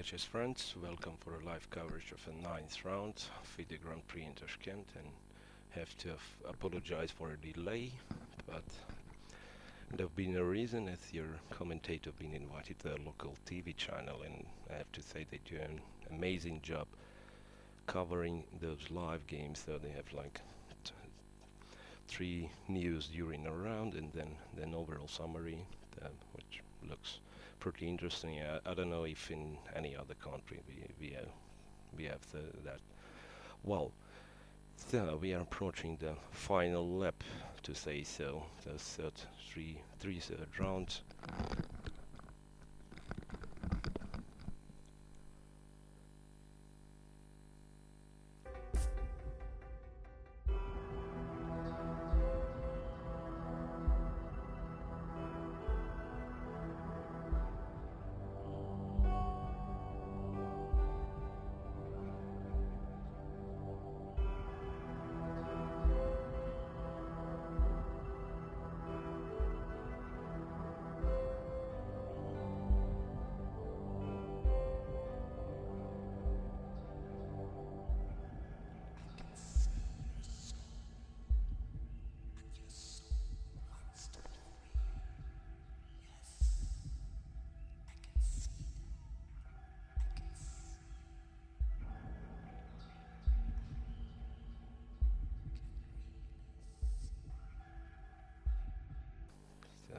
VHS friends, welcome for a live coverage of the ninth round FIDE Grand Prix in Tashkent, and have to apologize for a delay, but there have been a reason as your commentator been invited to a local TV channel, and I have to say they do an amazing job covering those live games. So they have like three news during a round and then overall summary, which looks pretty interesting. I don't know if in any other country we have that. Well, so we are approaching the final lap, to say so. The third rounds.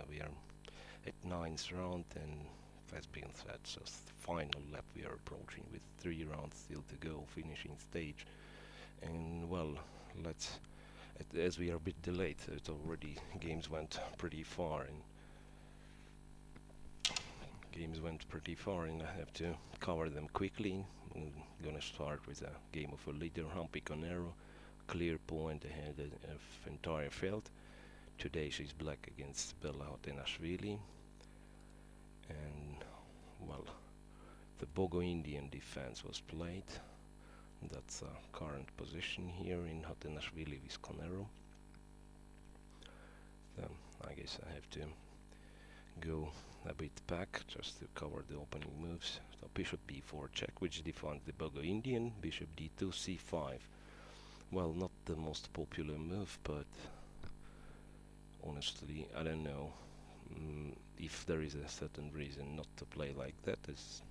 We are at ninth round, and as being said, just the final lap we are approaching with 3 rounds still to go, finishing stage. And well, as we are a bit delayed, it already games went pretty far, and I have to cover them quickly. I'm gonna start with a game of a leader, Humpy Conero, clear point ahead of entire field. Today she's black against Bella Hotenashvili, and well, the Bogo Indian defense was played. That's current position here in Hotenashvili with Conero. So I guess I have to go a bit back just to cover the opening moves. So bishop b4 check, which defines the Bogo Indian. Bishop d2 c5. Well, not the most popular move, but honestly, I don't know if there is a certain reason not to play like that. As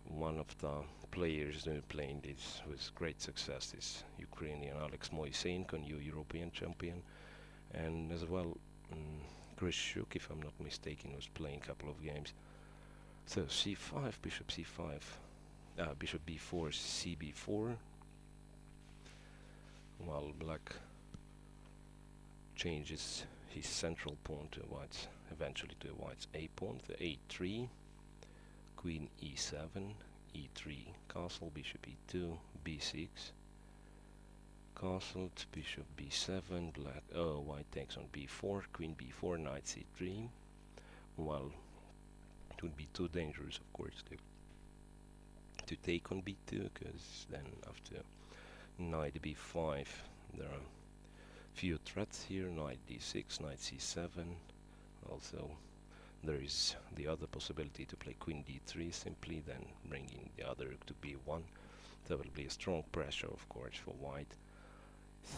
one of the players playing this with great success is Ukrainian Alex Moisenko, new European champion, and as well Chris Shuk, if I'm not mistaken, was playing a couple of games. So c5, bishop c5, bishop b4, cb4. While black changes his central pawn to white's, eventually to white's a pawn, the a3, queen e7, e3, castle, bishop e2, b6, castle, bishop b7, black, white takes on b4, queen b4, knight c3. Well, it would be too dangerous, of course, to take on b2, because then after knight b5 there are few threats here, knight d6, knight c7. Also there is the other possibility to play queen d3, simply then bringing the other to b1. There will be a strong pressure, of course, for white.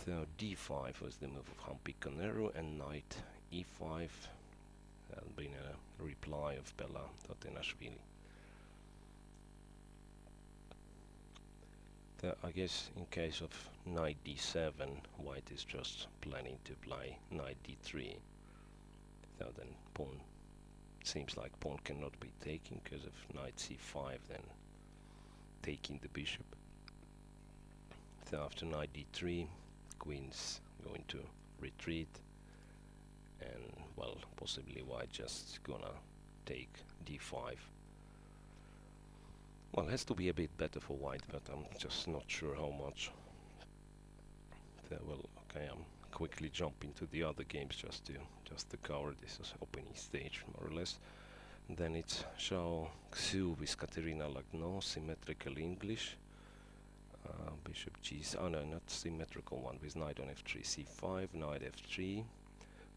So d5 was the move of Humpy Conero, and knight e5 has been a reply of Bella Hotenashvili. I guess in case of knight d7, white is just planning to play knight d3. So then pawn, seems like pawn cannot be taken because of knight c5, then taking the bishop. So after knight d3, queen's going to retreat, and well, possibly white just gonna take d5. Well, it has to be a bit better for white, but I'm just not sure how much. So, well, okay, I'm quickly jumping to the other games just to cover this as opening stage, more or less. And then it's Xiao Xu with Katerina Lagno, symmetrical English. Bishop g, oh no, not symmetrical one, with knight on f3, c5, knight f3,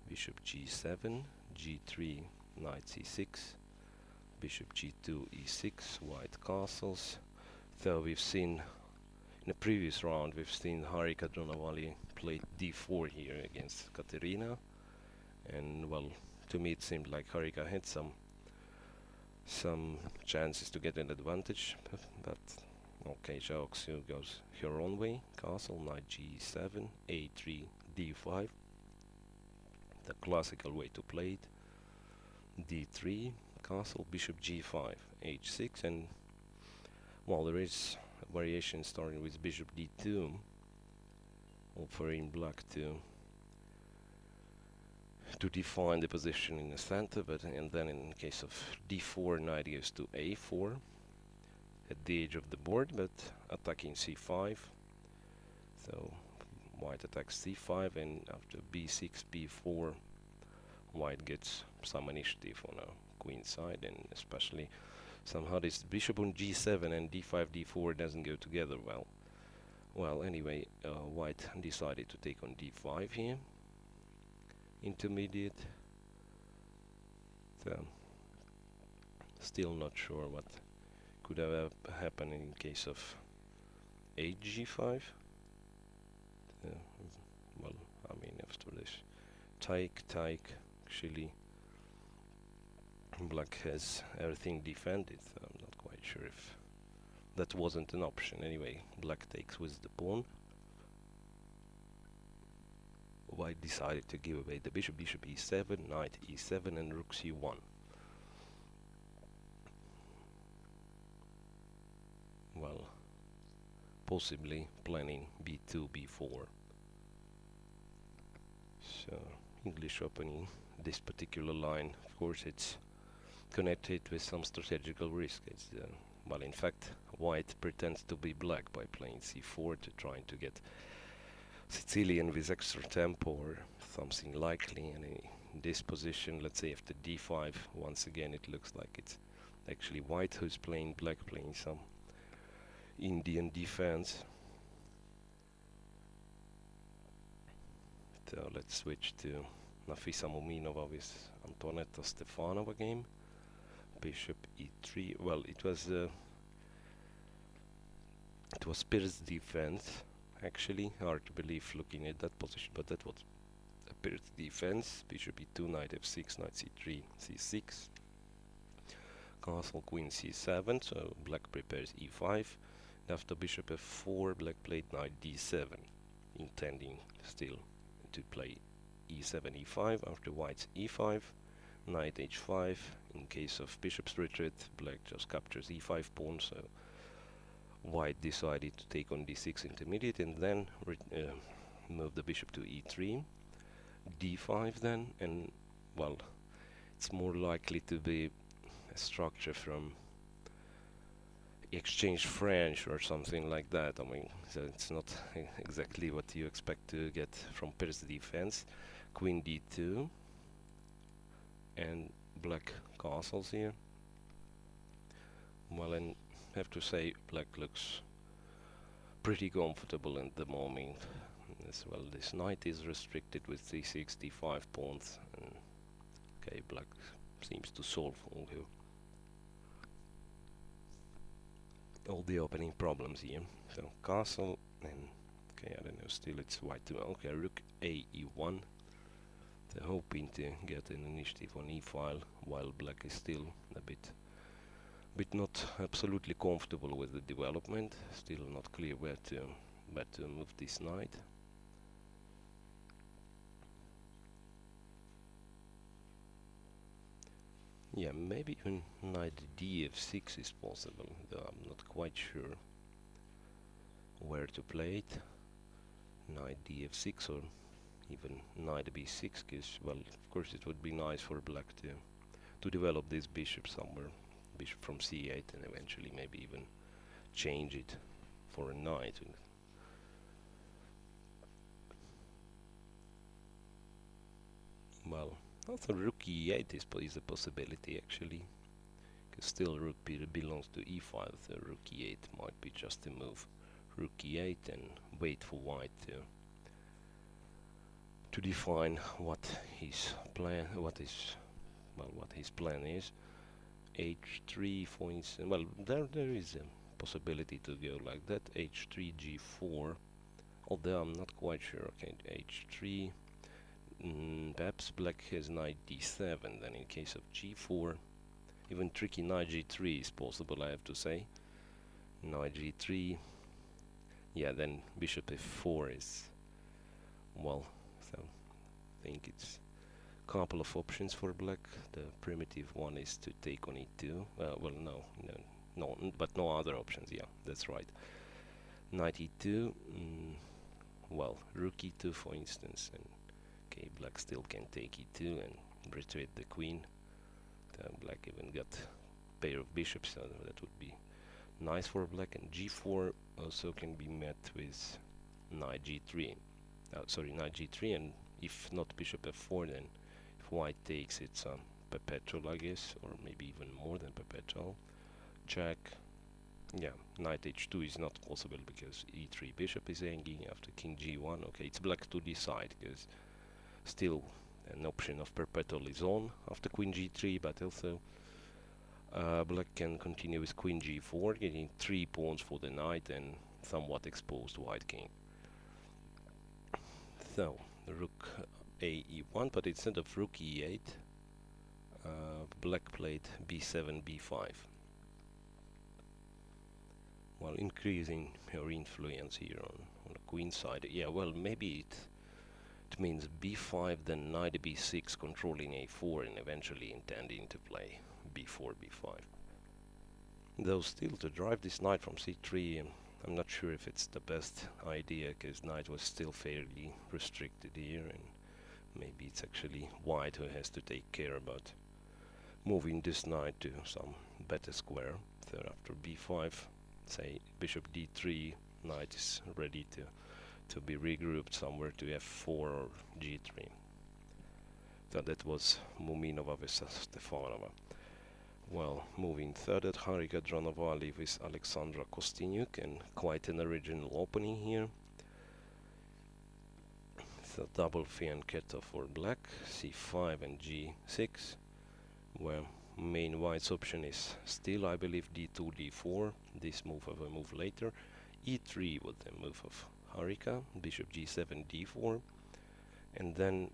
bishop g7, g3, knight c6, bishop g2, e6, white castles. So we've seen in the previous round, we've seen Harika Dronavali play d4 here against Katerina, and well, to me it seemed like Harika had some chances to get an advantage, but okay, Zhao Xu goes her own way. Castle, knight g7, a3, d5, the classical way to play it. d3, castle, bishop g5, h6, and well, there is a variation starting with bishop d2, offering black to define the position in the center, but and then in case of d4, knight goes to a4 at the edge of the board, but attacking c5. So white attacks c5, and after b6, b4, white gets some initiative on a queen side, and especially somehow this bishop on g7 and d5, d4 doesn't go together well. Well, anyway, white decided to take on d5 here. Intermediate. So, still not sure what could have happened in case of hg5. Well, I mean, after this take, actually black has everything defended. So I'm not quite sure if that wasn't an option. Anyway, black takes with the pawn. White decided to give away the bishop, bishop e7, knight e7, and rook c1. Well, possibly planning b2, b4. So, English opening this particular line, of course, it's connected with some strategical risk. It's well, in fact, white pretends to be black by playing c4 to trying to get Sicilian with extra tempo or something likely, and in this position, let's say after d5, once again it looks like it's actually white who's playing black, playing some Indian defense. So let's switch to Nafisa Muminova with Antonetta Stefanova game. Bishop e3. Well, it was Pir's defense. Actually, hard to believe looking at that position, but that was a Pir's defense. Bishop e2, knight f6, knight c3, c6. Castle, queen c7. So black prepares e5. After bishop f4, black played knight d7, intending still to play e7, e5. After white's e5, knight h5. In case of bishop's retreat, black just captures e5 pawn, so white decided to take on d6 intermediate and then move the bishop to e3, d5 then, and well, it's more likely to be a structure from exchange French or something like that. I mean, so it's not exactly what you expect to get from Pir's defense. Queen d2 and black castles here. Well, and I have to say black looks pretty comfortable at the moment as well. This knight is restricted with c6, d5 pawns, and okay, black seems to solve all the opening problems here. So castle, and okay, I don't know, still it's white to okay, rook a e1. They're hoping to get an initiative on e file, while black is still a bit not absolutely comfortable with the development. Still not clear where to move this knight. Yeah, maybe even knight df6 is possible, though I'm not quite sure where to play it. Knight df6 or even knight b6, because, well, of course it would be nice for black to develop this bishop somewhere. Bishop from c8 and eventually maybe even change it for a knight. Well, also rook e8 is a possibility actually, because still rook belongs to e file, so rook e8 might be just a move. Rook e8 and wait for white to define what his plan is. h3 for instance. Well, there is a possibility to go like that. h3 g4, although I'm not quite sure. Okay, h3. Perhaps black has knight d7. Then in case of g4, even tricky knight g3 is possible, I have to say. Knight g3. Yeah, then bishop f4 is, well, so I think it's a couple of options for black. The primitive one is to take on e2. Well, no, but no other options. Yeah, that's right. Knight e2. Well, rook e2 for instance, and okay, black still can take e2 and retreat the queen. Black even got a pair of bishops, so that would be nice for black. And g4 also can be met with knight g3. Sorry, knight g3, and if not bishop f4, then if white takes, it's perpetual, I guess, or maybe even more than perpetual. Check. Yeah, knight h2 is not possible because e3 bishop is hanging after king g1. Okay, it's black to decide because still an option of perpetual is on after queen g3, but also black can continue with queen g4, getting 3 pawns for the knight and somewhat exposed white king. So, rook a e1, but instead of rook e8, black played b7, b5. While increasing her influence here on the queen side. Yeah, well, maybe it means b5, then knight b6, controlling a4, and eventually intending to play b4, b5. Though still, to drive this knight from c3, I'm not sure if it's the best idea, because knight was still fairly restricted here, and maybe it's actually white who has to take care about moving this knight to some better square. So after b5, say bishop d3, knight is ready to be regrouped somewhere to f4 or g3. So that was Muminova versus Stefanova. Well, moving third at Harika Dranovali with Alexandra Kostyniuk, and quite an original opening here. So double fianchetto for black, c5 and g6, where main white's option is still, I believe, d2, d4. This move of a move later. e3 with the move of Harika, bishop g7, d4. And then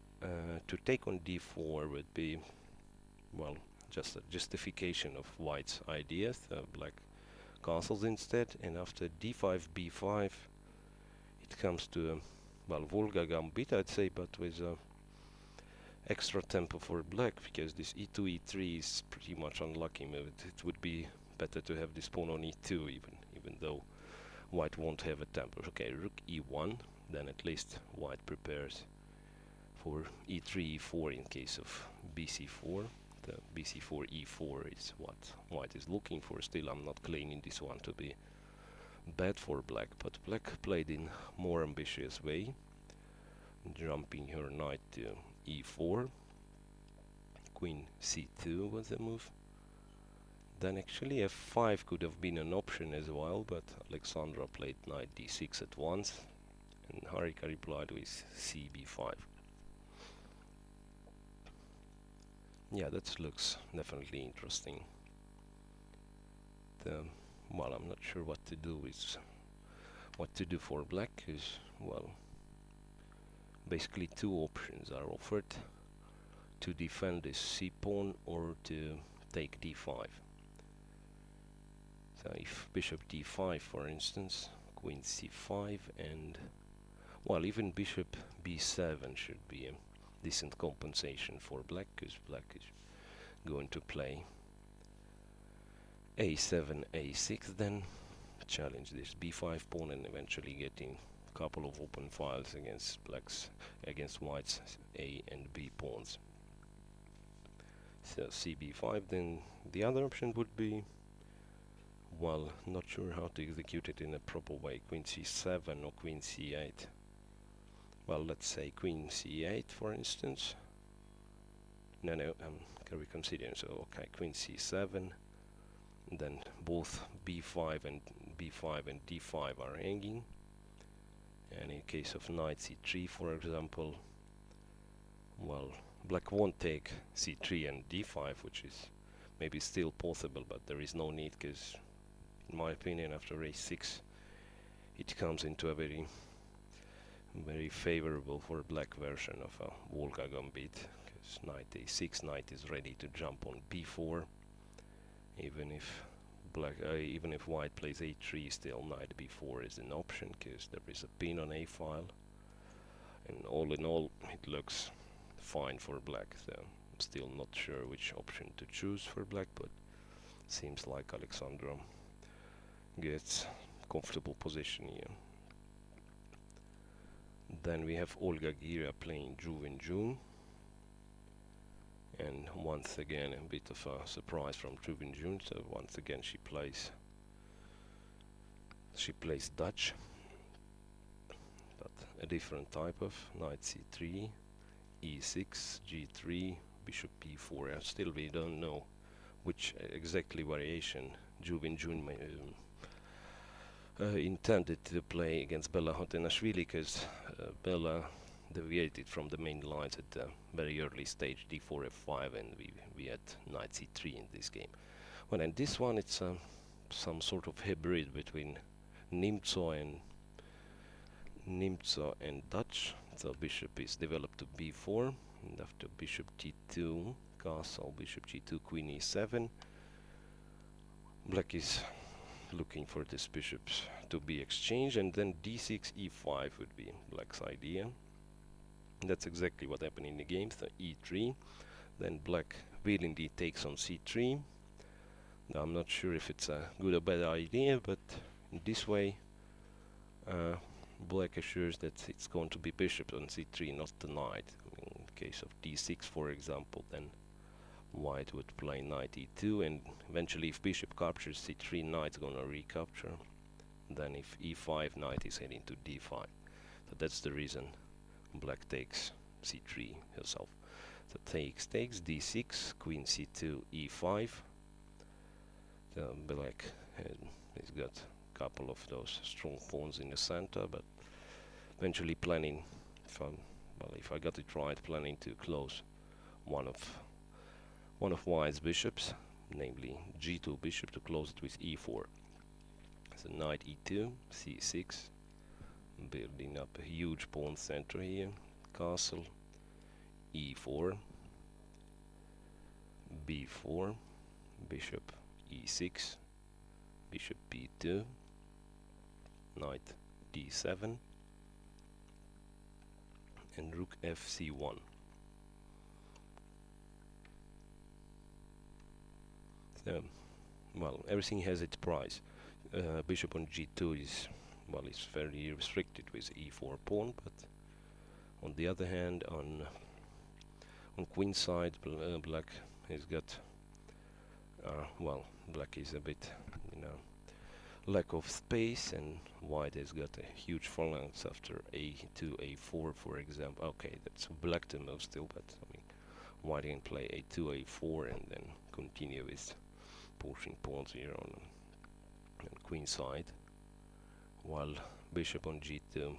to take on d4 would be, well, just a justification of white's ideas. Black castles instead, and after d5, b5, it comes to, well, Volga Gambit, I'd say, but with extra tempo for black, because this e2, e3 is pretty much unlucky move. It would be better to have this pawn on e2, even though white won't have a tempo. Okay, rook e1, then at least white prepares for e3, e4 in case of bc4. The bc4, e4 is what white is looking for. Still, I'm not claiming this one to be bad for black, but black played in more ambitious way, jumping her knight to e4. Queen c2 was the move. Then actually f5 could have been an option as well, but Alexandra played knight d6 at once, and Harika replied with cb5. Yeah, that looks definitely interesting. Well, I'm not sure what to do for black, because, well, basically two options are offered: to defend this c pawn or to take d5. So if bishop d5, for instance, queen c5, and, well, even bishop b7 should be a decent compensation for black, because black is going to play a7, a6, then challenge this b5 pawn, and eventually getting a couple of open files against white's a and b pawns. So cb5, then the other option would be, well, not sure how to execute it in a proper way, queen c7 or queen c8. Well, let's say queen c8, for instance. No, I'm reconsidering. So, okay, queen c7, then both b5 and d5 are hanging. And in case of knight c3, for example, well, black won't take c3 and d5, which is maybe still possible, but there is no need, because in my opinion after race 6 it comes into a very favorable for black version of a Volga gambit, because knight a6, knight is ready to jump on b4, even if even if white plays a3, still knight b4 is an option, because there is a pin on a file, and all in all it looks fine for black. So I'm still not sure which option to choose for black, but seems like Alexandra gets comfortable position here. Then we have Olga Gira playing June, and once again a bit of a surprise from June. So once again she plays Dutch, but a different type of knight c3, e6, g3, bishop b4. And still we don't know which exactly variation June intended to play against Bella Hotenashvili, because Bella deviated from the main lines at a very early stage, d4 f5, and we had knight c3 in this game. Well, and this one it's some sort of hybrid between Nimzo and Dutch. So bishop is developed to b4, and after bishop g2, castle, bishop g2, queen e7. Black is looking for this bishops to be exchanged, and then d6 e5 would be black's idea. That's exactly what happened in the game. So e3, then black willingly takes on c3. Now I'm not sure if it's a good or bad idea, but in this way black assures that it's going to be bishop on c3, not the knight. I mean, in case of d6 for example, then white would play knight e2, and eventually if bishop captures c3, knight's gonna recapture. Then if e5, knight is heading to d5. So that's the reason black takes c3 herself. So takes d6, queen c2, e5. So black has got a couple of those strong pawns in the center, but eventually planning, if I got it right, planning to close one of white's bishops, namely g2 bishop, to close it with e4. So knight e2, c6, building up a huge pawn center here. Castle, e4, b4, bishop e6, bishop b2, knight d7, and rook fc1. So, well, everything has its price. Bishop on g2 is, well, it's fairly restricted with e4 pawn, but on the other hand, on queen side, black has got, well, black is a bit, lack of space, and white has got a huge phalanx after a2, a4, for example. Okay, that's black to move still, but I mean, white can play a2, a4, and then continue with pushing pawns here on queen side, while bishop on g2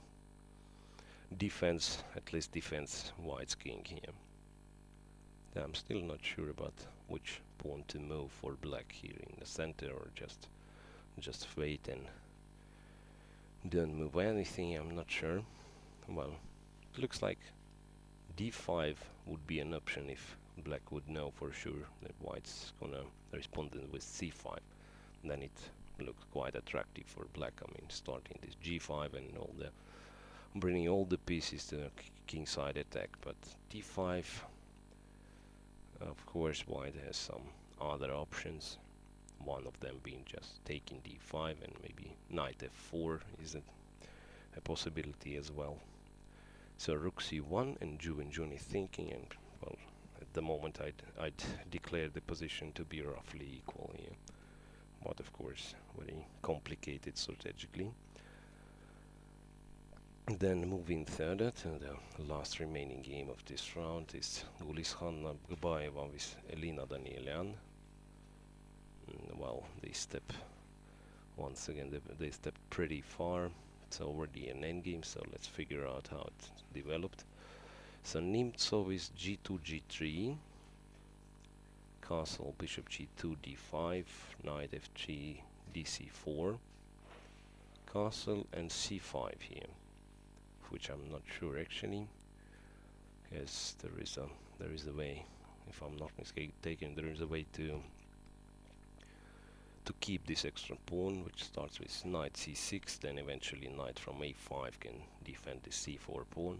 defends, at least defends white's king here. I'm still not sure about which pawn to move for black here in the center, or just wait and don't move anything. I'm not sure. Well, it looks like d5 would be an option if black would know for sure that white's gonna respond with c5. Then it looks quite attractive for black. I mean, starting this g5 and bringing all the pieces to the kingside attack. But d5, of course, white has some other options. One of them being just taking d5, and maybe knight f4 is a possibility as well. So rook c1, and June is thinking, and well, at the moment I'd declare the position to be roughly equal here, but of course very complicated strategically. Then moving further to the last remaining game of this round is Gulishanna Gubaeva with Elina Danielian. Well, they step once again, they step pretty far. It's already an endgame, so let's figure out how it developed. So Nimzo is g2, g3, castle, bishop g2, d5, knight f3, dc4, castle, and c5 here, which I'm not sure actually. Yes, there is a way, if I'm not mistaken, there is a way to keep this extra pawn, which starts with knight c6, then eventually knight from a5 can defend the c4 pawn.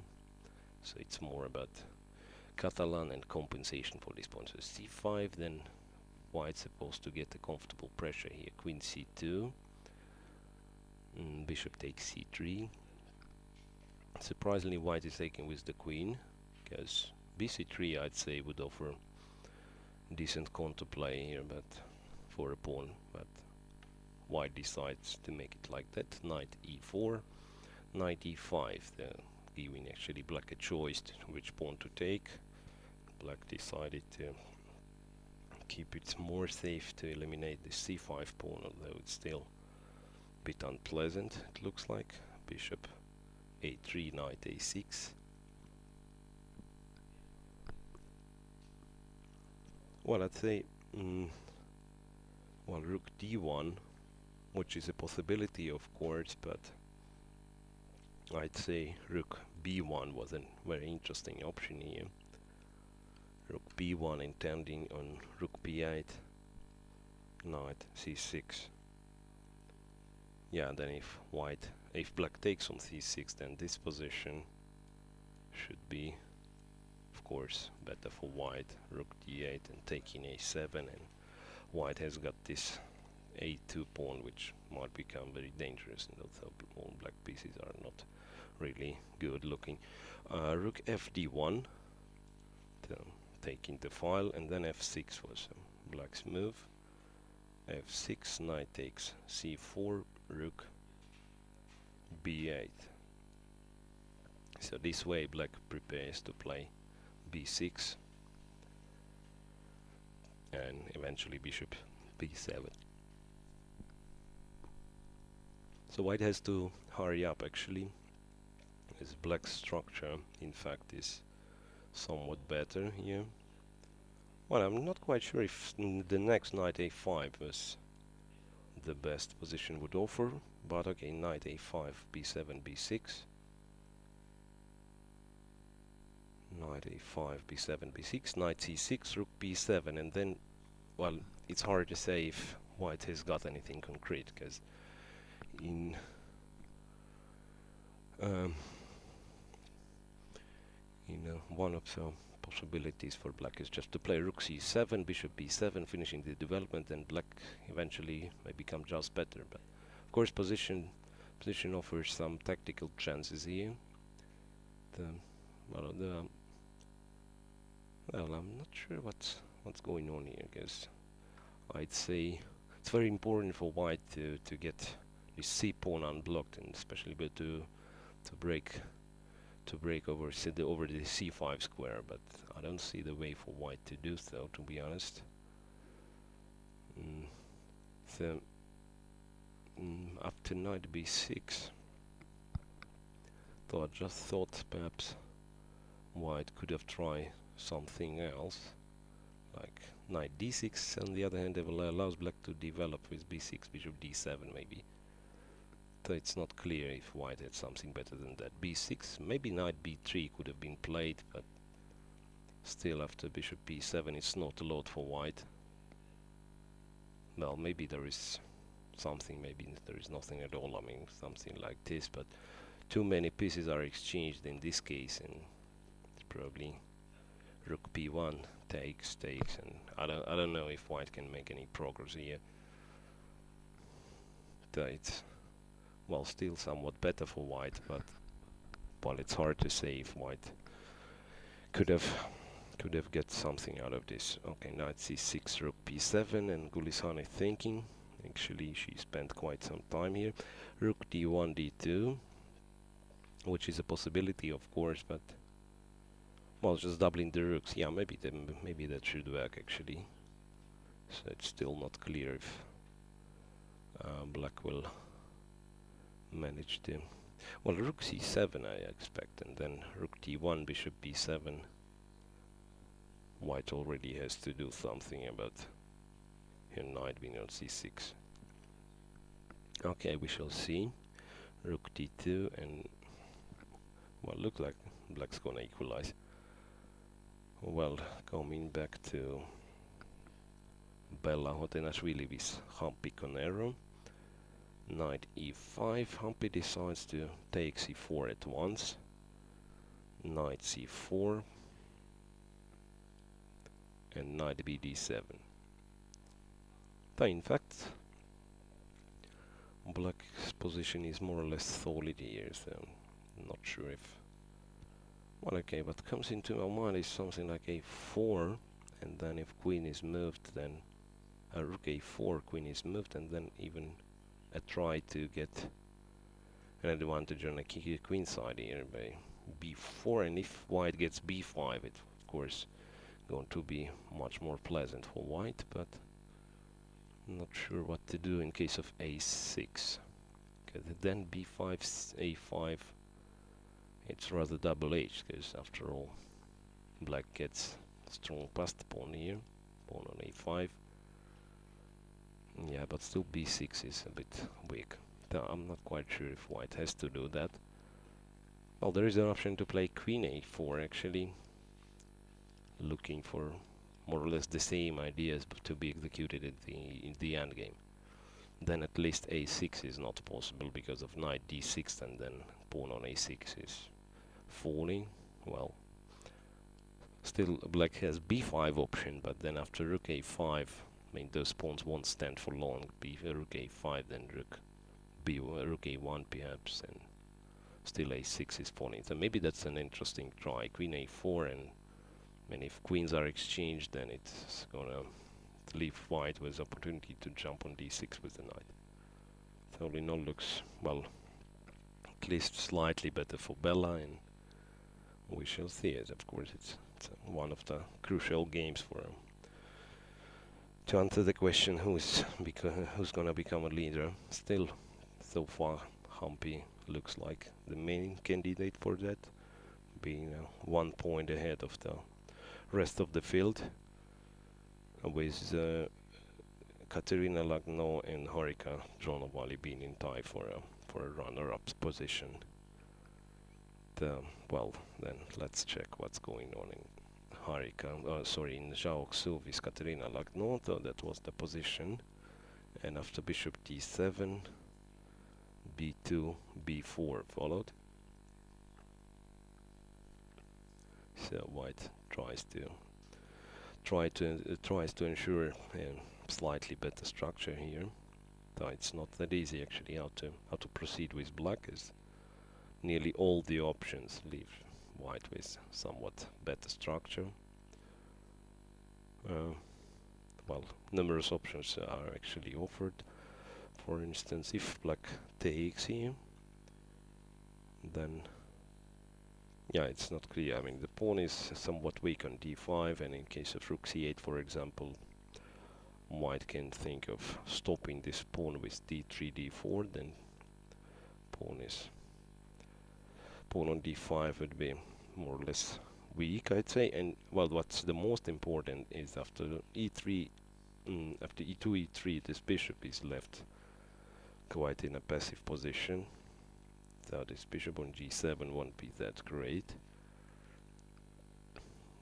So it's more about Catalan and compensation for this pawn. So c5, then white's supposed to get a comfortable pressure here. Queen c2, bishop takes c3. Surprisingly, white is taking with the queen, because bc3 I'd say would offer decent counterplay here, but for a pawn, but white decides to make it like that. Knight e4, knight e5, giving actually black a choice which pawn to take. Black decided to keep it more safe to eliminate the c5 pawn, although it's still a bit unpleasant, it looks like. Bishop a3, knight a6. Well, I'd say well, rook d1, which is a possibility of course, but I'd say rook b1 was a very interesting option here. Rook b1 intending on rook b8, knight c6. Yeah, then if black takes on c6, then this position should be, of course, better for white. Rook d8 and taking a7, and white has got this a2 pawn, which might become very dangerous, and although all black pieces are not really good looking. Rook fd1, taking the file, and then f6 was black's move. f6, knight takes c4, rook b8. So this way black prepares to play b6 and eventually bishop b7. So white has to hurry up actually, as black's structure in fact is somewhat better here. Well, I'm not quite sure if the next knight a5 was the best position would offer, but okay, knight a5, b7, b6, knight a5, b7, b6, knight c6, rook b7, and then, well, it's hard to say if white has got anything concrete, because in one of the possibilities for black is just to play rook c7, bishop b7, finishing the development, and black eventually may become just better. But of course, position offers some tactical chances here. Well, I'm not sure what's going on here, because I'd say it's very important for white to get this c pawn unblocked, and especially to break over the c5 square, but I don't see the way for white to do so, to be honest. So up to knight b6, though I just thought perhaps white could have tried something else, like knight d6. On the other hand, it allows black to develop with b6, bishop d7 maybe. So it's not clear if white had something better than that. b6, maybe knight b3 could have been played, but still after bishop b7 it's not a lot for white. Well, maybe there is something, maybe there is nothing at all, I mean something like this, but too many pieces are exchanged in this case, and it's probably rook b1 takes, and I don't know if white can make any progress here. It's, well, still somewhat better for white, but it's hard to say if white could have get something out of this. Okay, knight c6, rook b7, and Gulisani thinking. Actually, she spent quite some time here. Rook d1, d2, which is a possibility, of course, but well, just doubling the rooks. Yeah, maybe that should work actually. So it's still not clear if black will manage to, well, rook c7 I expect, and then rook d1, bishop b7. white already has to do something about her knight being on c6. Okay, we shall see. Rook d2, and well, look like black's gonna equalize. Well, coming back to Bella Hotenashvili with Hampi Conero. Knight e5. Hampi decides to take c4 at once. Knight c4. And knight bd7. In fact, black's position is more or less solid here, so I'm not sure if... Well, okay, what comes into my mind is something like a4, and then if queen is moved, then rook a4, queen is moved, and then even a try to get an advantage on the queen side here by b4, and if white gets b5, it of course going to be much more pleasant for white, but I'm not sure what to do in case of a6. Okay, then b5, a5, it's rather double-edged, because after all, black gets strong passed pawn here, pawn on a5. Yeah, but still b6 is a bit weak. I'm not quite sure if white has to do that. Well, there is an option to play queen a4, actually, looking for more or less the same ideas to be executed in the endgame. Then at least a6 is not possible because of knight d6, and then pawn on a6 is falling. Well, still black has b5 option, but then after rook a5, I mean those pawns won't stand for long. Rook a5, then rook a1 perhaps, and still a6 is falling. So maybe that's an interesting try. Queen a4, and if queens are exchanged, then it's gonna leave white with opportunity to jump on d6 with the knight. So all in all, looks, well, at least slightly better for Bella, and we shall see it. Of course, it's one of the crucial games for him. To answer the question who's gonna become a leader, still, so far, Hampi looks like the main candidate for that, being 1 point ahead of the rest of the field, with Katerina Lagno and Harika Dronovali being in tie for a runner-up position. Well, then let's check what's going on in in Zhao with Katerina Lagno. So that was the position, and after bishop d7, b2, b4 followed. So white tries to ensure a slightly better structure here. Though it's not that easy actually how to proceed with black, as nearly all the options leave white with somewhat better structure. Well, numerous options are actually offered. For instance, if black takes here, then yeah, it's not clear. I mean, the pawn is somewhat weak on d5, and in case of rook c8, for example, white can think of stopping this pawn with d3, d4, then pawn on d5 would be more or less weak, I'd say. And well, what's the most important is after e3, after e2, e3, this bishop is left quite in a passive position. So this bishop on g7 won't be that great.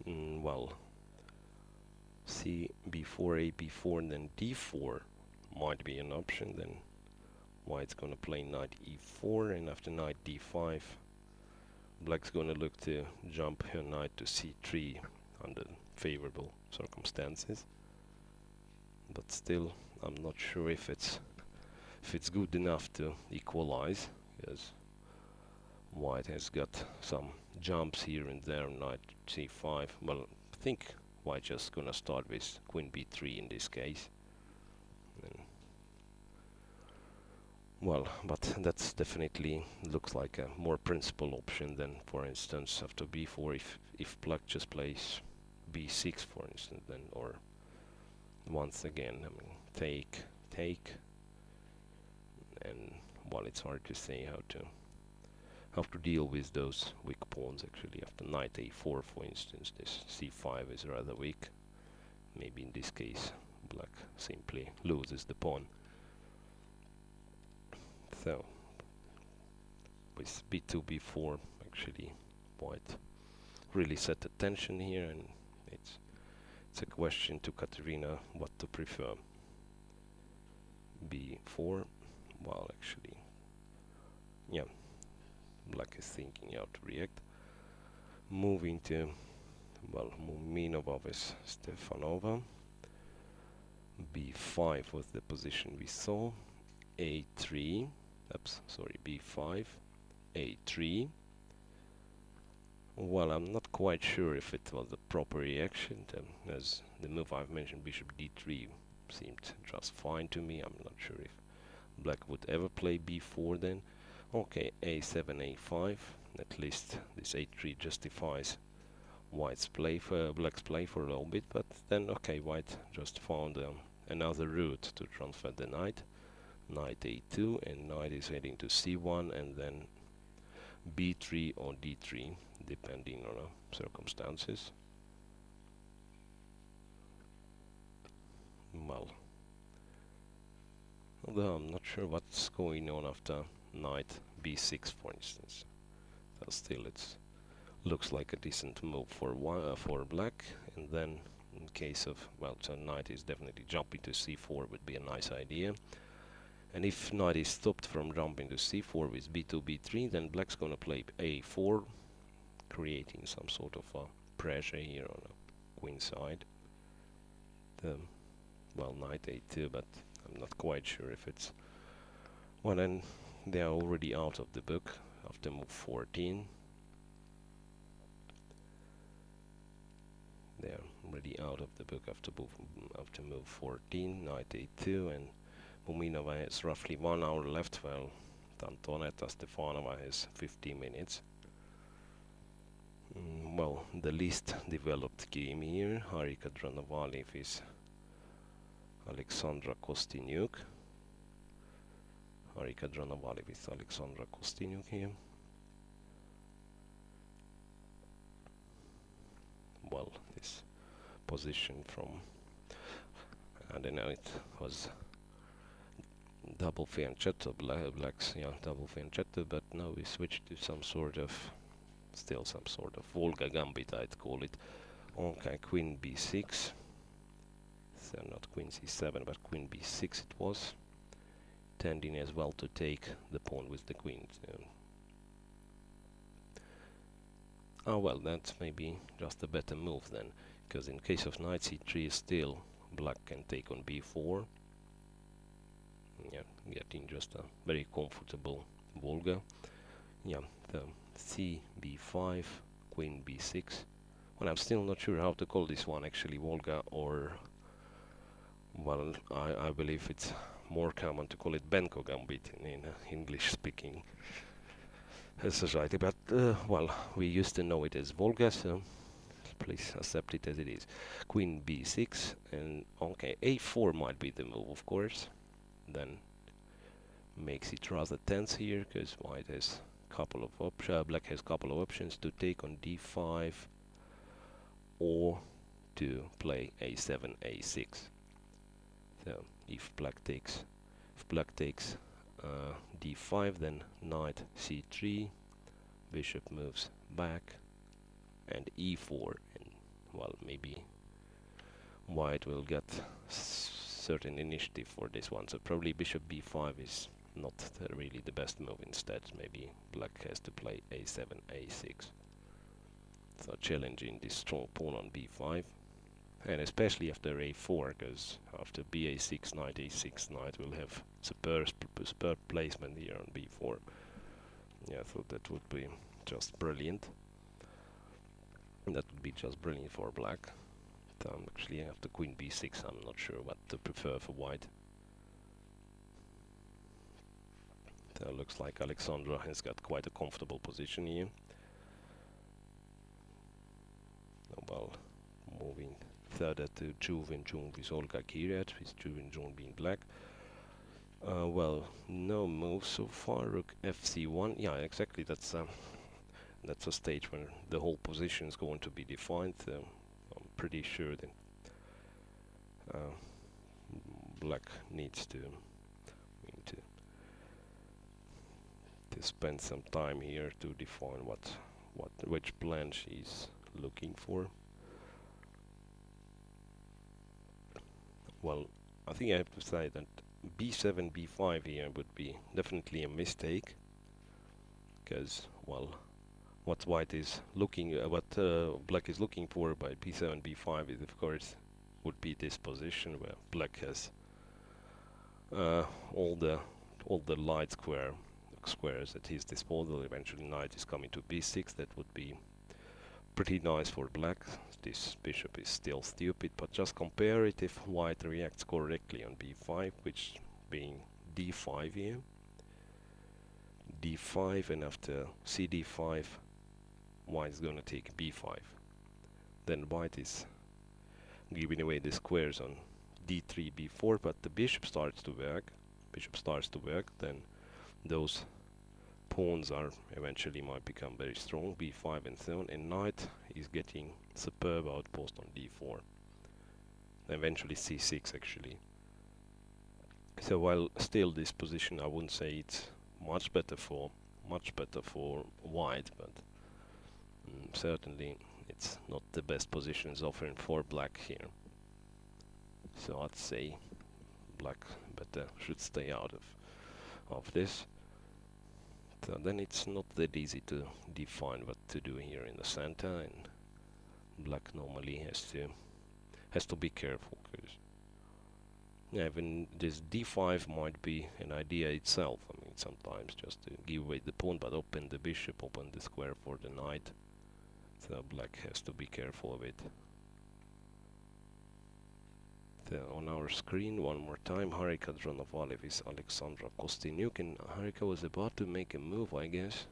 Well, c b4, a b4, and then d4 might be an option. Then white's gonna play knight e4, and after knight d5, black's gonna look to jump her knight to c3 under favorable circumstances. But still, I'm not sure if it's good enough to equalize, because white has got some jumps here and there. Knight c5. Well, I think white just gonna start with queen b3 in this case. And well, but that's definitely looks like a more principal option than, for instance, after b4, if black just plays b6, for instance, then, or once again, I mean, take, and well, it's hard to say have to deal with those weak pawns. Actually, after knight a4, for instance, this c5 is rather weak. Maybe in this case, black simply loses the pawn. So, with b2, b4, actually, white really set the tension here, and it's a question to Katerina what to prefer. b4, well, actually, yeah, black is thinking how to react. Moving to, well, Muminova with Stefanova. b5 was the position we saw. a3, oops, sorry, b5, a3. Well, I'm not quite sure if it was the proper reaction, as the move I've mentioned, bishop d3, seemed just fine to me. I'm not sure if black would ever play b4 then. Okay, a7, a5. At least this a3 justifies white's play for black's play for a little bit, but then okay, white just found another route to transfer the knight. Knight a2, and knight is heading to c1, and then b3 or d3, depending on circumstances. Well, although I'm not sure what's going on after knight b6, for instance. So still, it looks like a decent move for black, and then in case of, well, so knight is definitely jumping to c4 would be a nice idea. And if knight is stopped from jumping to c4 with b2, b3, then black's gonna play a4, creating some sort of pressure here on the queen side. Well, knight a2, but I'm not quite sure if it's... Well, and they are already out of the book after move 14. They are already out of the book after move 14, knight a2, and Muminova has roughly 1 hour left, while Antonetta Stefanova has 15 minutes. Well, the least developed game here, Harika Dranovalev is Alexandra Kostyniuk. Harika Dranovalev is Alexandra Kostyniuk here. Well, this position from, I don't know, it was double fianchetto, black's, yeah, double fianchetto, but now we switched to some sort of, still some sort of Volga gambit, I'd call it. Okay, queen b6, so not queen c7, but queen b6 it was, tending as well to take the pawn with the queen. Oh well, that's maybe just a better move then, because in case of knight c3 still black can take on b4. Yeah, getting just a very comfortable Volga. Yeah, the c b5, queen b6. Well, I'm still not sure how to call this one actually, Volga, or, well, I believe it's more common to call it Benko gambit in English speaking society, but well, we used to know it as Volga, so please accept it as it is. Queen b6, and okay, a4 might be the move, of course. Then makes it rather tense here, because white has couple of options, black has couple of options to take on d5 or to play a7, a6. So if black takes d5, then knight c3, bishop moves back, and e4, and well, maybe white will get certain initiative for this one. So probably bishop b5 is not really the best move. Instead, maybe black has to play a7, a6. So challenging this strong pawn on b5, and especially after a4, because after ba6, knight a6, knight will have superb placement here on b4. Yeah, so that would be just brilliant. That would be just brilliant for black. Actually, after queen b6, I'm not sure what to prefer for white. So looks like Alexandra has got quite a comfortable position here. Well, moving further to Zhu Wenjun with Olga Kirat, with Zhu Wenjun being black. Well, no move so far. Rook fc1. Yeah, exactly. That's a stage when the whole position is going to be defined. I'm pretty sure that uh, black needs to spend some time here to define which plan she's looking for. Well, I think I have to say that b7, b5 here would be definitely a mistake, because, well, what white is looking, what black is looking for by b7, b5 is, of course, would be this position where black has uh, all the light squares at his disposal. Eventually, knight is coming to b6. That would be pretty nice for black. This bishop is still stupid, but just compare it if white reacts correctly on b5, which being d5 here, d5, and after cd5, white is gonna take b5. Then white is giving away the squares on d3, b4, but the bishop starts to work. Then those pawns are eventually might become very strong, b5 and so on, and knight is getting superb outpost on d4. Eventually c6 actually. So while still this position, I wouldn't say it's much better for white, but certainly it's not the best positions offering for black here. So I'd say black better should stay out of this. So then it's not that easy to define what to do here in the center, and black normally has to be careful, because even this d5 might be an idea itself. I mean, sometimes just to give away the pawn but open the bishop, open the square for the knight. So black has to be careful of it. So on our screen one more time, Harika Dronovalev is Alexandra Kostyniuk, and Harika was about to make a move, I guess.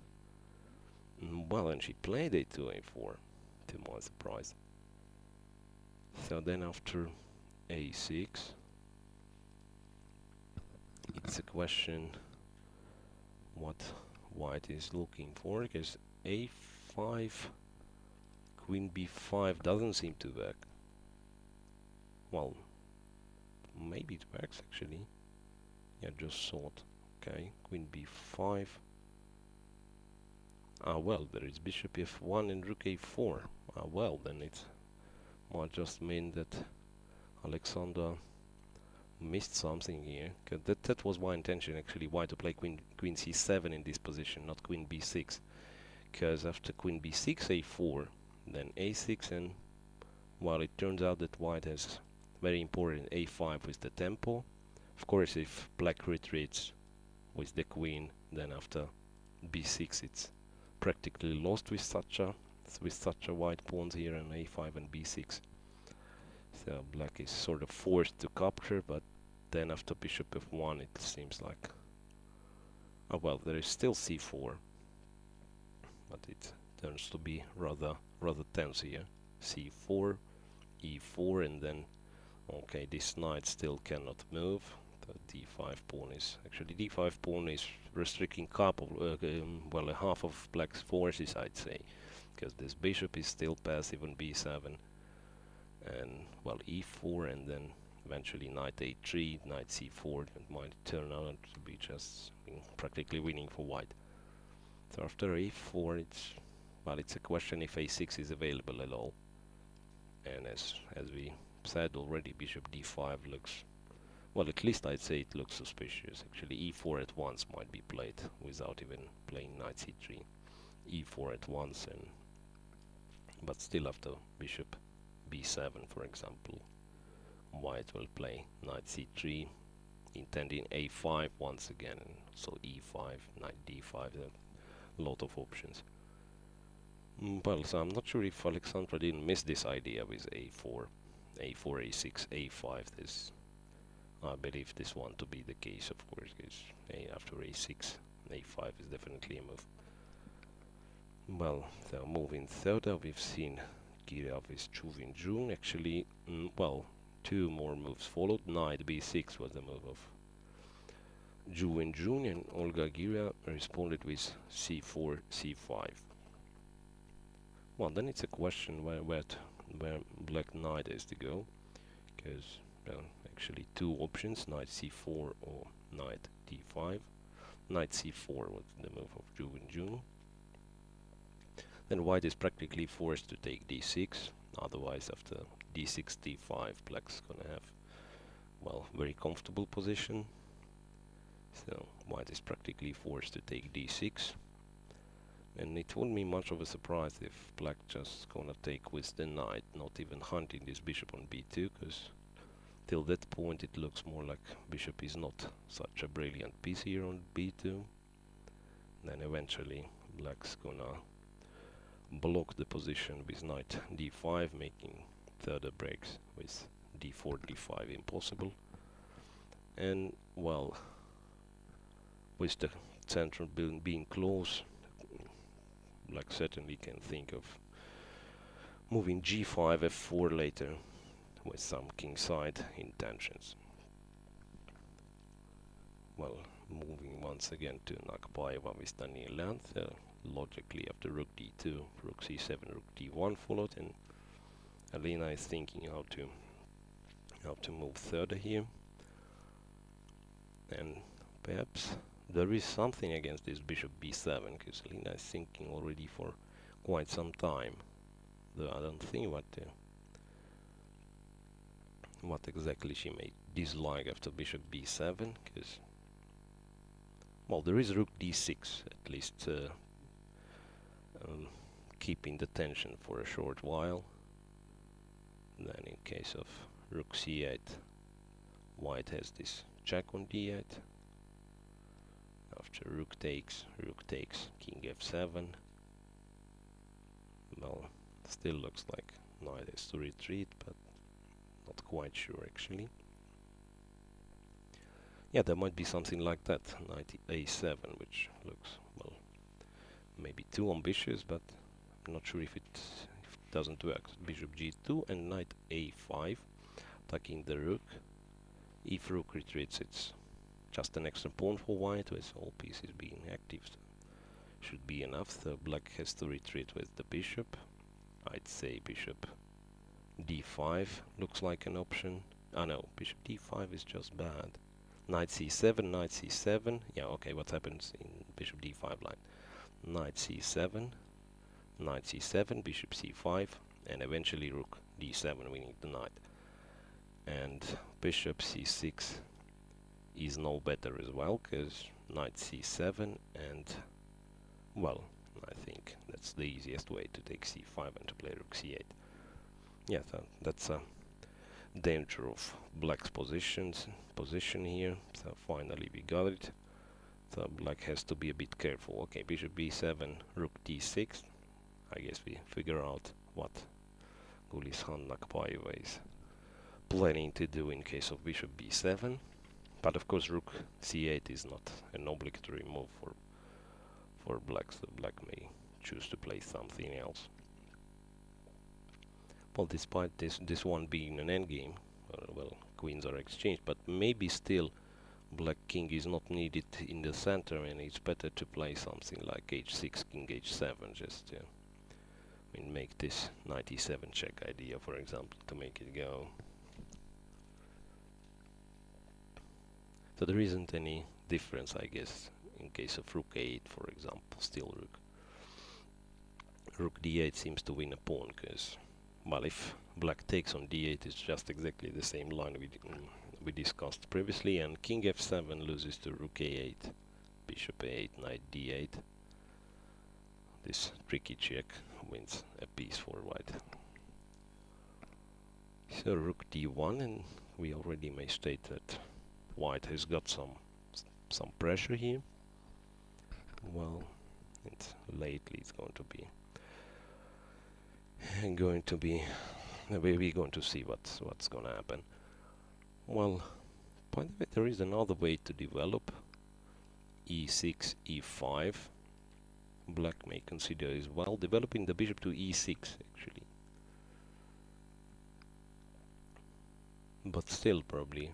Well, and she played a2, a4, to my surprise. So then after a6, it's a question what white is looking for, because a5, queen b5 doesn't seem to work. Well, maybe it works actually. Yeah, just thought. Okay, queen b5. Ah, well, there is bishop f1 and rook a4. Ah, well, then it might just mean that Alexander missed something here. That was my intention actually, why to play queen c7 in this position, not queen b6. Because after queen b6, a4, then a6, and well, it turns out that white has very important a5 with the tempo. Of course, if black retreats with the queen, then after b6 it's practically lost with such a white pawns here on a5 and b6. So black is sort of forced to capture, but then after bishop f1 it seems like, oh well, there is still c4, but it turns to be rather tense here. c4, e4, and then okay, this knight still cannot move. The d5 pawn is actually restricting well, half of black's forces, I'd say, because this bishop is still passive on b7, and well, e4, and then eventually knight a3, knight c4. That might turn out to be just practically winning for white. So after a4, it's a question if a6 is available at all, and as we said already, bishop d5 looks, well, at least I'd say it looks suspicious. Actually, e4 at once might be played without even playing knight c3. e4 at once, and but still after bishop b7, for example, white will play knight c3, intending a5 once again, and so e5, knight d5, a lot of options. Well, so I'm not sure if Alexandra didn't miss this idea with a4, a6, a5. This, I believe this one to be the case, of course, because after a6, a5 is definitely a move. Well, so moving further, we've seen Kirov is Chuvin Jun. Actually, well, two more moves followed. Knight b6 was the move of Ju and June, and Olga Gira responded with c4, c5. Well, then it's a question where black knight is to go, because actually two options: knight c4 or knight d5. Knight c4 was the move of Ju and June. Then white is practically forced to take d6, otherwise after d6, d5, black's gonna have, well, very comfortable position. So white is practically forced to take d6. And it wouldn't be much of a surprise if black just gonna take with the knight, not even hunting this bishop on b2, because till that point it looks more like bishop is not such a brilliant piece here on b2. Then eventually black's gonna block the position with knight d5, making further breaks with d4, d5 impossible. And well, with the center being close, black certainly can think of moving g5, f4 later with some kingside intentions. Well, moving once again to Nakpaeva with Daniel length, logically after rook d2, rook c7, rook d1 followed, and Alina is thinking how to move further here. And perhaps there is something against this bishop b7, because Alina is thinking already for quite some time. Though I don't think what exactly she may dislike after bishop b7, because, well, there is rook d6, at least keeping the tension for a short while. Then in case of rook c8, white has this check on d8. After rook takes, king f7. Well, still looks like knight is to retreat, but not quite sure actually. Yeah, there might be something like that, knight a7, which looks, well, maybe too ambitious, but I'm not sure if it doesn't work. Bishop g2 and knight a5, attacking the rook. If rook retreats, it's just an extra pawn for white, with all pieces being active. So should be enough. So black has to retreat with the bishop. I'd say bishop d5 looks like an option. Ah no, bishop d5 is just bad. Knight c7, knight c7. Yeah, okay, what happens in bishop d5 line? Knight c7, knight c7, bishop c5, and eventually rook d7 winning the knight. And bishop c6 is no better as well, because knight c7 and, well, I think that's the easiest way to take c5 and to play rook c8. Yeah, so that's a danger of black's position here. So finally we got it. So black has to be a bit careful. Okay, bishop b7, rook d6. I guess we figure out what Gulishan Nakpaeva is planning to do in case of bishop b7. But of course rook c8 is not an obligatory move for black, so black may choose to play something else. Well, despite this one being an endgame, well, queens are exchanged, but maybe still black king is not needed in the center, and it's better to play something like h6, king h7, just to make this knight e7 check idea, for example, to make it go. So there isn't any difference, I guess, in case of rook a8, for example. Still rook d8 seems to win a pawn, because, well, if black takes on d8, it's just exactly the same line we discussed previously, and king f7 loses to rook a8, bishop a8, knight d8. This tricky check wins a piece for white. So rook d1, and we already may state that white has got some pressure here. Well, lately it's going to be we're going to see what's going to happen. Well, by the way, there is another way to develop e6, e5. Black may consider as well developing the bishop to e6 actually, but still probably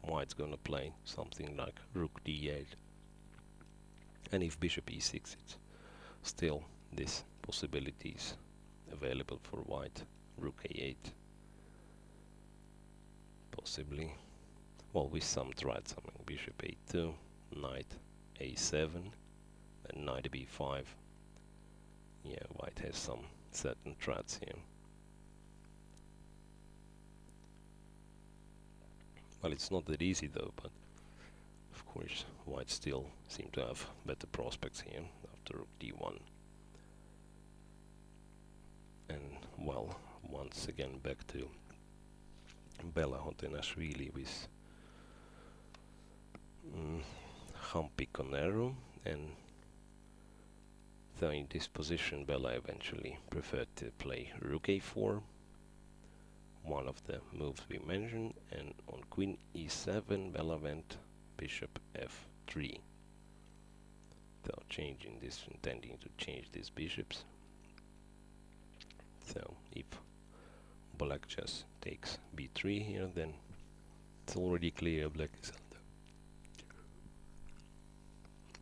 white's gonna play something like rook d8. And if bishop e6, it's still this possibility is available for white. Rook a8, possibly. Well, with some threats, I mean, bishop a2, knight a7, and knight b5. Yeah, white has some certain threats here. Well, it's not that easy though, but of course white still seem to have better prospects here after rook d1. And well, once again back to Bella Hotenashvili with Hampi Conero, and so in this position Bella eventually preferred to play rook a4, one of the moves we mentioned, and on queen e7 Bella went bishop f3. So changing this, intending to change these bishops. So if black just takes b3 here, then it's already clear black is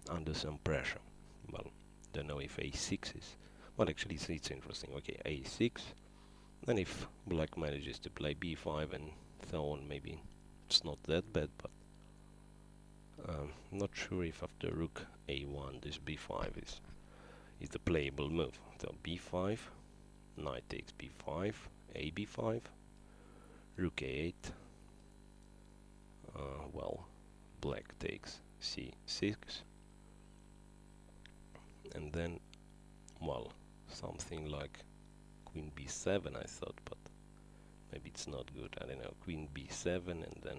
under some pressure. Well, don't know if a6 is, well, actually it's interesting. Okay, a6, and if black manages to play b5 and so on, maybe it's not that bad, but not sure if after rook a1 this b5 is the playable move. So b5, knight takes b5, a b5, rook a8, well, black takes c6, and then, well, something like queen b7 I thought, but maybe it's not good. I don't know, queen b7, and then,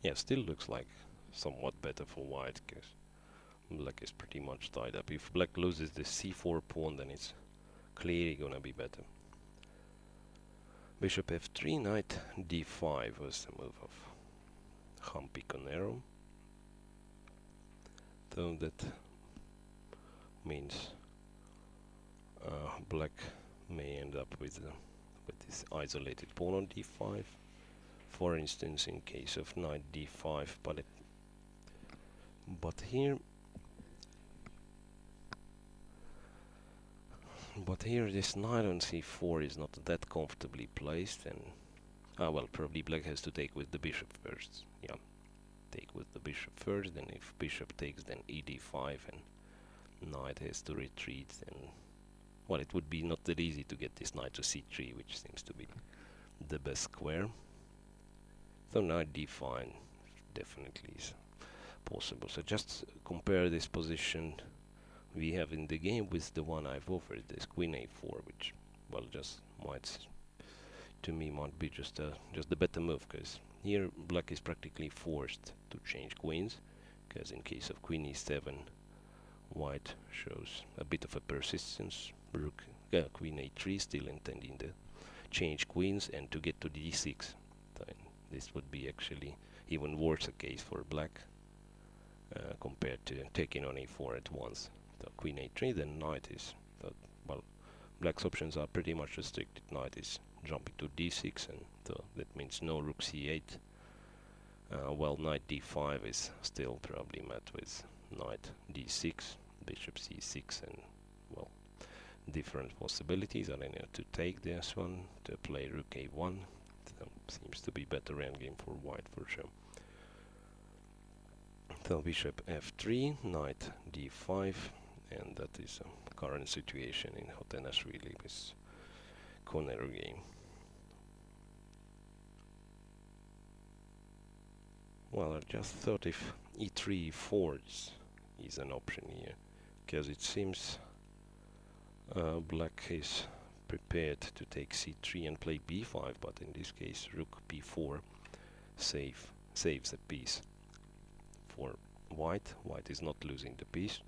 yeah, still looks like somewhat better for white, because black is pretty much tied up. If black loses the c4 pawn, then it's clearly gonna be better. Bishop f3, knight d5 was the move of Hampi Conero. So that means black may end up with this isolated pawn on d5. For instance, in case of knight d5, but here this knight on c4 is not that comfortably placed, and well, probably black has to take with the bishop first. Yeah, take with the bishop first, then if bishop takes, then e d5, and knight has to retreat, and well, it would be not that easy to get this knight to c3, which seems to be the best square. So knight d5 definitely is possible. So just compare this position we have in the game with the one I've offered, this queen a4, which, well, just might, to me, might be just the better move, because here black is practically forced to change queens, because in case of queen e7, white shows a bit of a persistence. Rook, queen a3, still intending to change queens and to get to d6. Then this would be actually even worse a case for black compared to taking on a4 at once. So queen a3, then knight is, well, black's options are pretty much restricted. Knight is jumping to d6, and so that means no rook c8. Well, knight d5 is still probably met with knight d6, bishop c6, and, well, different possibilities. I don't know, to take this one, to play rook a1. So seems to be better endgame for white for sure. So bishop f3, knight d5, and that is a current situation in Hotenashvili with Conero game. Well, I just thought if e3, e4 is an option here, because it seems black is prepared to take c3 and play b5, but in this case rook b4 saves a piece for white. White is not losing the piece,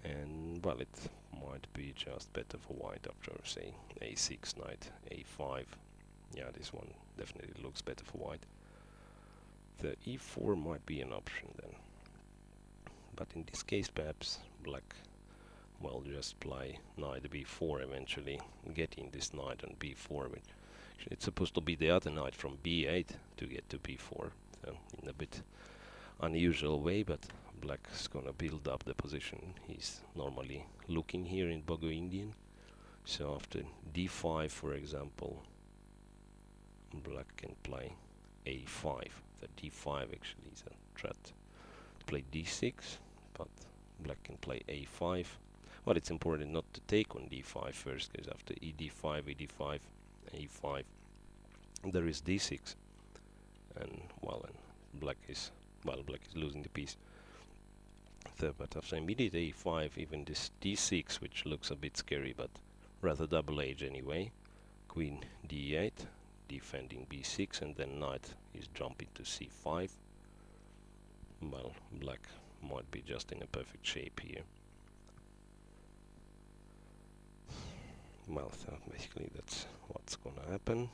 and well, it might be just better for white after, say, a6, knight a5. Yeah, this one definitely looks better for white. The e4 might be an option then, but in this case perhaps black, well, just play knight b4 eventually, getting this knight on b4, It's supposed to be the other knight from b8 to get to b4, so in a bit unusual way, but black is gonna build up the position he's normally looking here in Bogo Indian. So after d5, for example, black can play a5. The d5 actually is a threat to play d6, but black can play a5. But it's important not to take on d5 first, because after ed5, ed5, a5, there is d6, and black is losing the piece. So, but after immediate a5, even this d6, which looks a bit scary, but rather double edge anyway. Queen d8, defending b6, and then knight is jumping to c5. Well, black might be just in a perfect shape here. Well, so basically that's what's gonna happen.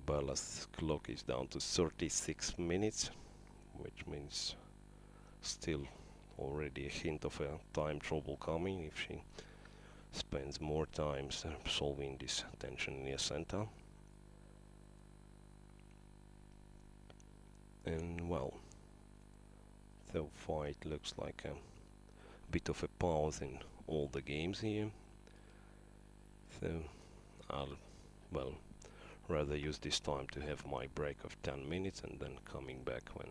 Bella's clock is down to 36 minutes, which means still already a hint of a time trouble coming if she spends more time solving this tension near center. And well, so far it looks like a bit of a pause in all the games here. So I'll rather use this time to have my break of 10 minutes and then coming back when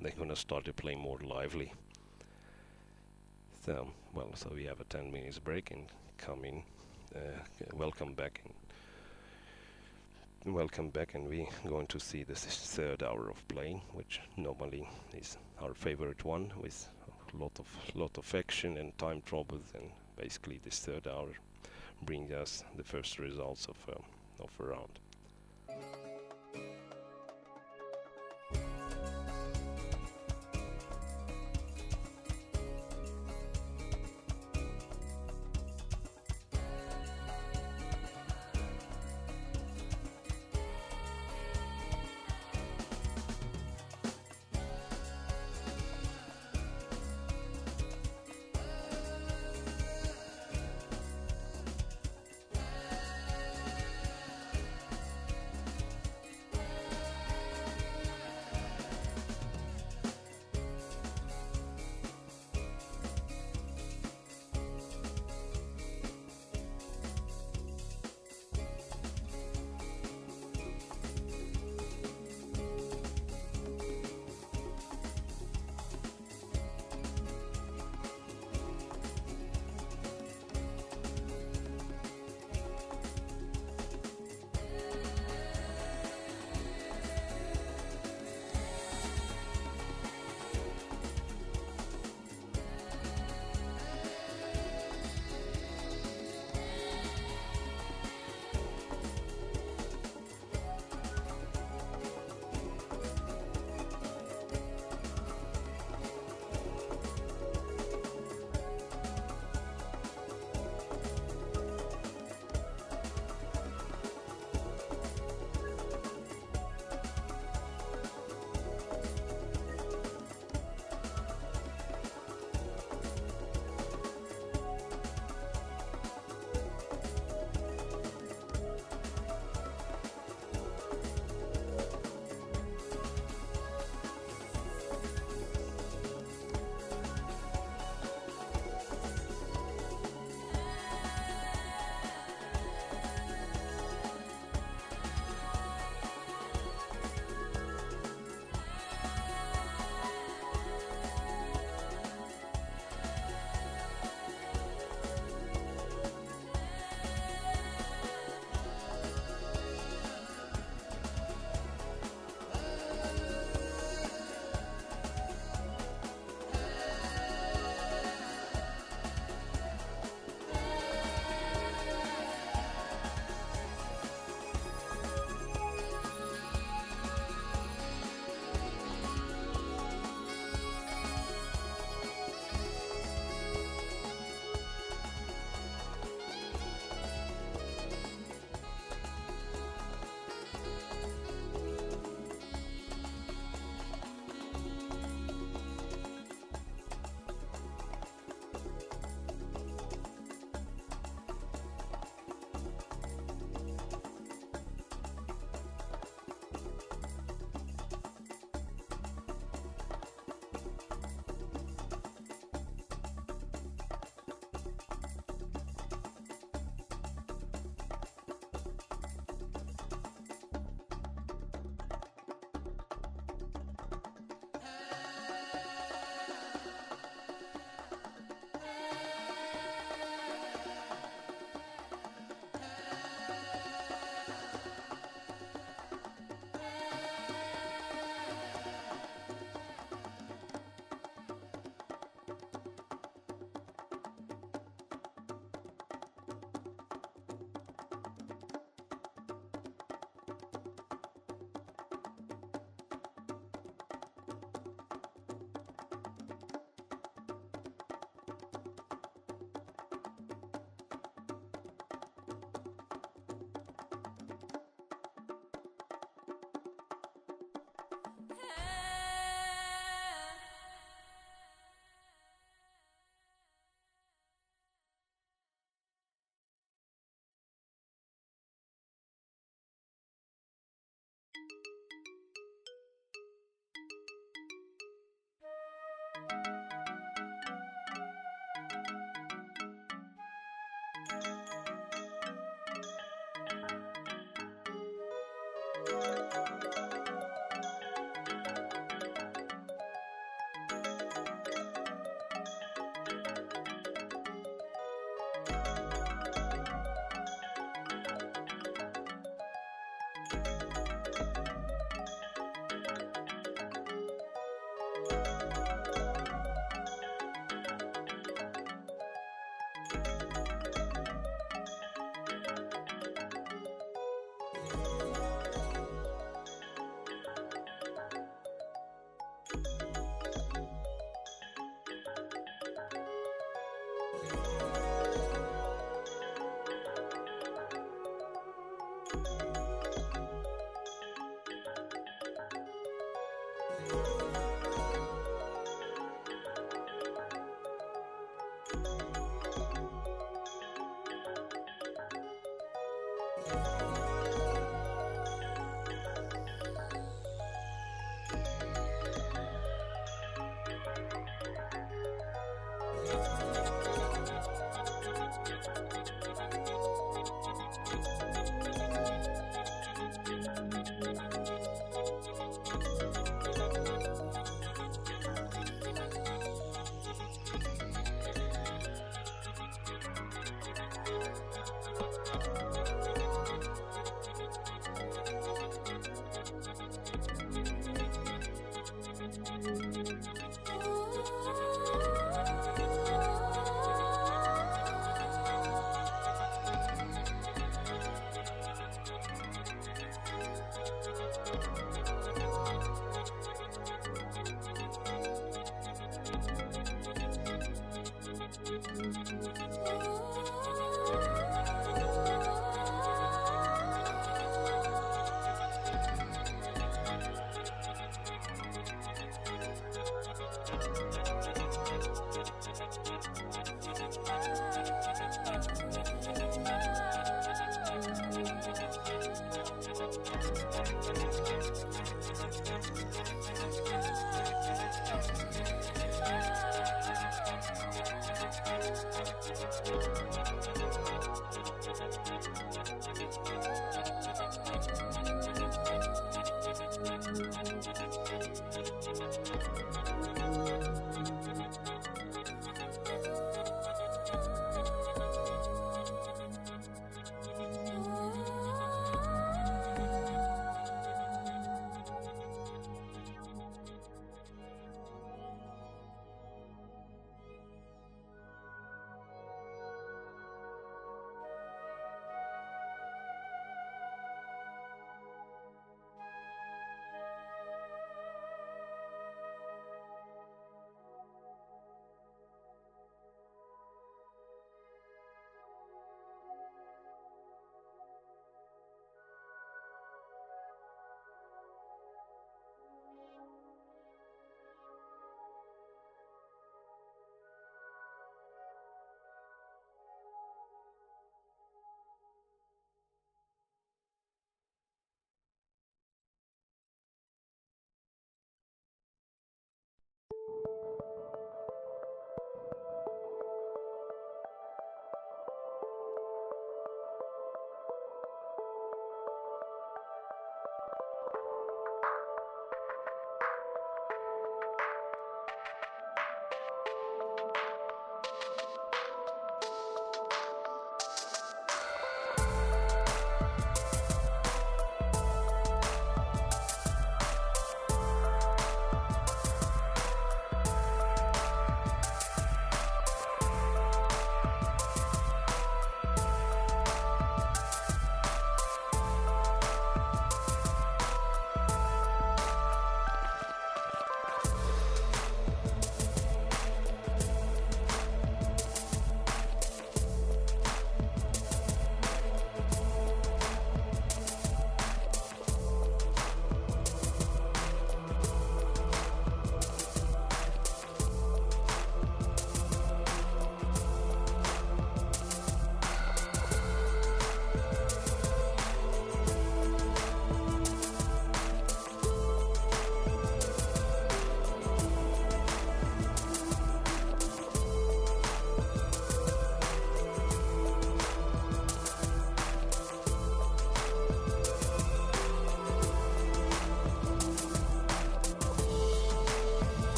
they're gonna start to play more lively. So so we have a 10 minutes break and welcome back, and we're going to see this third hour of playing, which normally is our favorite one, with a lot of action and time troubles, and basically this third hour brings us the first results of a round.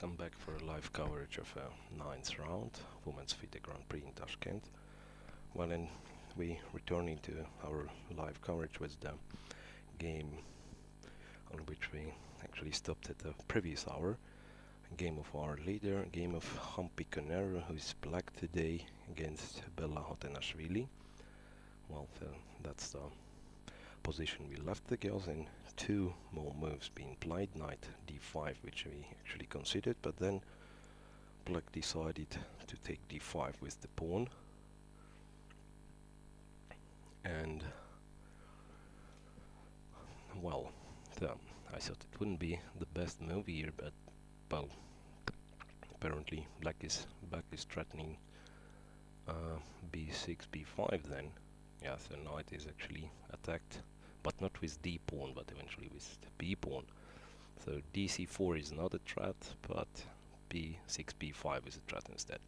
welcome back for a live coverage of a ninth round, Women's FIDE Grand Prix in Tashkent. Well, and we returning to our live coverage with the game on which we actually stopped at the previous hour. A game of our leader, a game of Hampi Conero, who is black today, against Bella Hotenashvili. Well, that's the position we left the girls in. Two more moves being played, knight d5, which we actually considered, but then black decided to take d5 with the pawn, and well, I thought it wouldn't be the best move here, but well, apparently black is threatening b6, b5 then. Yeah, so knight is actually attacked, but not with d pawn, but eventually with the b pawn. So dc4 is not a threat, but b6, b5 is a threat instead.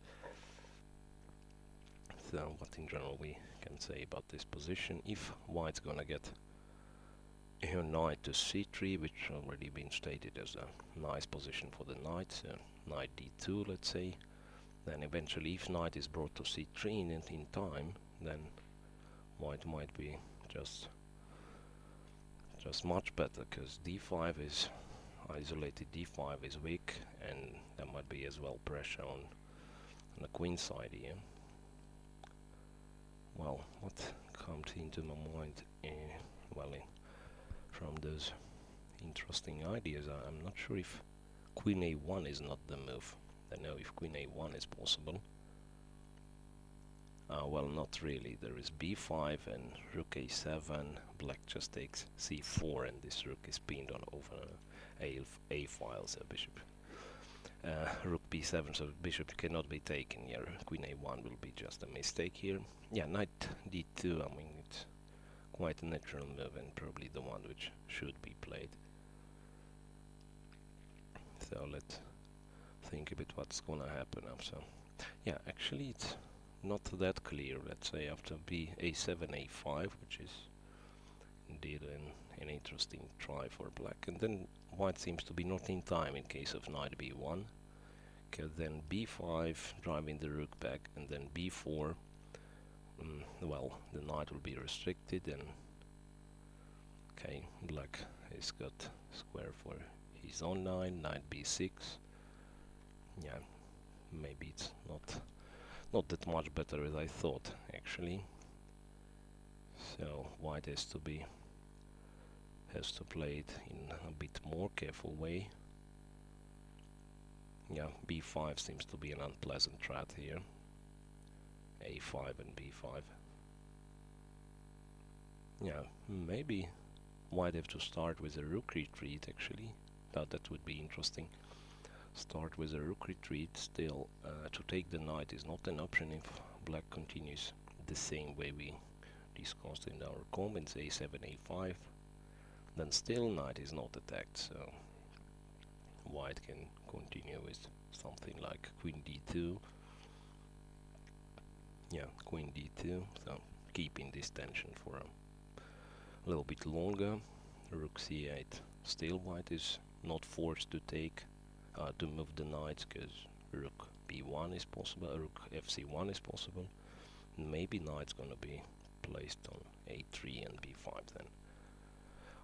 So what in general we can say about this position? If white's gonna get her knight to c3, which already been stated as a nice position for the knight, so knight d2, let's say, then eventually if knight is brought to c3 in time, then white might be just much better, because d5 is isolated, d5 is weak, and there might be as well pressure on the queen side here. Well, what comes into my mind, from those interesting ideas, I'm not sure if queen a1 is not the move. I know if queen a1 is possible. Well, not really. There is b5 and rook a7. Black just takes c4, and this rook is pinned on over a file, so bishop rook b7, so bishop cannot be taken here. Queen a1 will be just a mistake here. Yeah, knight d2, I mean, it's quite a natural move and probably the one which should be played. So let's think a bit what's gonna happen now. So yeah, actually it's not that clear. Let's say after a7, a5, which is indeed an interesting try for black, and then white seems to be not in time in case of knight b1. Okay, then b5 driving the rook back, and then b4. Well, the knight will be restricted, and okay, black has got square for his own knight b6. Yeah, maybe it's not that much better as I thought actually. So white has to play it in a bit more careful way. Yeah, b5 seems to be an unpleasant threat here. a5 and b5. Yeah, maybe white have to start with a rook retreat actually. That would be interesting. Start with a rook retreat. Still, to take the knight is not an option if black continues the same way we discussed in our comments, a7, a5. Then still knight is not attacked, so white can continue with something like queen d2. Yeah, queen d2, so keeping this tension for a little bit longer. Rook c8. Still white is not forced to to move the knights, because rook b1 is possible, rook fc1 is possible. Maybe knight's gonna be placed on a3 and b5 then.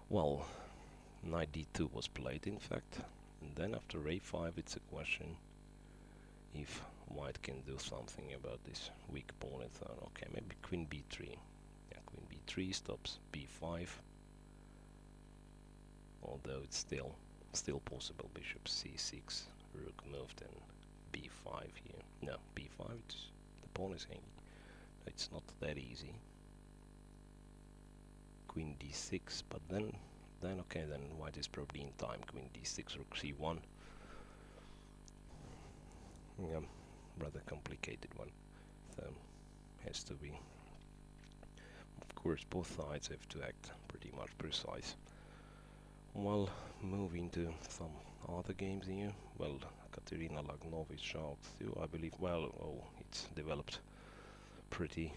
Well, knight d2 was played in fact, and then after a5 it's a question if white can do something about this weak pawn. And thought, okay, maybe queen b3. Yeah, queen b3 stops b5, although it's still possible. Bishop c6, rook moved, and b5 here. No, b5, the pawn is hanging. It's not that easy. Queen d6, but then okay, then white is probably in time. Queen d6, rook c1. Yeah, rather complicated one. So has to be. Of course, both sides have to act pretty much precise. Well, moving to some other games here. Well, Katerina Lagnovic too, I believe. Well, oh, it's developed pretty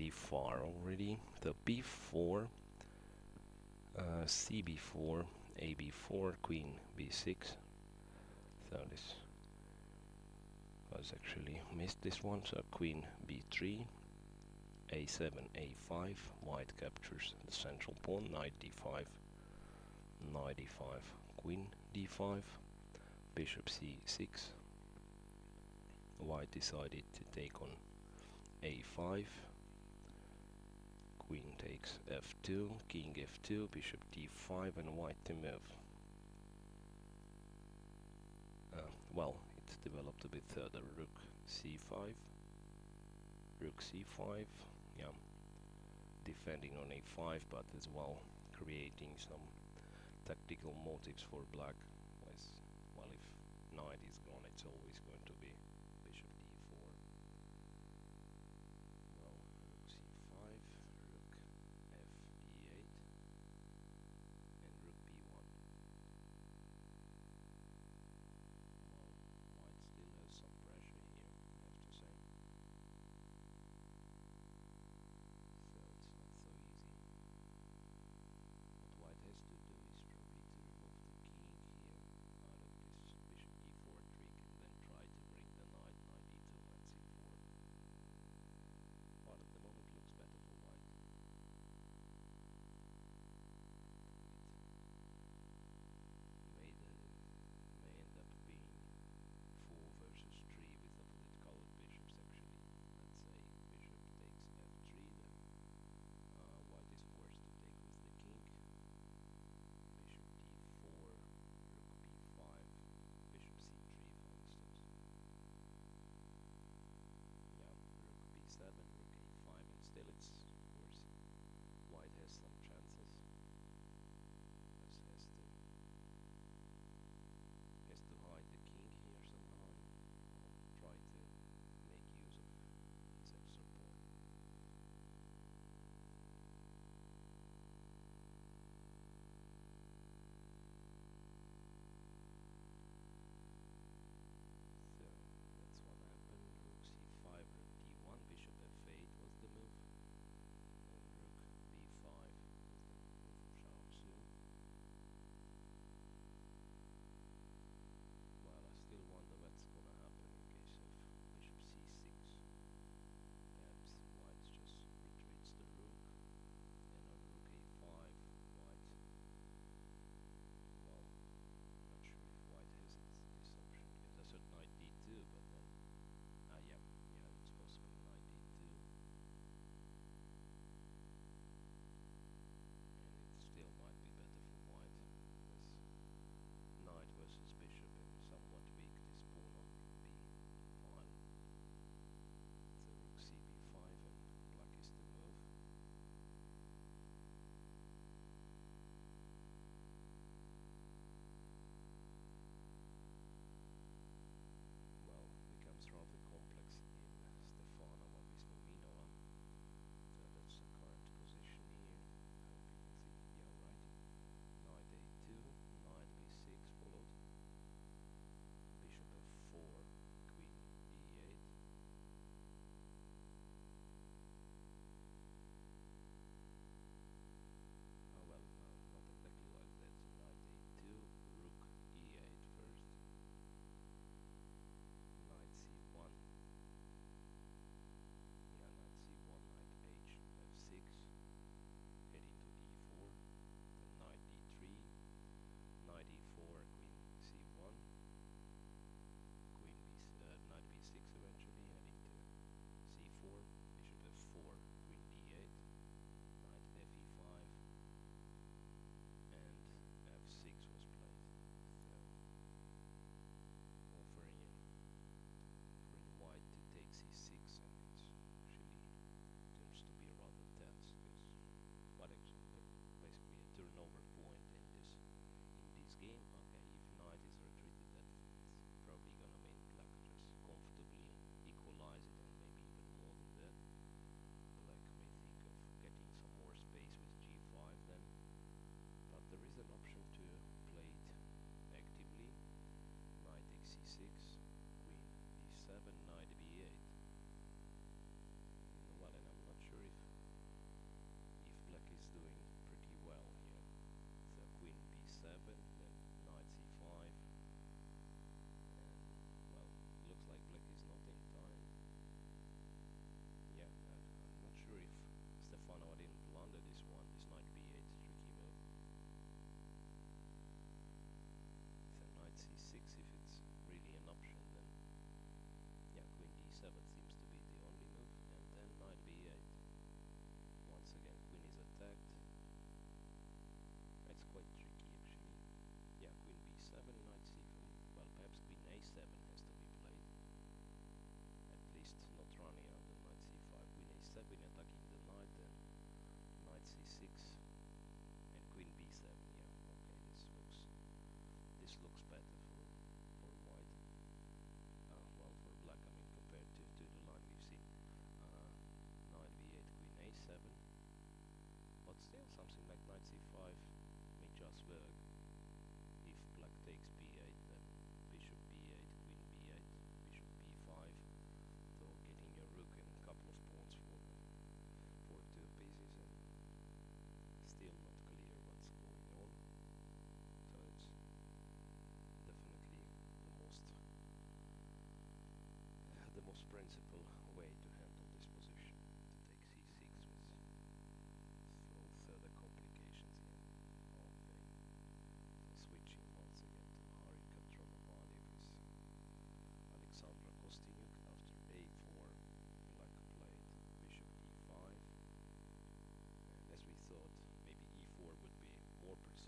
far already. The b4, cb4, ab4, queen b6. So this was actually missed this one. So queen b3, a7, a5. White captures the central pawn. Knight d5, knight d5, queen d5, bishop c6. White decided to take on a5. Queen takes f2, king f2, bishop d5, and white to move. Well, it developed a bit further. Rook c5, rook c5, yeah, defending on a5, but as well creating some tactical motives for black. Well, if knight is gone, it's always going to be bishop d4. Well, rook c5, rook f e8, and rook b1. Well, white still has some pressure here, I have to say. So it's not so easy. What white has to do is probably to remove the king here out of this bishop e4 trick and then try to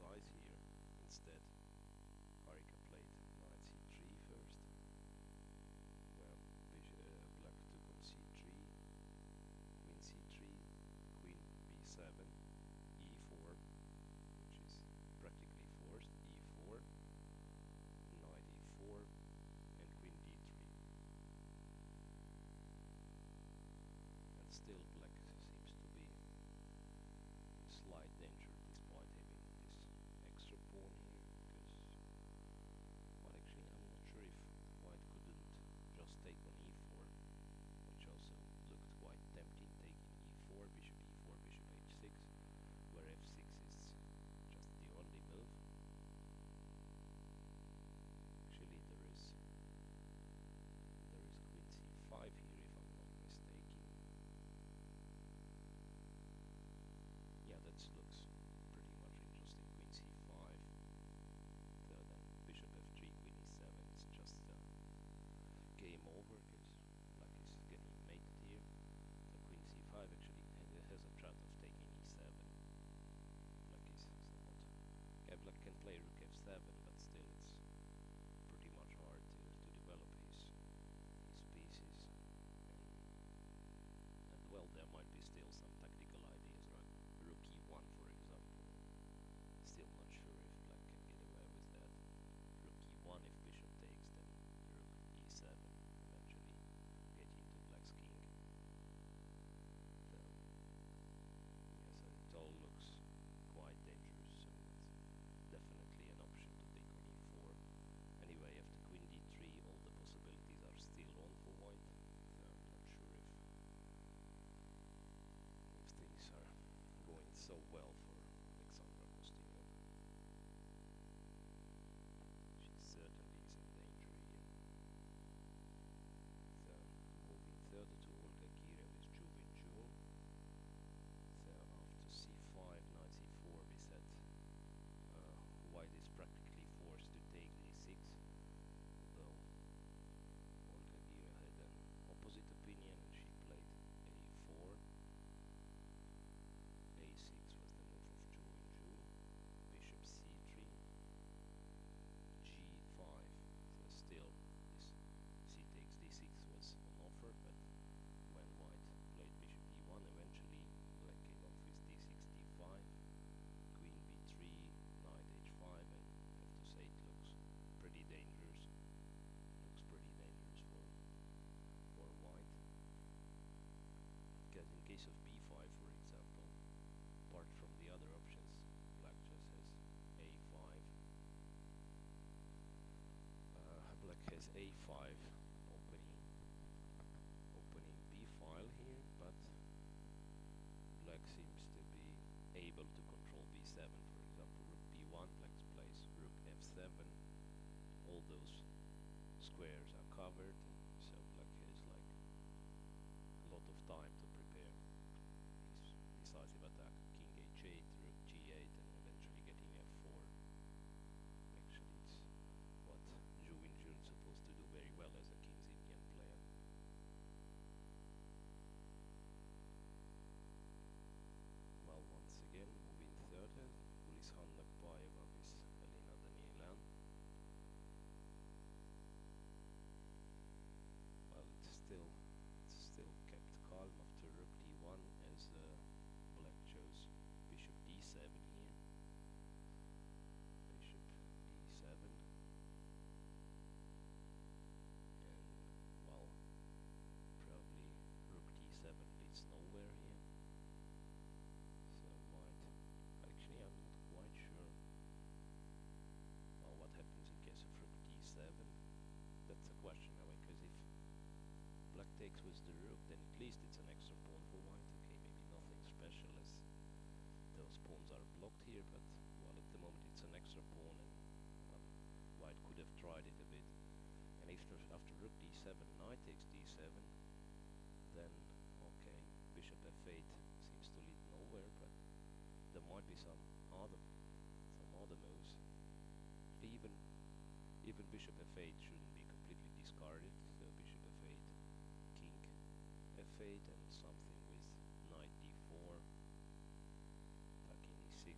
precise here. Instead, Harika played knight c3 first, where black took on c3, queen c3, queen b7, e4, which is practically forced, e4, knight e4, and queen d3. And still black seems to be in slight danger despite having this extra pawn here, because, well, actually I'm not sure if white couldn't just take on e4, which also looked quite tempting, taking e4, bishop e4, bishop h6, where f6 is just the only move. Actually there is queen c5 here, if I'm not mistaken. Yeah, that looks pretty much interesting. Queen c5, then bishop f3, queen e7. It's just game over because black is getting mated here. The queen c5 actually has a threat of taking e7. Black is somewhat... Yeah, black can play rook f7, but still it's pretty much hard to develop his pieces. And well, there might be still some tactical ideas, right? Rook e1, for example. Still not sure if black can get away with that. Rook e1, if bishop takes, then rook e7, eventually getting to black's king. Yeah, so it all looks quite dangerous, so it's definitely an option to take on e4. Anyway, after queen d3, all the possibilities are still on for white, so I'm not sure if things are going so well for Alexandra Kostinov. She certainly is in danger here. So, moving further to Olga Girev is Juvin June. So, after c5, knight c4, we said white is practically forced to take d6, although Olga Girev had an opposite opinion and she played a4. a6 was the move of Zhou in June, bishop c3, g5, so still this c takes d6 was on offer, but when white played bishop e1, eventually black came off with d6, d5, queen b3, knight h5, and I have to say it looks pretty dangerous. For white, because in case of b5, for example, apart from the other options, black just has a5. Black has a5 opening b file here, but black seems to be able to control b7. For example, rook b1, black plays rook f7. All those squares are covered, so black has like a lot of time to prepare his decisive attack. King h8, rook g8, and eventually getting f4. Actually, it's what Zhu Yinjun is supposed to do very well as a King's Indian player. Well, once again, moving third, Gulishan Nakbayeva with Elena Danielan. Well, it's still kept calm after rook d1 as black chose bishop d7 here. Bishop d7. And, well, probably rook d7 leads nowhere here. So white... Actually, I'm not quite sure. Well, what happens in case of rook d7? That's a question now, because if black takes with the rook, then at least it's an extra pawn for white. Okay, maybe nothing special as those pawns are blocked here, but well, at the moment it's an extra pawn, and well, white could have tried it a bit. And after rook d7, knight takes d7, then okay, bishop f8 seems to lead nowhere, but there might be some other moves. Even bishop f8 shouldn't be completely discarded. So bishop f8, king f8, and something with knight d4, attacking e6.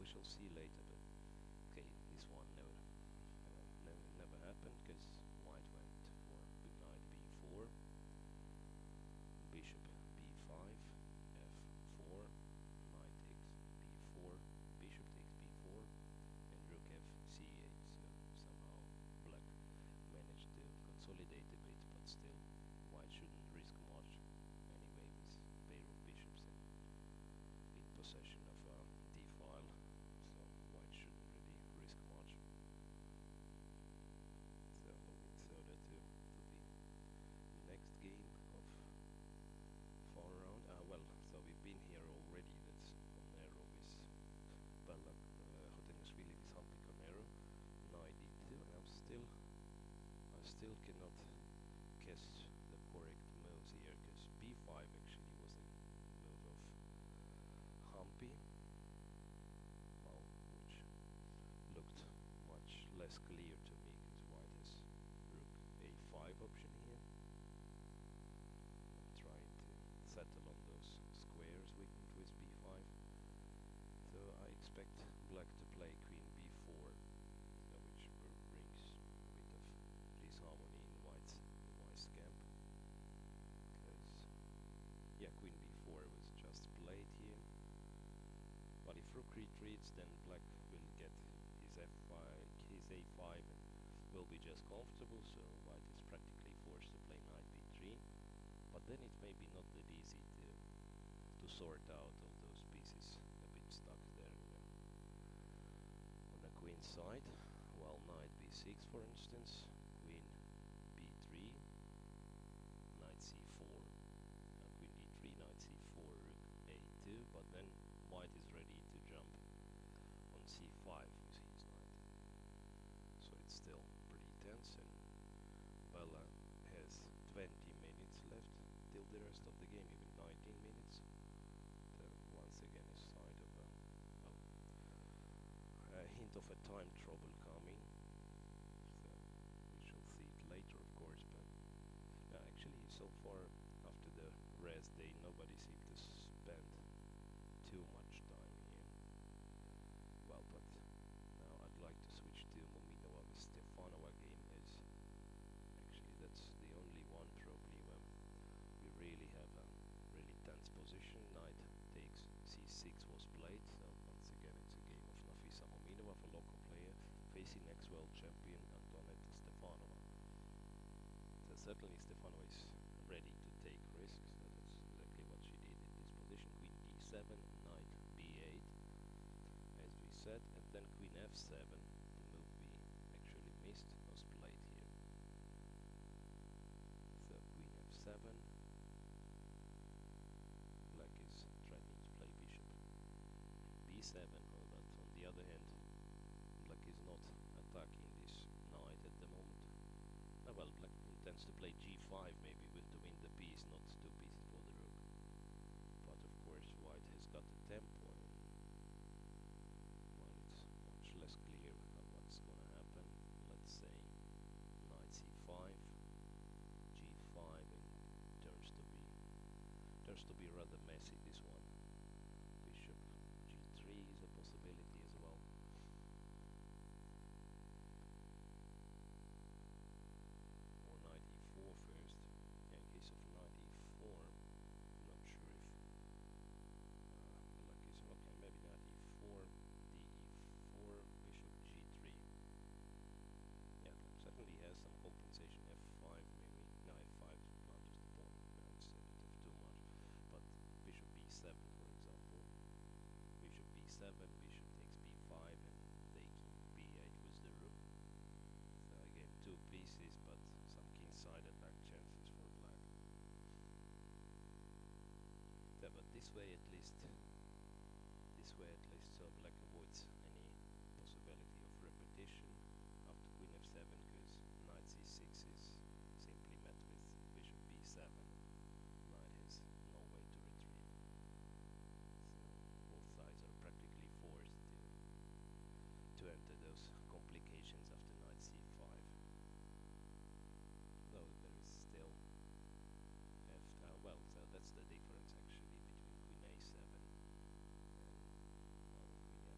we shall see later. But okay, this one never happened because white went for knight b4, bishop b5, f4, knight takes b4, bishop takes b4, and rook f c8. So somehow black managed to consolidate a bit, but still white shouldn't risk much anyway with pair of bishops in possession of a d-file, so white shouldn't really risk much. So moving further to the next game of far round. Well, so we've been here already. That's Conero with Bella Hotenashvili with Hampi Conero, knight d2, and I still cannot guess the correct moves here, because b5 actually was a move of Hampi, well, which looked much less clear to me, because white has rook a5 option here. I'm trying to settle on those squares weakened with b5. So I expect black to play queen b4, which brings a bit of disharmony in white's camp. Because, yeah, queen b4 was just played here. But if rook retreats, then black will get his a5 and will be just comfortable, so white is practically forced to play knight b3. But then it may be not that easy to sort out all those pieces a bit stuck there on the queen side. While knight b6, for instance, queen b3, knight c4, queen e3, knight c4, rook a2, but then white is ready to jump on c5 with his knight. So it's still pretty tense, and Bella has 20 minutes left till the rest of the game, even 19 minutes. So once again a sign of a hint of a time trouble coming. So we shall see it later, of course, but actually so far after the rest day nobody seemed to spend too much time here. Well, but now I'd like to switch to Mominova with Stefanova game, as actually that's the only one probably where we really have a really tense position. Knight takes c6 was played, so once again it's a game of Nafisa Mominova, a local player, facing ex-world champion Antoaneta Stefanova. So certainly Stefanova is ready to take risks, so that's exactly what she did in this position. Queen d7, knight b8, as we said, and then queen f7, the move we actually missed, was played here. So queen f7, black is threatening to play bishop b7, but on the other hand, black is not attacking this knight at the moment. Well, black intends to play g5 maybe to win the piece, not two pieces for the rook. But of course white has got the tempo, and well, it's much less clear what's gonna happen. Let's say knight c5, g5, and turns to be rather messy, this one. Bishop g3 is a possibility as well. Or knight e4 first. Yeah, in case of knight e4, I'm not sure if black is okay. Maybe knight e4, de4, bishop g3. Yeah, black certainly has some compensation. f5 maybe. No, f5 planters the pawn. No, it's a bit of too much. But bishop b7, for example. Bishop b7, bishop takes b5, and taking b8 with the rook. So again, two pieces, but some kingside attack chances for black. Yeah, but this way at least, so black avoids any possibility of repetition after queen f7, because knight c6 is simply met with bishop b7. Knight has no way to retreat. So both sides are practically forced to enter those complications after knight c5. Though there is still well, so that's the difference actually between queen a7 and, well, queen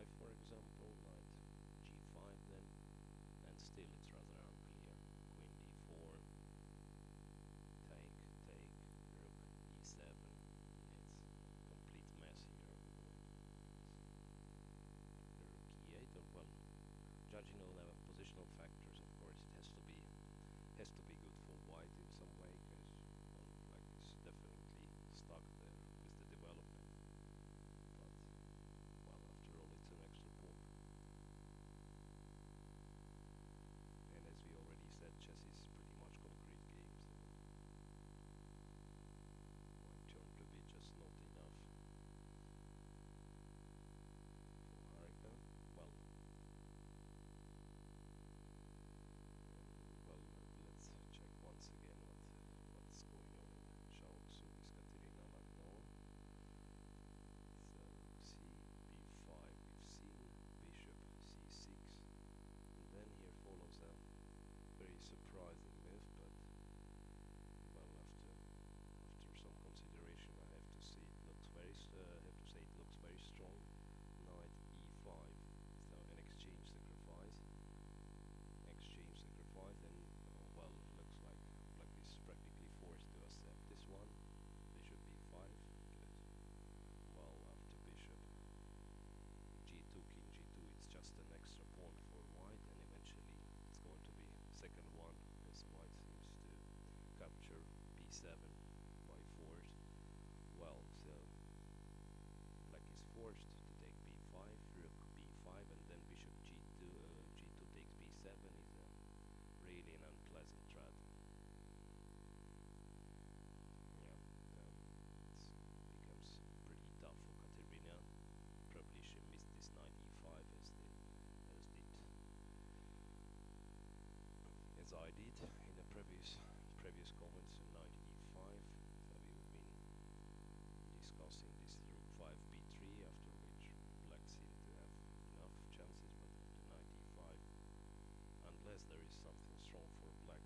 g5 for example, knight g5 then, and still it's rather unclear. Queen d4, take, rook e7. It's a complete mess here. Rook e8, or well, judging on the positional factors, of course, it has to be good for white in some way, because well, black is definitely stuck there with the development. But well, after all, it's an extra pawn. And as we already said, chess is pretty much concrete game, so might turn to be just not enough for Harika. Well, let's check once again what's going on in Chaozu with Katerina Lagno. So rook c b5 we've seen, bishop c6, and then here follows a very surprising move, but well, after some consideration, I have to say it looks very strong. Knight e5, so an exchange sacrifice, and well, looks like black is practically forced to accept this one. Bishop b5, because well, after bishop g2, king g2, it's just an extra pawn for white, and eventually it's going to be second one, as white seems to capture b7 by force. Well, so black is forced to take b5, rook b5, and then bishop g2, g2 takes b7 is really an unpleasant threat. Yeah, it becomes pretty tough for Katerina. Probably she missed this knight e5 as I did in the previous comments on knight e5. So we've been discussing this rook 5 b3, after which black seemed to have enough chances, but after knight e5, unless there is something strong for black,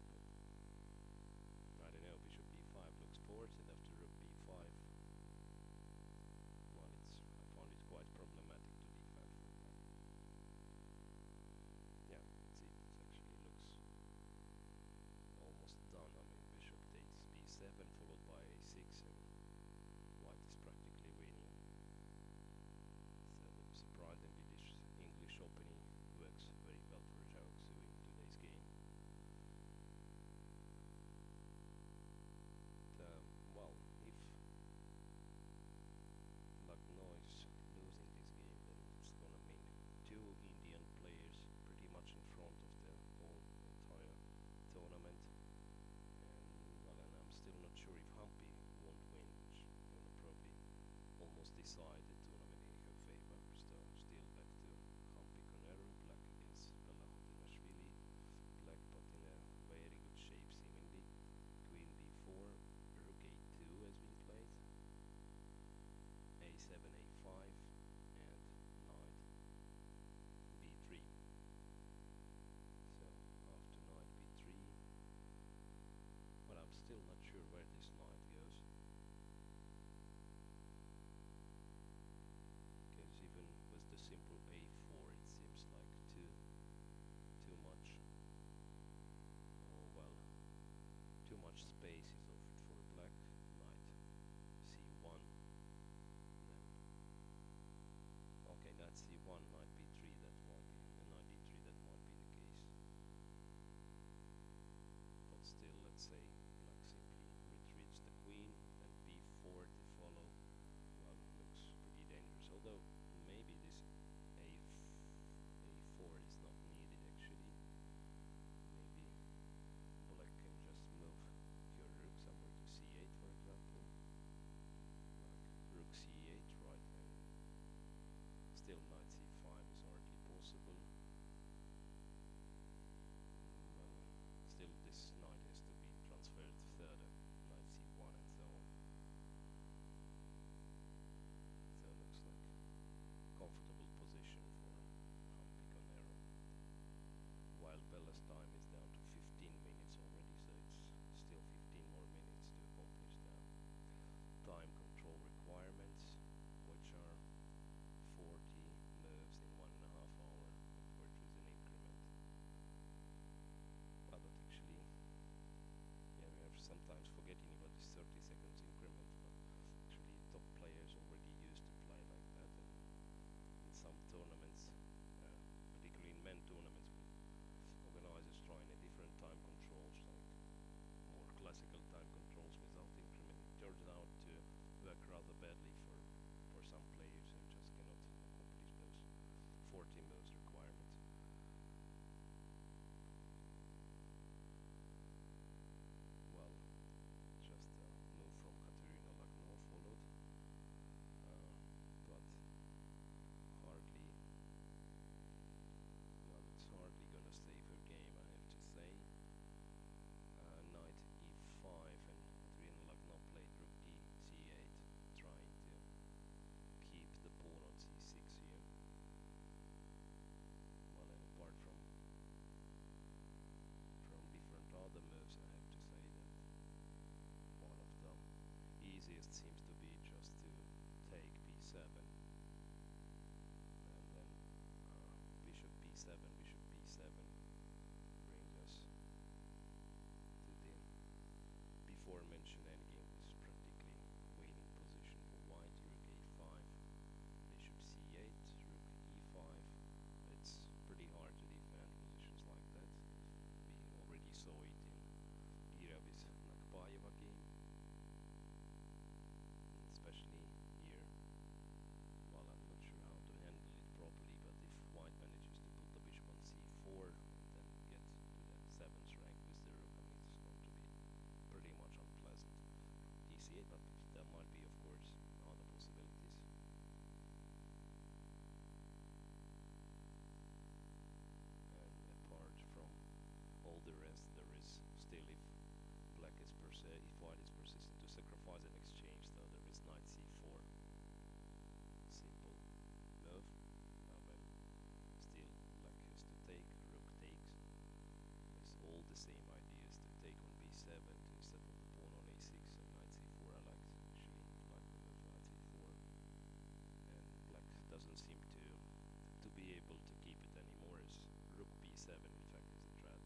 able to keep it anymore as rook b7 in fact is a threat.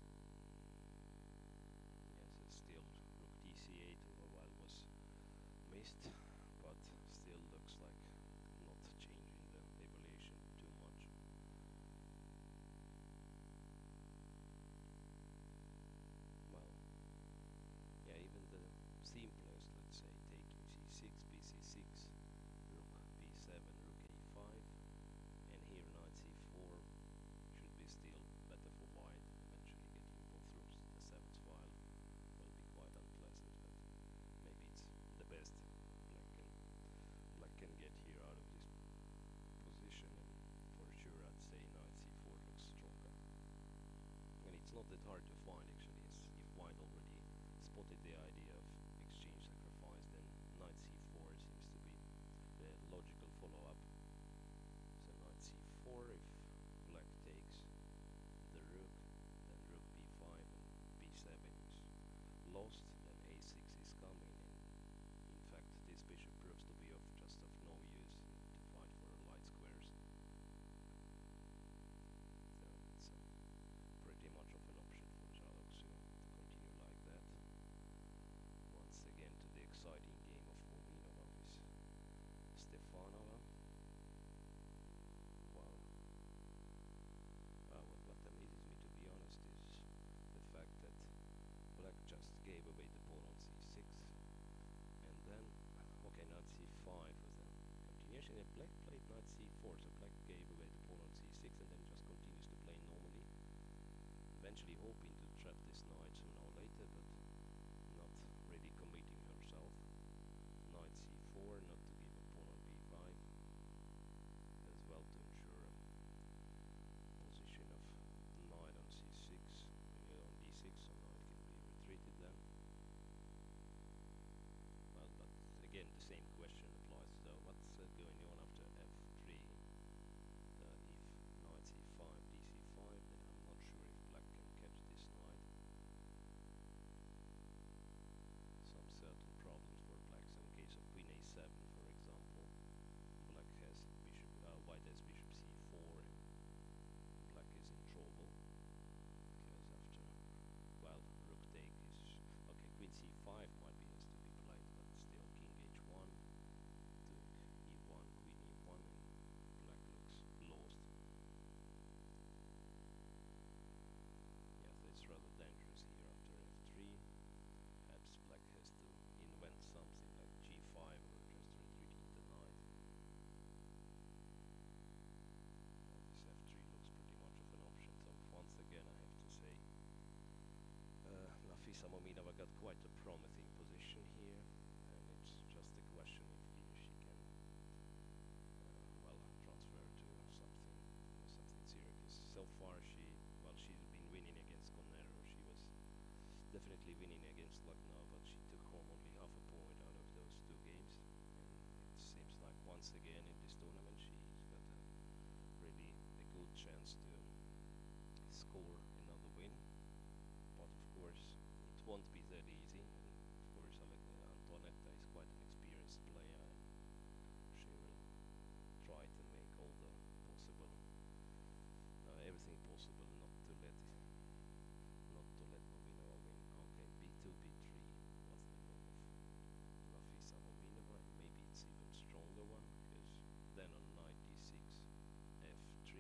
Yes, still rook dc8 while was missed, but still looks like not changing the evaluation too much. Well, yeah, even the simplest, let's say, taking c6, bc6, rook b7, rook a5, and here knight c4 should be still better for white. Eventually getting both rooks to the 7th file will be quite unpleasant, but maybe it's the best black can get here out of this position, and for sure I'd say knight c4 looks stronger. And it's not that hard to find actually, as if white already spotted the idea of exchange sacrifice, then knight c4 seems to be the logical follow-up. So knight c4, if black takes the rook, then rook b5 and b7 is lost, then a6 is coming, and in fact this bishop proves to be just of no use to fight for light squares. So it's pretty much of an option for Zhaloksu to continue like that. Once again to the exciting game of Muminova with Stefanova. Wow. Well, what amazes me, to be honest, is the fact that black just gave away the pawn on c6, and then, okay, knight c5 was a continuation, and black played knight c4, so black gave away the pawn on c6 and then just continues to play normally, eventually hoping to trap this knight sooner or later, but not really committing herself. Knight c4, not to give a pawn on b5, as well to ensure a position of knight on c6, on d6, so knight can be retreated then. Well, but again the same question applies, so what's going on after f3? If knight c5, dc5, then I'm not sure if black can catch this knight. Some certain problems for black, so in case of queen a7 for example, black has bishop, white has bishop c4, and black is in trouble, because after, well, rook take is, okay, queen c5 might be has to be played, but still king h1, took e1, queen e1, and black looks lost. Yeah, so it's rather dangerous here after f3. Perhaps black has to invent something like g5 or just retreating the knight. Well, this f3 looks pretty much of an option, so once again I have to say Nafisa Mominova got quite a promising position here, and it's just a question if she can well, transfer to something serious. So far she's been winning against Conero. She was definitely winning against Lucknow, but she took home only half a point out of those two games, and it seems like once again in this tournament she's got really a good chance to score another win. But of course it won't be that easy, and of course Antoanetta is quite an experienced player, and she will try to make all the possible, everything possible not to let Mominova win. Okay, b2, b3 was the move of Nafisa Mominova, and maybe it's even stronger one, because then on knight d6, f3,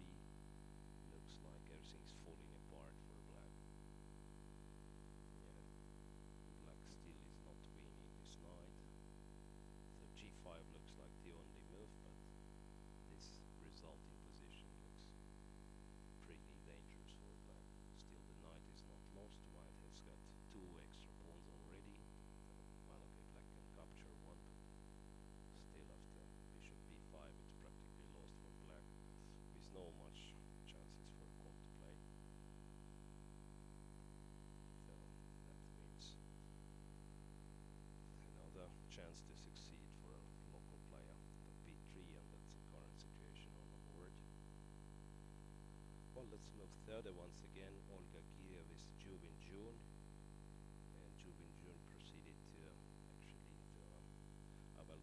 looks like everything's falling apart for black. Yeah, black still is not winning this knight, so g5 looks like the only move, but this resulting position looks pretty dangerous for black. Still the knight is not lost, white has got two extra pawns already, so, well, okay, black can capture one, but still after bishop b5 it's practically lost for black, with no much chances for counterplay. So that means another chance to succeed for a local player, the b3, and that's the current situation on the board. Well, let's move further once again. Olga Kiriev is Jubin June, and Jubin June proceeded to actually to well,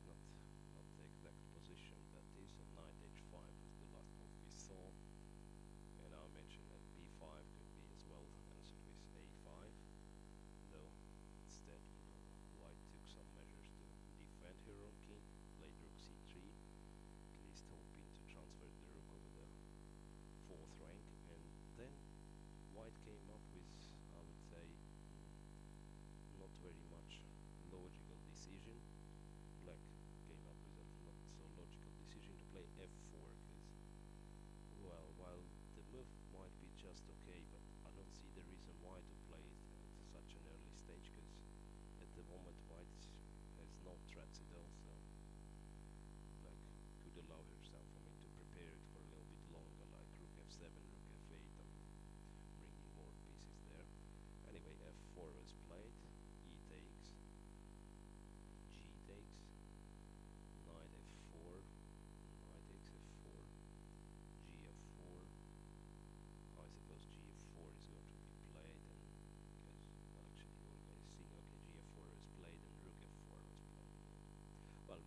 not the exact position, that is, and knight h5 was the last move we saw.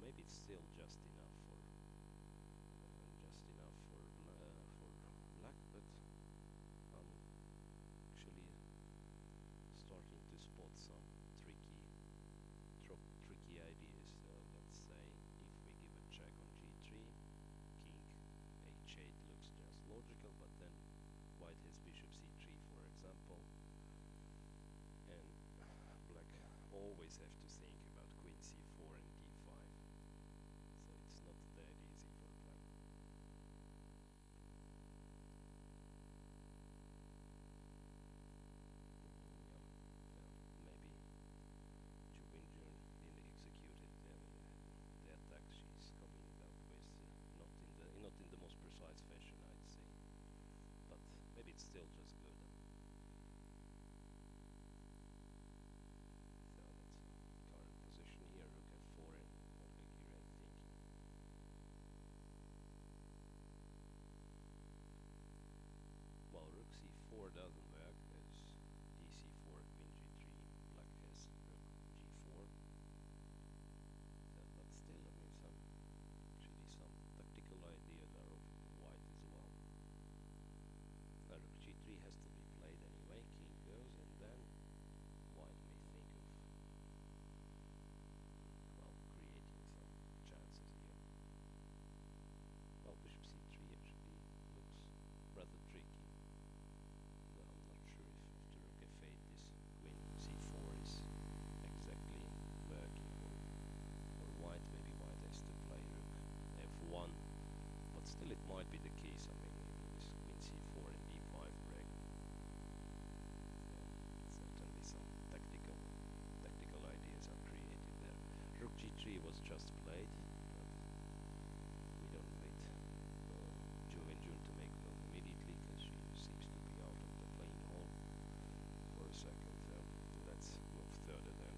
maybe it's still just enough for black, but I'm actually starting to spot some tricky ideas. Let's say if we give a check on g3, king h8 looks just logical, but then white has bishop c3, for example, and black always have to think about queen c4 and d5, so it's not that easy for black. Maybe Ju Jun didn't execute it, and the attack she's coming up with not in the most precise fashion, I'd say, but maybe it's still just good. So that's current position here. Rook f4 and Olga thinking. Well, rook c4 doesn't work as dc4, queen g3, black has rook g4. So, but still, I mean, some tactical ideas are of white as well. Now rook g3 has to be played anyway. King goes, and then white may think of creating some chances here. Well, bishop c3 actually looks rather tricky. I'm not sure if after rook f8 this queen c4 is exactly working, or white. Maybe white has to play rook f1, but still it might be the case. I mean, this queen c4 and d5 break. So certainly some tactical ideas are created there. Rook g3 was just played, but we don't wait Ju to make move immediately, because she seems to be out of the playing hall for a second. So let's move further then.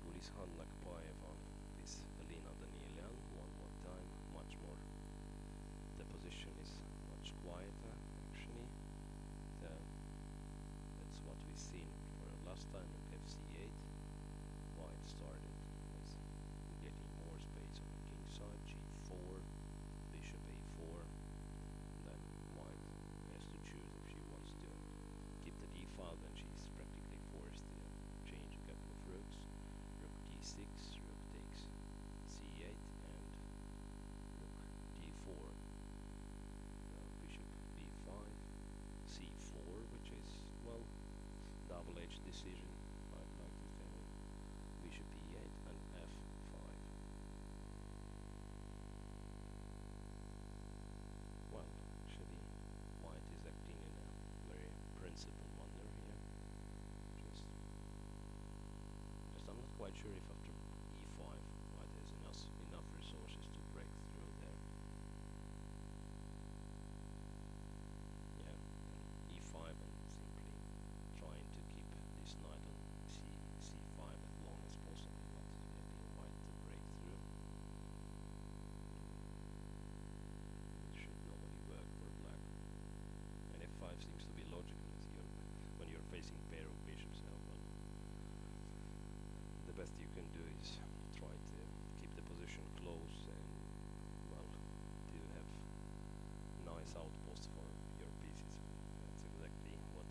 Gulishan Lakpaev on this Alina Danielian one more time, much more. The position is much quieter actually. So that's what we've seen for the last time. Rook fc8. White started with getting more space on the king side. g4, bishop a4. Then white has to choose if she wants to keep the d-file, then she's practically forced to change a couple of rooks. Rook d6, rook takes c8, and rook d4. Bishop b5, c4, which is, well, double-edged decision, I'd like to say. Bishop e8 and f5. Well, actually, white is acting in a very principled manner here. Just I'm not quite sure if after e5 white has enough resources to break through there. Yeah, and e5 and simply trying to keep this knight on c5 as long as possible, not letting white to break through. It should normally work for black. And f5 seems to be logical when you're facing pair of bishops. Well, the best you can do is try to keep the position close and, well, to have nice outposts for your pieces. That's exactly what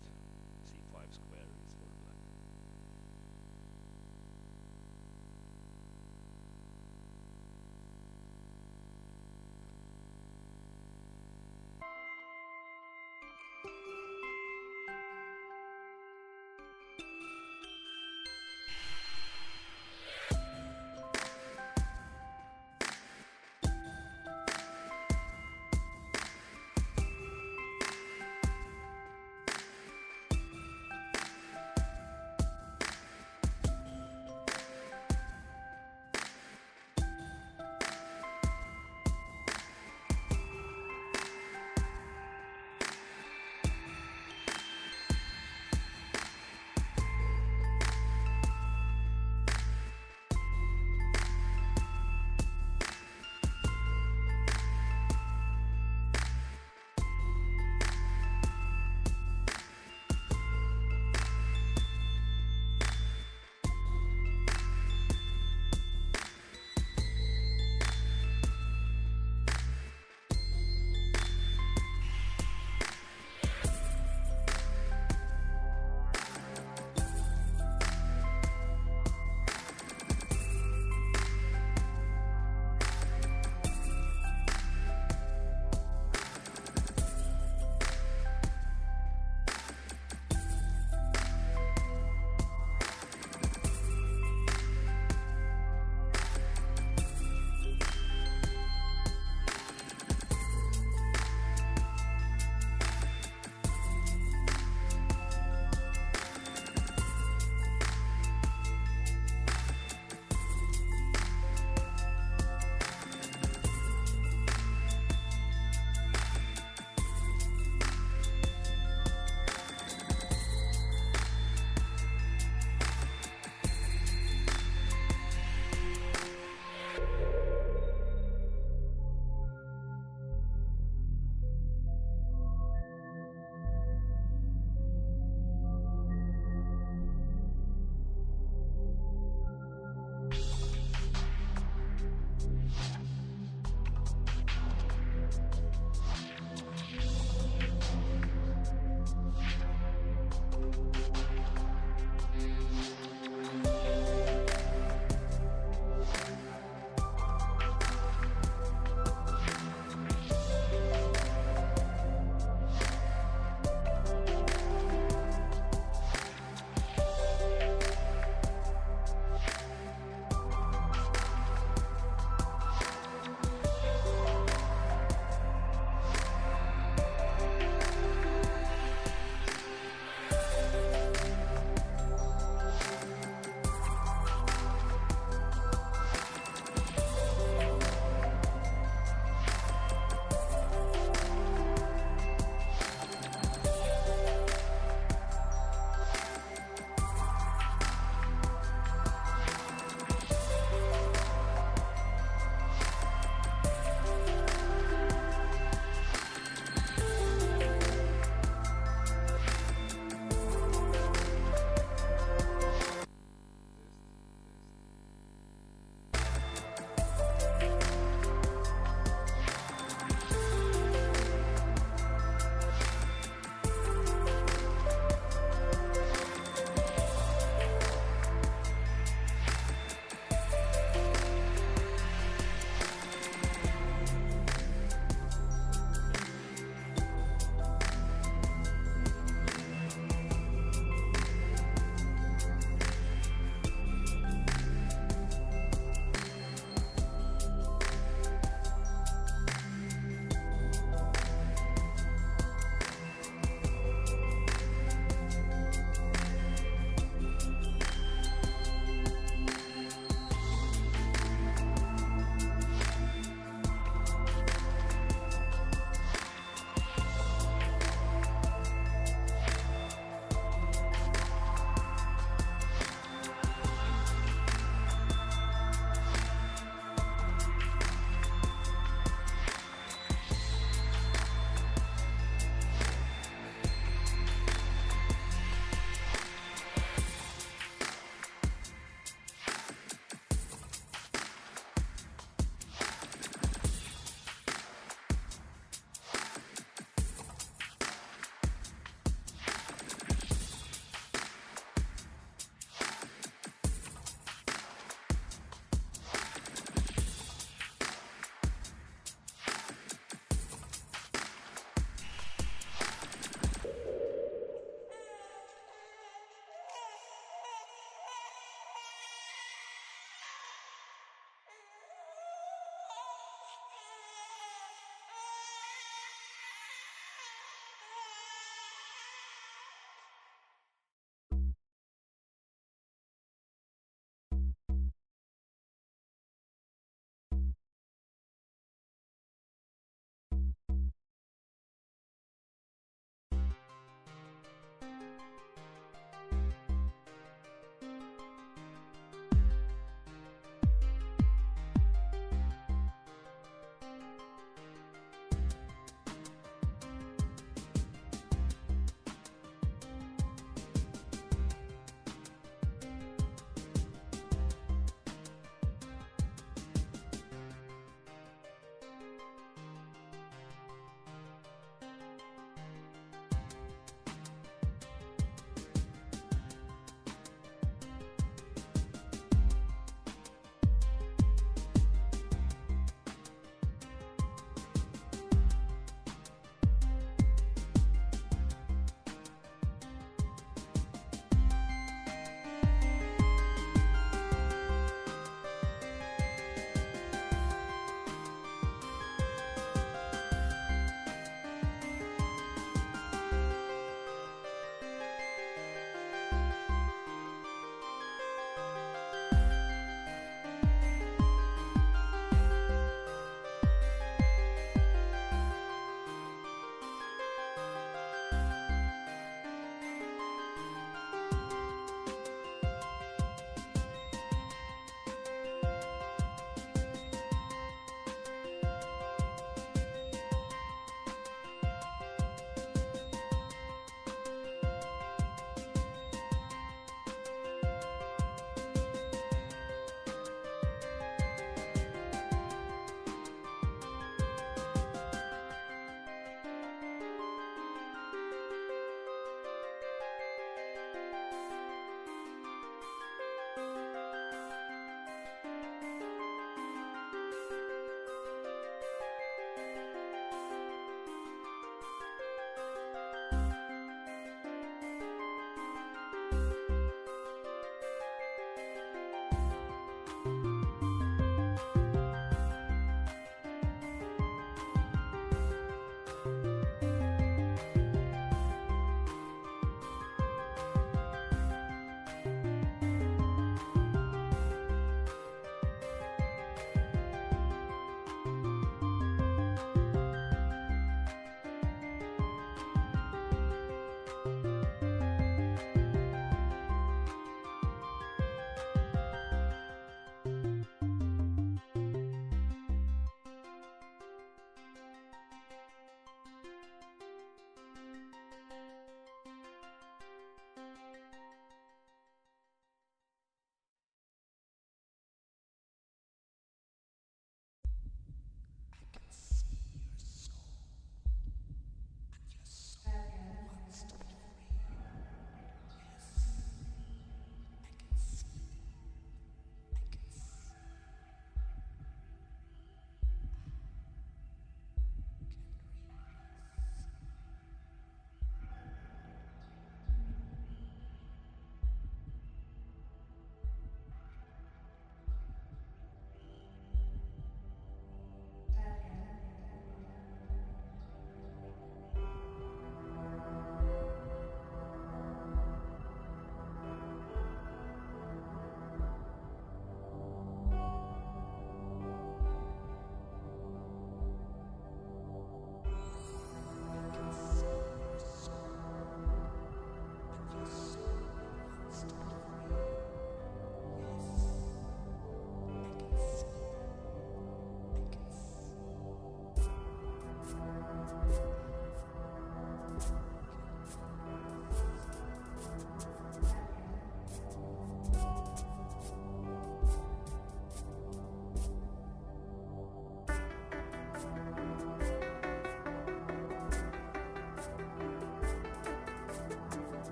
c5 square is for black.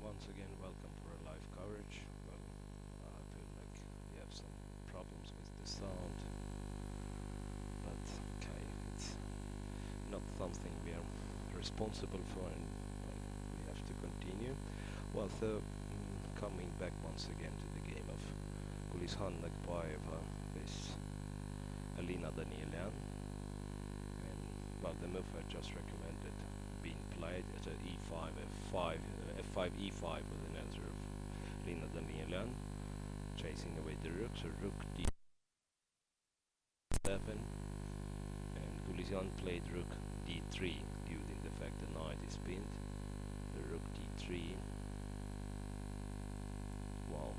Once again, welcome for a live coverage. Well, I feel like we have some problems with the sound, but okay, it's not something we are responsible for, and well, we have to continue. Well, so coming back once again to the game of Gulishan Nagbaeva with Alina Danielian, and well, the move I just recommended being played at a e5, f5, f5, e5 with an answer of Alina Danielian, chasing away the rook, so rook d7, and Gulishan played rook d3, using the fact the knight is pinned, the rook d3. Well,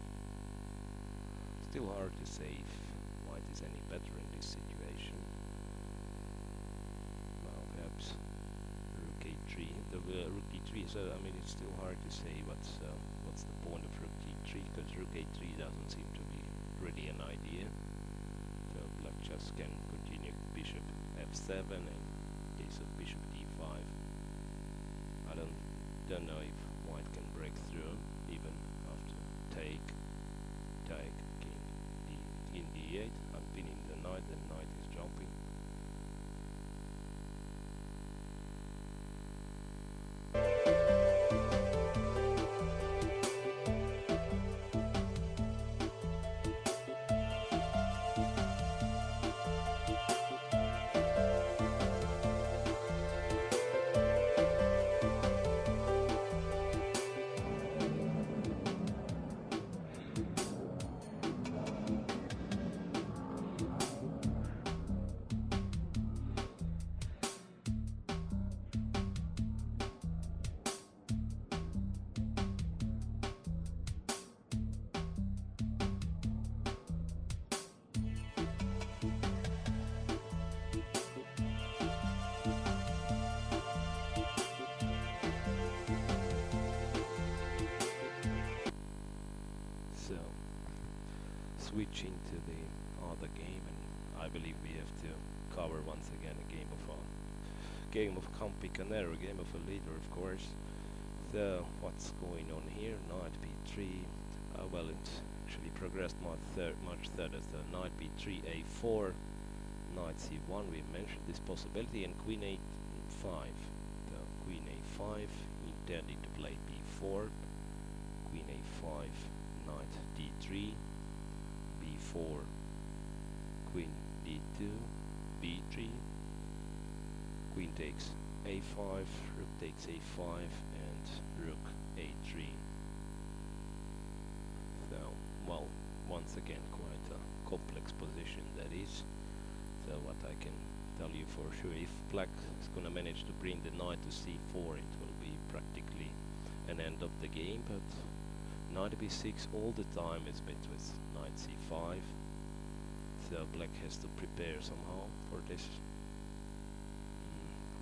still hard to say if white is any better in this situation. Well, perhaps rook a3, rook d3, so I mean it's still hard to say what's the point of rook d3, because rook a3 doesn't seem to be really an idea. So black just can continue bishop f7 and case of bishop d5. I don't know if white can break through even after take, king in d8. I'm pinning the knight, and knight is jumping. So, switching to the other game, and I believe we have to cover once again a game of Campi Canero, game of a leader, of course. So, what's going on here? Knight b3. Well, it's actually progressed much further. So, knight b3, a4, knight c1. We mentioned this possibility, and queen a5. So, queen a5, intending to play b4, queen a5. Knight d3, b4, queen d2, b3, queen takes a5, rook takes a5, and rook a3. So, well, once again, quite a complex position that is. So what I can tell you for sure, if black is gonna manage to bring the knight to c4, it will be practically an end of the game, but knight b6 all the time is met with knight c5, so black has to prepare somehow for this.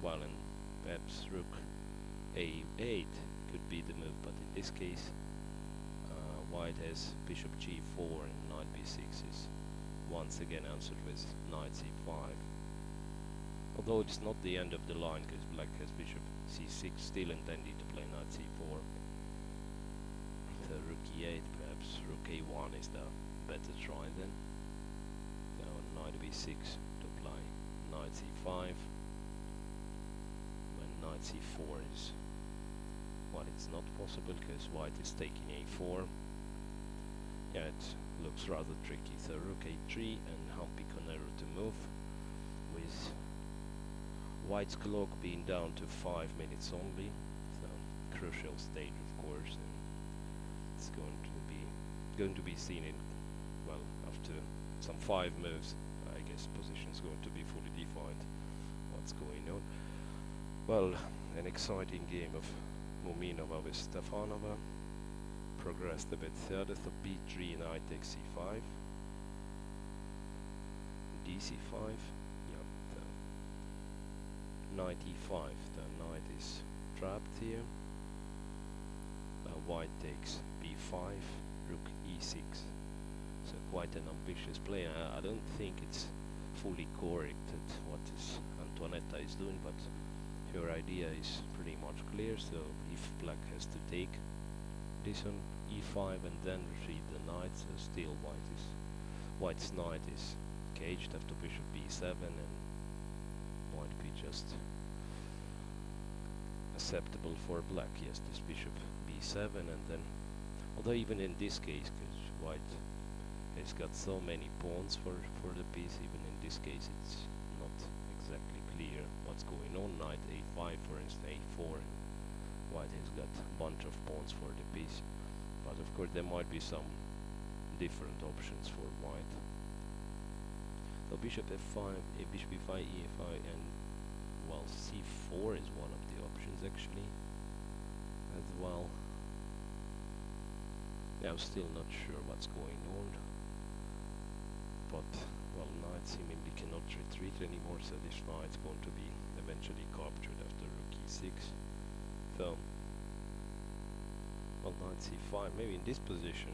Well, and perhaps rook a8 could be the move, but in this case white has bishop g4 and knight b6 is once again answered with knight c5. Although it's not the end of the line, because black has bishop c6 still intending to play knight c4. So rook e8, perhaps rook a1 is the better try then. So knight b6 to play knight c5. When knight c4 is, well, it's not possible because white is taking a4. Yeah, it looks rather tricky. So rook a3 and humpy canero to move, with white's clock being down to 5 minutes only. So crucial stage, of course, and it's going to be seen in, well, after some 5 moves. I guess position is going to be fully defined. What's going on? Well, an exciting game of Muminova with Stefanova. Progressed a bit further, so b3, knight takes c5, dc5, yeah, so knight e5, the knight is trapped here, white takes b5, rook e6, so quite an ambitious play. I don't think it's fully correct at what Antoanetta is doing, but her idea is pretty much clear. So if black has to take this on e5 and then retrieve the knight, so still white's knight is caged after bishop b7, and might be just acceptable for black. Yes, this bishop b7, and then, although even in this case, because white has got so many pawns for the piece, even in this case it's not exactly clear what's going on. Knight a5, for instance, a4, and white has got a bunch of pawns for the piece, but of course there might be some different options for white. So bishop f5, bishop e5, e5, and well, c4 is one of the options actually as well. Yeah, I'm still not sure what's going on, but well, knight seemingly cannot retreat anymore, so this knight's going to be eventually captured after rook e6. So, well, knight c5, maybe in this position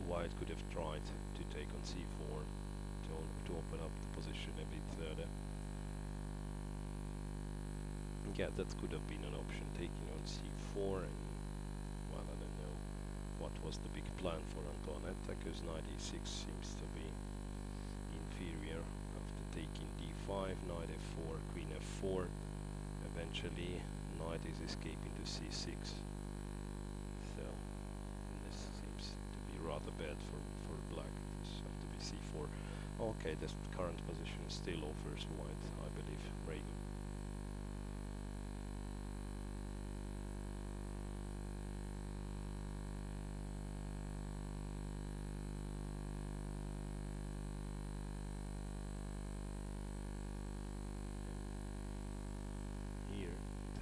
white could have tried to take on c4 to open up the position a bit further. Yeah, that could have been an option, taking on c4, and well, I don't know what was the big plan for Antoanetta, because knight e6 seems to be inferior after taking d5, knight f4, queen f4. Eventually knight is escaping to c6, so this seems to be rather bad for black. This have to be c4. Okay, this current position still offers white, I believe, Reagan.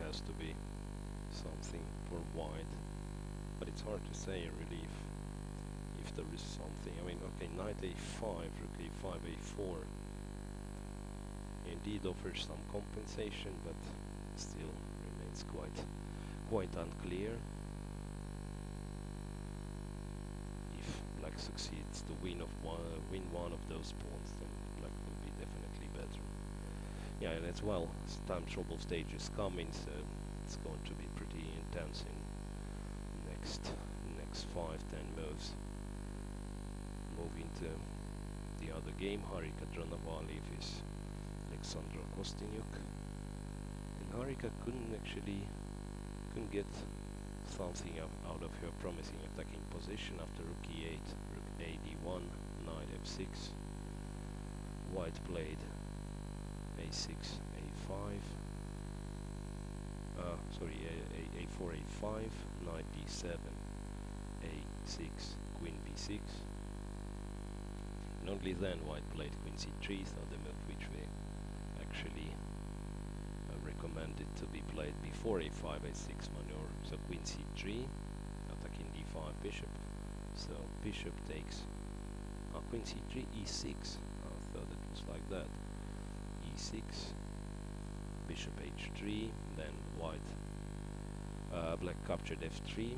Has to be something for white, but it's hard to say really if there is something. I mean, okay, knight a5, rook a5, a4 indeed offers some compensation, but still remains quite unclear. If black succeeds to win one of those pawns, then black will be definitely better. Yeah, and as well, time trouble stage is coming, so it's going to be pretty intense in next 5-10 moves. Moving to the other game, Harika Dronavali is Alexandra Kostyniuk, and Harika couldn't get something out of her promising attacking position after rook e8, rook a d1, knight f6. White played a6, a5, a4, a5, knight d7, a6, queen b6, and only then white played queen c3, so the move which we actually recommended to be played before a5, a6 maneuver. So queen c3, attacking d5 bishop. So bishop takes queen c3, e6. I thought it was like that. e6, bishop h3, then white, black captured f3,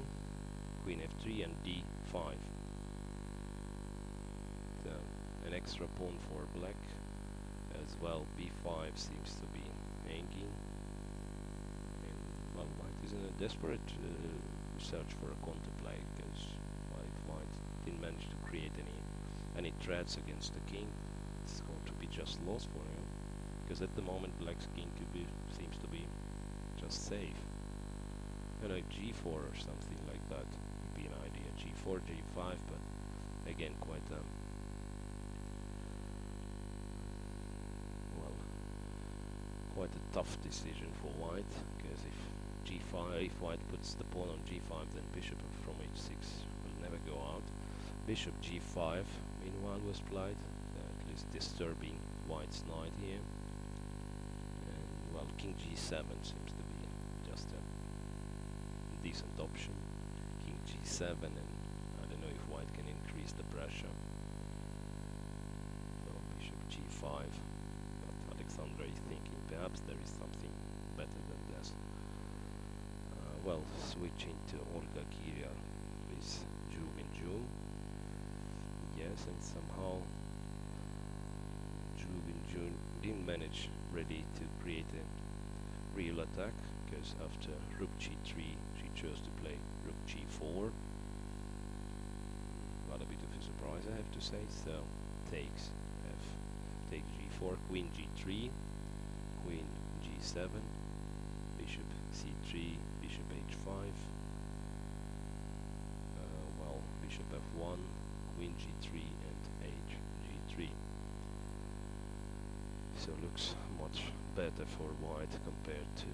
queen f3 and d5. So an extra pawn for black as well. b5 seems to be hanging. And well, white is in a desperate search for a counterplay, because white didn't manage to create any threats against the king. It's going to be just lost for him, because at the moment black's king seems to be just safe. You know, g4 or something like that would be an idea. g4, g5, but again quite quite a tough decision for white, because if g5, if white puts the pawn on g5, then bishop from h6 will never go out. Bishop g5 meanwhile was played, at least disturbing white's knight here. And well, king g7 seems to be just a decent option. King g7, and I don't know if white can increase the pressure. So bishop g5, but Alexandra is thinking perhaps there is something better than this. Well, switching to Olga Kiria with Juvin. Yes, and somehow Juvin didn't manage really to create a real attack, because after rook g3 she chose to play rook g4. Well, a bit of a surprise, I have to say. So takes g4, queen g3, queen g7, bishop c3, bishop h5, well, bishop f1, queen g3 and h g3. So looks much better for white compared to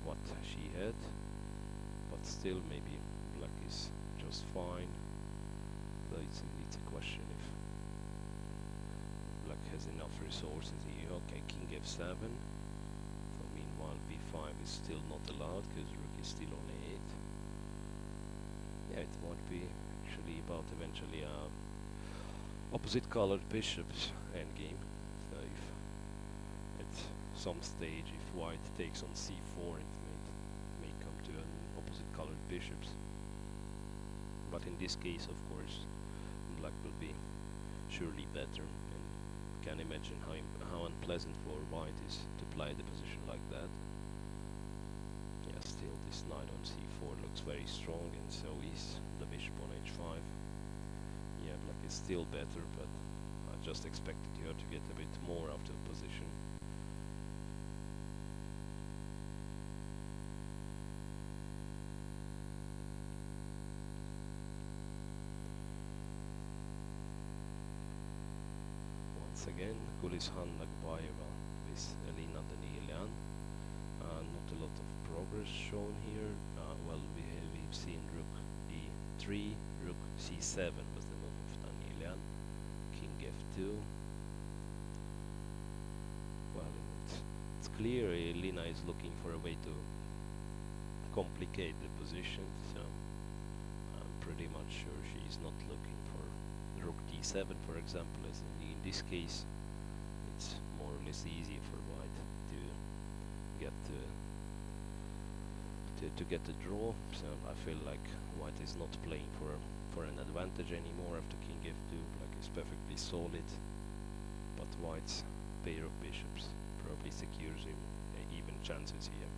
what she had, but still maybe black is just fine. So it's a question if black has enough resources here. Okay, king f7. So meanwhile b5 is still not allowed, because rook is still on a8. Yeah, it might be actually about eventually opposite colored bishops endgame. So if at some stage if white takes on c4, it may come to an opposite colored bishops. But in this case, of course, black will be surely better, and can imagine how unpleasant for white is to play the position like that. Yeah, still this knight on c4 looks very strong, and so is the bishop on h5. Yeah, black is still better, but I just expected her to get a bit more out of position. Once again, Gulishan Nagbayeva with Elina Danielian. Not a lot of progress shown here. Well, we've seen rook d3, rook c7 was the move of Danielian, king f2. Well, it's clear Elina is looking for a way to complicate the position, so I'm pretty much sure she's not looking for rook d7, for example, as in this case. It's more or less easy for white to get to get the draw. So I feel like white is not playing for an advantage anymore after king f2. Black is perfectly solid, but white's pair of bishops probably secures him even chances here.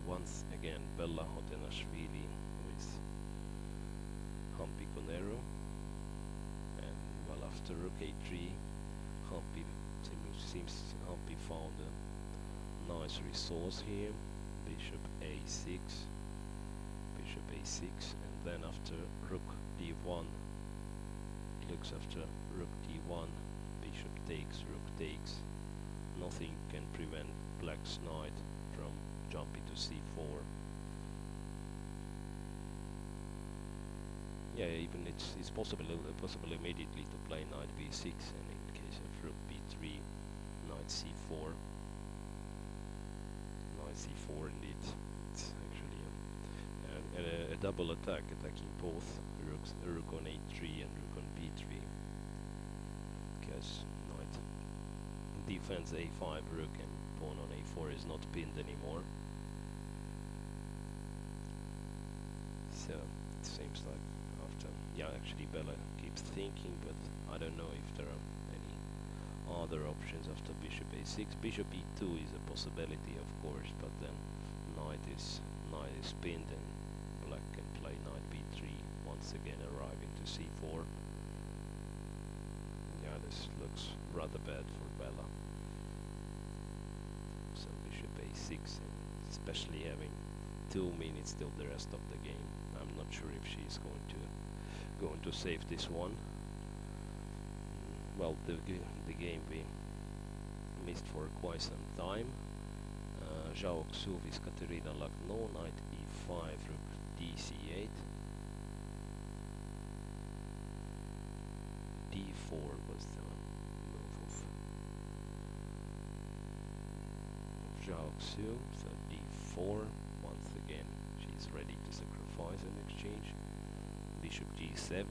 Once again, Bella Hotenashvili with Hampi Conero, and well, after rook a3, Hampi seems Hampi found a nice resource here. Bishop a6, bishop a6, and then after rook d1, looks after rook d1, bishop takes, rook takes. Nothing can prevent black's knight from jumping to c4. Yeah, even it's possible immediately to play knight b6, and in case of rook b3, knight c4, knight c4 indeed. It's actually a double attack, attacking both rooks, rook on a3 and rook on b3. Because knight defends a5 rook and pawn on a4 is not pinned anymore. So it seems like after, yeah, actually Bella keeps thinking, but I don't know if there are any other options after bishop a6. Bishop e2 is a possibility, of course, but then knight is pinned and black can play knight b3, once again arriving to c4. Yeah, this looks rather bad for Bella. So bishop a6, and especially having 2 minutes till the rest of the game. I'm not sure if she's going to save this one. Well, the game we missed for quite some time. Zhao Xu with Katerina Lagno, knight e5, rook dc8. d4 was the move of Zhao Xu, so d4. Once again, she's ready to sacrifice an exchange. Bishop g7.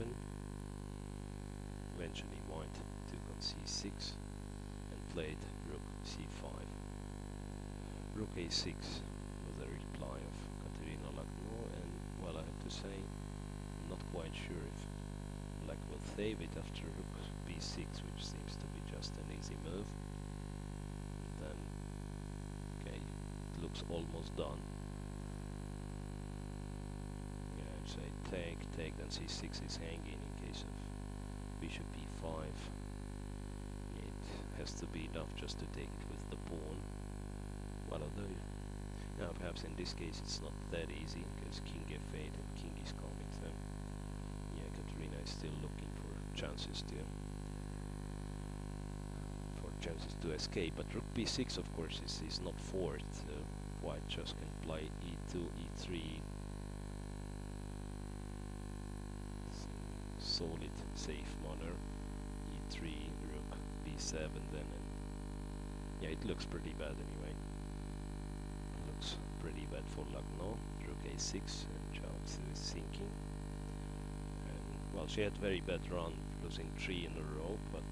Eventually white took on c6 and played rook c5. Rook a6 was a reply of Katerina Lagno, and well, I have to say, I'm not quite sure if black will save it after rook b6, which seems to be just an easy move. And then, okay, it looks almost done. Yeah, I'd say take, then c6 is hanging in case of bishop e5. It has to be enough just to take it with the pawn. Well, although, now perhaps in this case it's not that easy, because king f8 and king is coming, so yeah, Katerina is still looking for chances to escape, but rook b6 of course is not forced, so white just can play e2, e3, solid safe manner, e3, rook b7 then, and yeah, it looks pretty bad anyway. Looks pretty bad for Lagno. Rook a6 and Zhao Xu is sinking. And well, she had very bad run, losing 3 in a row, but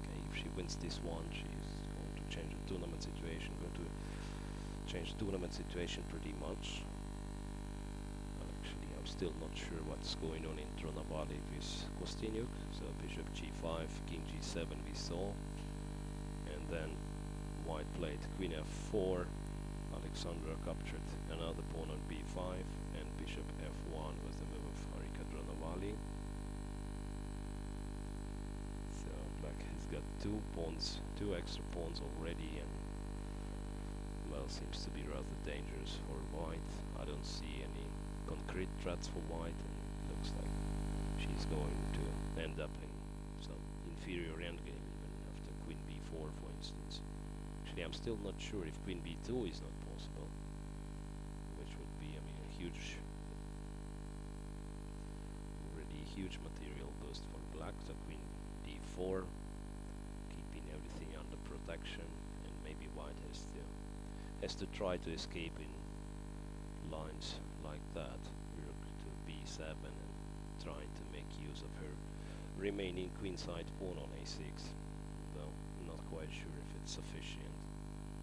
okay, if she wins this one, she's going to change the tournament situation, pretty much. Actually, I'm still not sure what's going on in Trnavali with Kostyniuk. So bishop g5, king g7 we saw, and then white played queen f4. Alexandra captured another pawn on b5, and bishop f1 was the move of Harika Trnavali. So black has got 2 extra pawns already, and well, seems to be rather dangerous for white. I don't see any concrete threats for white, and it looks like she's going to end up in some inferior endgame even after queen b4, for instance. Actually, I'm still not sure if queen b2 is not possible, which would be, I mean, a huge, already huge material boost for black. So queen d4, keeping everything under protection, and maybe white has to try to escape in lines like that, rook to b7, and trying to make use of her remaining queenside pawn on a6, though I'm not quite sure if it's sufficient.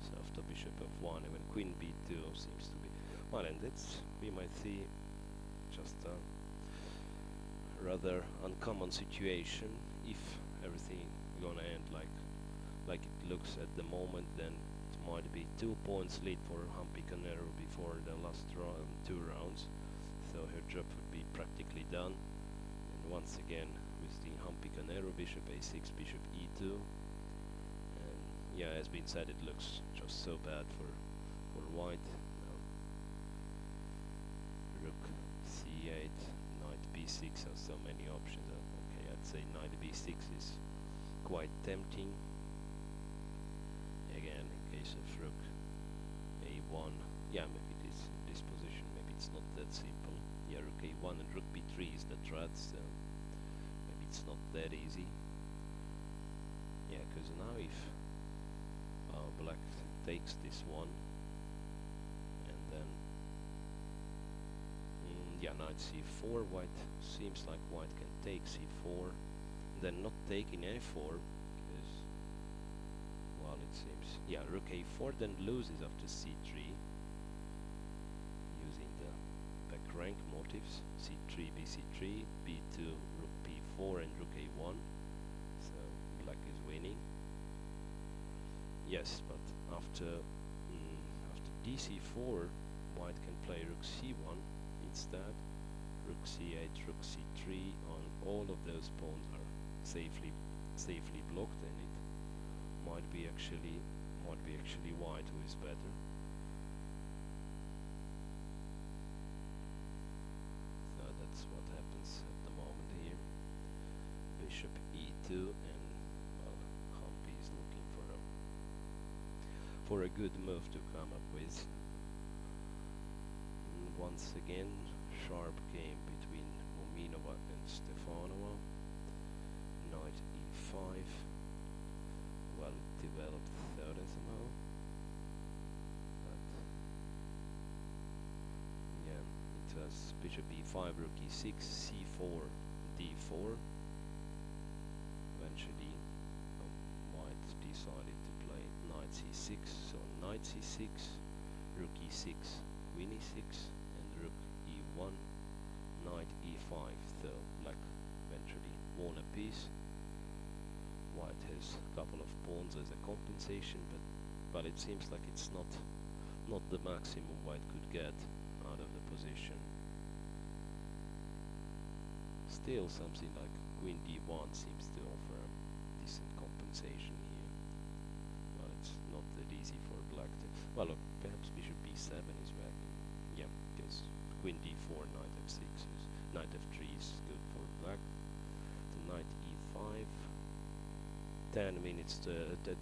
So after bishop f1, even queen b2 seems to be well, and it's, we might see just a rather uncommon situation. If everything gonna end like it looks at the moment, then it might be 2 points lead for Humpy Canero before the last 2 rounds, so her job would be practically done. And once again with the Humpy Canero, bishop a6, bishop e2, and yeah, as been said, it looks just so bad for white. Now, rook c8, knight b6 has so many options. Okay, I'd say knight b6 is quite tempting. Again, in case of rook a1, yeah, maybe this in this position, maybe it's not that simple. Yeah, rook a1 and rook b3 is the threat, so maybe it's not that easy. Yeah, because now if black takes this one, yeah, knight c4. White seems like white can take c4, then not taking a4 because, well, it seems, yeah, rook a4, then loses after c3 using the back rank motifs, c3 bc3 b2 rook p4 and rook a1. So black is winning. Yes, but after dc4, white can play rook c1 instead. Rook c8, rook c3. On all of those pawns are safely blocked, and it might be actually white who is better. So that's what happens at the moment here. Bishop e2, and well, Humpy is looking for a good move to come up with. And once again, sharp game between Muminova and Stefanova. Knight e5. Well, it developed third somehow, but yeah, it was bishop e5, rook e6, c4, d4. Eventually, white decided to play knight c6, so knight c6, rook e6, queen e6, and rook e1, knight e5. So black eventually won a piece. White has a couple of pawns as a compensation, but it seems like it's not the maximum white could get out of the position. Still, something like queen d1 seems to offer a decent compensation here. Well, it's not that easy for black to... Well, look, perhaps bishop b7 is working. Yeah, because queen d4, knight f6, knight f3 is good for black. The knight e5. 10 minutes to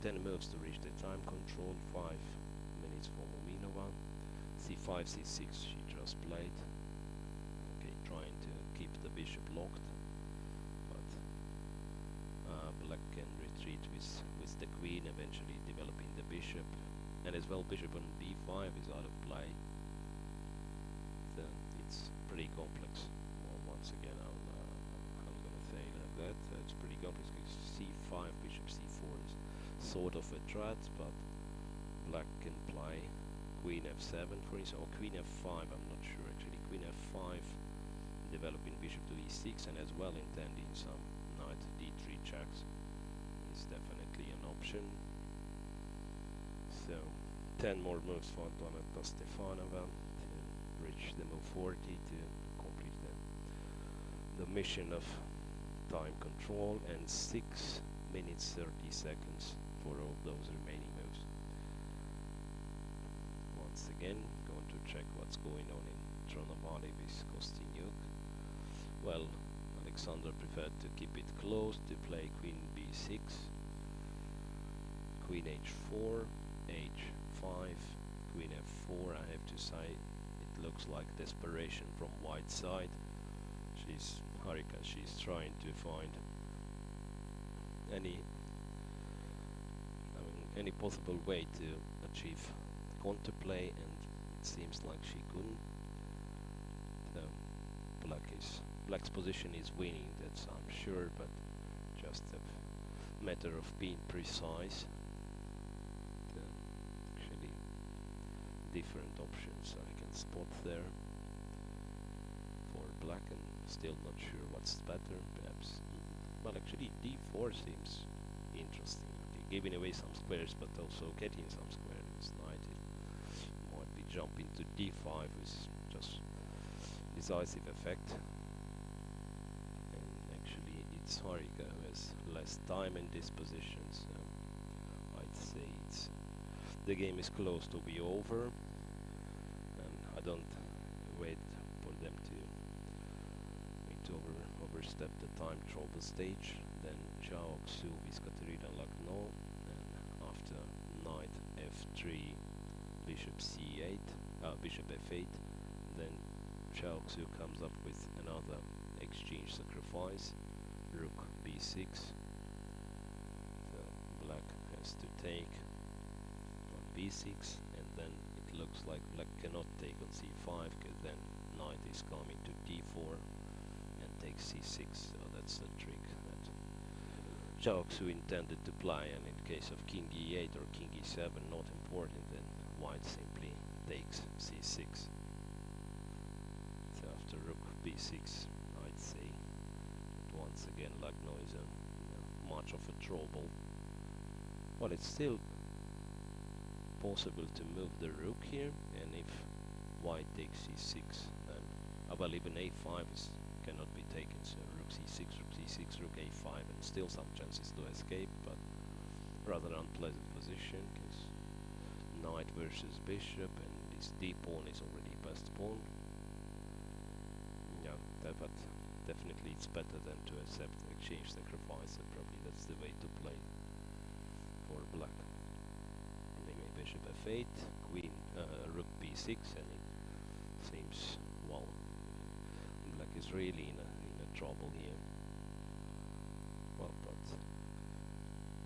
10 moves to reach the time control. 5 minutes for Muminova. c5, c6 she just played. Okay, trying to keep the bishop locked, but black can retreat with the queen, eventually developing the bishop, and as well bishop on b5 is out of play. So it's pretty complex. Well, once again, I'm gonna say like that. It's pretty complex because c5, bishop c4 is sort of a threat, but black can play queen f7 for instance, or queen f5. I'm not sure actually. Queen f5, developing bishop to e6, and as well intending some knight d3 checks is definitely an option. So 10 more moves for Antonetta Stefanova to reach the move 40 to complete the mission of time control, and 6 minutes 30 seconds for all those remaining moves. Once again, going to check what's going on in Tronovali with Kostyniuk. Well, Alexander preferred to keep it close, to play queen b6, queen h4, h5, queen f4. I have to say, it looks like desperation from white side. Harika, she's trying to find any possible way to achieve counterplay, and it seems like she couldn't. So black's position is winning, that's I'm sure, but just a matter of being precise. Actually, different options I can spot there for black, and still not sure what's better. Perhaps, well, actually d4 seems interesting. Okay, giving away some squares, but also getting some squares. This knight might be jumping to d5 with just decisive effect. And actually, it's Harika who has less time in this position, so I'd say the game is close to be over, and I don't wait for them to overstep the time trouble stage. Then Zhao Xu with Katerina Lagno, and after knight f3, bishop c8, bishop f8, then Zhao Xu comes up with another exchange sacrifice, rook b6. So black has to take on b6, and then it looks like black cannot take on c5, because then knight is coming to d4 and takes c6, so that's the trick that Xiaoxu intended to play, and in case of king e8 or king e7, not important, then white simply takes c6. So after rook b6, I'd say that once again Lagno is much of a trouble. But it's still possible to move the rook here, and if white takes c6, then well, even a5 cannot be taken, so rook c6, rook c6, rook a5, and still some chances to escape, but rather unpleasant position, because knight versus bishop, and this d pawn is already passed pawn. Yeah, but definitely it's better than to accept exchange sacrifice, and probably that's the way to play for black. Anyway, bishop f8, queen, rook b6, and it seems, well, black is really in a trouble here. Well, but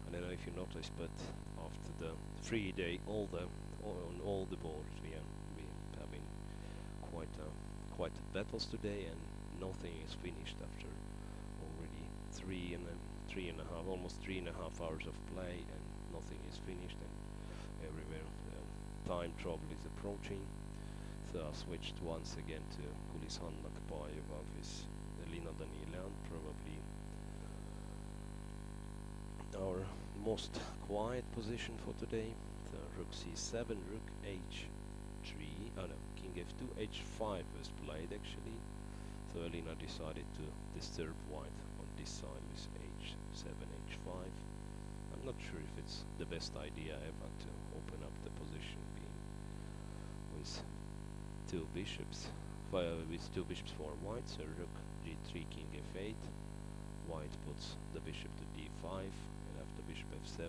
I don't know if you noticed, but after the FIDE, on all the boards we having quite battles today, and nothing is finished after already almost 3.5 hours of play, and nothing is finished, and everywhere time trouble is approaching. So I switched once again to Kulishan Nakbayeva with Elina Danielian, probably our most quiet position for today. So rook c7, rook h3, oh no, king f2, h5 was played actually. So Elina decided to disturb white on this side with h7, h5. I'm not sure if it's the best idea ever to open up the position being with two bishops for white, so rook g3, king f8, white puts the bishop to d5, and after bishop f7,